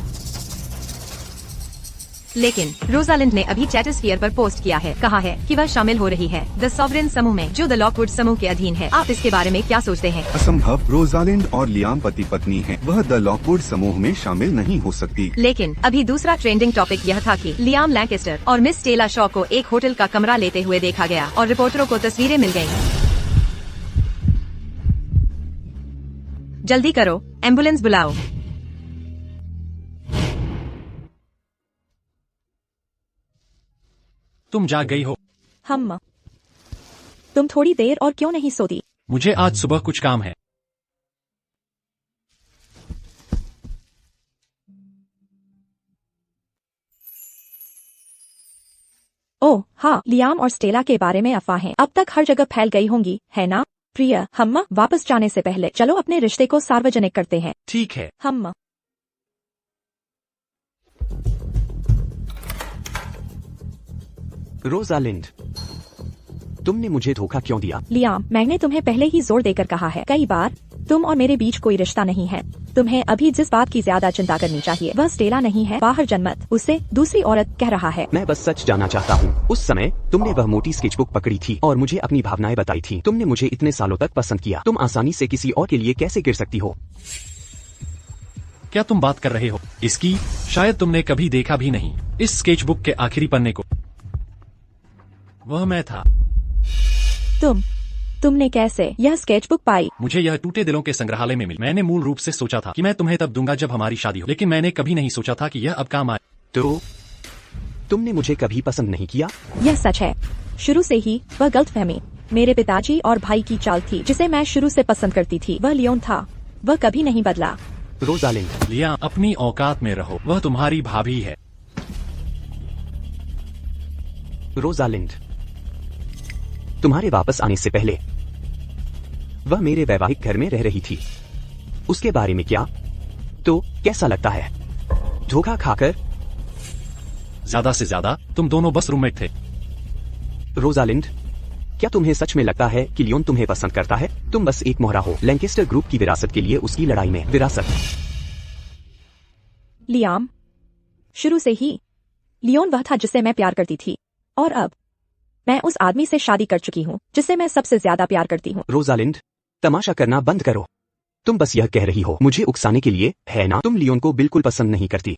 लेकिन रोजालिंड ने अभी चैटस्फीयर पर पोस्ट किया है, कहा है कि वह शामिल हो रही है द सॉवरेन समूह में, जो द लॉकवुड समूह के अधीन है। आप इसके बारे में क्या सोचते हैं? असंभव। रोजालिंड और लियाम पति पत्नी हैं। वह द लॉकवुड समूह में शामिल नहीं हो सकती। लेकिन अभी दूसरा ट्रेंडिंग टॉपिक यह था कि लियाम लैंकेस्टर और मिस स्टेला शॉ को एक होटल का कमरा लेते हुए देखा गया और रिपोर्टरों को तस्वीरें मिल गयी। जल्दी करो, एम्बुलेंस बुलाओ। तुम जाग गई हो? तुम थोड़ी देर और क्यों नहीं सोती? मुझे आज सुबह कुछ काम है। ओह हाँ, लियाम और स्टेला के बारे में अफवाहें अब तक हर जगह फैल गई होंगी, है ना? प्रिय, हम वापस जाने से पहले चलो अपने रिश्ते को सार्वजनिक करते हैं। ठीक है। हम रोजालिंड, तुमने मुझे धोखा क्यों दिया? लियाम, मैंने तुम्हें पहले ही जोर देकर कहा है कई बार, तुम और मेरे बीच कोई रिश्ता नहीं है। तुम्हें अभी जिस बात की ज्यादा चिंता करनी चाहिए वह स्टेला नहीं है। बाहर जनमत उसे दूसरी औरत कह रहा है। मैं बस सच जानना चाहता हूँ। उस समय तुमने वह मोटी स्केचबुक पकड़ी थी और मुझे अपनी भावनाएं बताई थी। तुमने मुझे इतने सालों तक पसंद किया, तुम आसानी से किसी और के लिए कैसे गिर सकती हो? क्या तुम बात कर रहे हो इसकी? शायद तुमने कभी देखा भी नहीं इस स्केचबुक के आखिरी पन्ने को। वह मैं था। तुमने कैसे यह स्केचबुक पाई? मुझे यह टूटे दिलों के संग्रहालय में मिली। मैंने मूल रूप से सोचा था कि मैं तुम्हें तब दूंगा जब हमारी शादी हो, लेकिन मैंने कभी नहीं सोचा था कि यह अब काम आए। तो तुमने मुझे कभी पसंद नहीं किया? यह सच है। शुरू से ही वह गलतफहमी मेरे पिताजी और भाई की चाल थी। जिसे मैं शुरू से पसंद करती थी वह लियोन था। वह कभी नहीं बदला। रोजालिंड, लिया, अपनी औकात में रहो। वह तुम्हारी भाभी है। रोजालिंड, तुम्हारे वापस आने से पहले वह मेरे वैवाहिक घर में रह रही थी। उसके बारे में क्या? तो कैसा लगता है धोखा खाकर? ज्यादा से ज्यादा तुम दोनों बस रूममेट थे। रोजालिंड, क्या तुम्हें सच में लगता है कि लियोन तुम्हें पसंद करता है? तुम बस एक मोहरा हो लैंकेस्टर ग्रुप की विरासत के लिए उसकी लड़ाई में। विरासत? लियाम, शुरू से ही लियोन वह था जिसे मैं प्यार करती थी, और अब मैं उस आदमी से शादी कर चुकी हूँ जिसे मैं सबसे ज्यादा प्यार करती हूँ। रोजालिंड, तमाशा करना बंद करो। तुम बस यह कह रही हो मुझे उकसाने के लिए, है ना? तुम लियोन को बिल्कुल पसंद नहीं करती।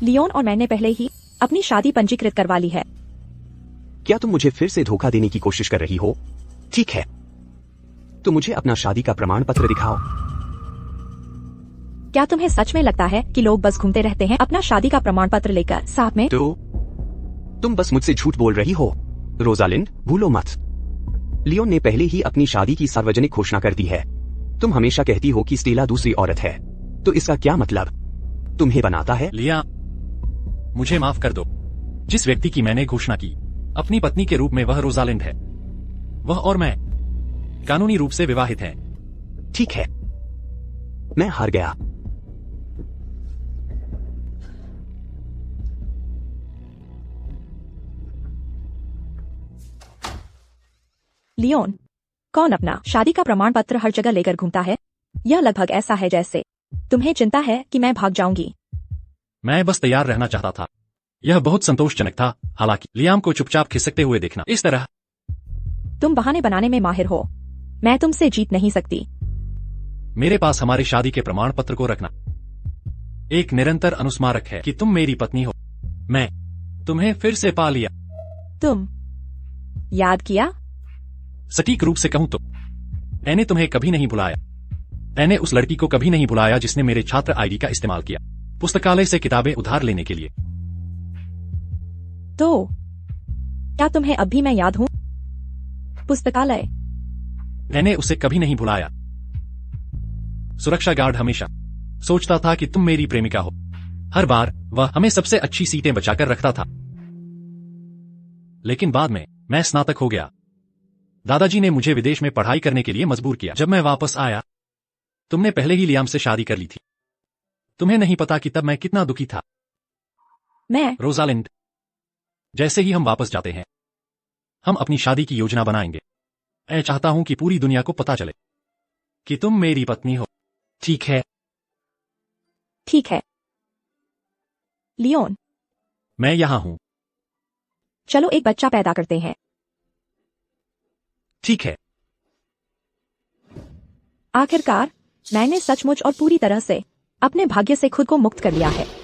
लियोन और मैंने पहले ही अपनी शादी पंजीकृत करवा ली है। क्या तुम मुझे फिर से धोखा देने की कोशिश कर रही हो? ठीक है, तो मुझे अपना शादी का प्रमाण पत्र दिखाओ। क्या तुम्हें सच में लगता है कि लोग बस घूमते रहते हैं अपना शादी का प्रमाण पत्र लेकर साथ में? तो तुम बस मुझसे झूठ बोल रही हो। रोजालिंड, भूलो मत, लियोन ने पहले ही अपनी शादी की सार्वजनिक घोषणा कर दी है। तुम हमेशा कहती हो कि स्टेला दूसरी औरत है, तो इसका क्या मतलब? तुम्हें बनाता है? लिया, मुझे माफ कर दो। जिस व्यक्ति की मैंने घोषणा की अपनी पत्नी के रूप में वह रोजालिंड है। वह और मैं कानूनी रूप से विवाहित हैं। ठीक है, मैं हार गया। लियोन, कौन अपना शादी का प्रमाण पत्र हर जगह लेकर घूमता है? यह लगभग ऐसा है जैसे तुम्हें चिंता है कि मैं भाग जाऊंगी। मैं बस तैयार रहना चाहता था। यह बहुत संतोषजनक था। हालांकि लियाम को चुपचाप खिसकते हुए देखना इस तरह। तुम बहाने बनाने में माहिर हो। मैं तुमसे जीत नहीं सकती। मेरे पास हमारी शादी के प्रमाण पत्र को रखना एक निरंतर अनुस्मारक है कि तुम मेरी पत्नी हो। मैं तुम्हें फिर से पा लिया। तुम याद किया? सटीक रूप से कहूं तो मैंने तुम्हें कभी नहीं बुलाया। मैंने उस लड़की को कभी नहीं बुलाया जिसने मेरे छात्र आईडी का इस्तेमाल किया पुस्तकालय से किताबें उधार लेने के लिए। तो क्या तुम्हें अब भी मैं याद हूं? पुस्तकालय। मैंने उसे कभी नहीं बुलाया। सुरक्षा गार्ड हमेशा सोचता था कि तुम मेरी प्रेमिका हो। हर बार वह हमें सबसे अच्छी सीटें बचाकर रखता था। लेकिन बाद में मैं स्नातक हो गया। दादाजी ने मुझे विदेश में पढ़ाई करने के लिए मजबूर किया। जब मैं वापस आया तुमने पहले ही लियाम से शादी कर ली थी। तुम्हें नहीं पता कि तब मैं कितना दुखी था। मैं रोजालिंड, जैसे ही हम वापस जाते हैं हम अपनी शादी की योजना बनाएंगे। मैं चाहता हूं कि पूरी दुनिया को पता चले कि तुम मेरी पत्नी हो। ठीक है? ठीक है। लियोन, मैं यहां हूं। चलो एक बच्चा पैदा करते हैं। ठीक है। आखिरकार मैंने सचमुच और पूरी तरह से अपने भाग्य से खुद को मुक्त कर लिया है।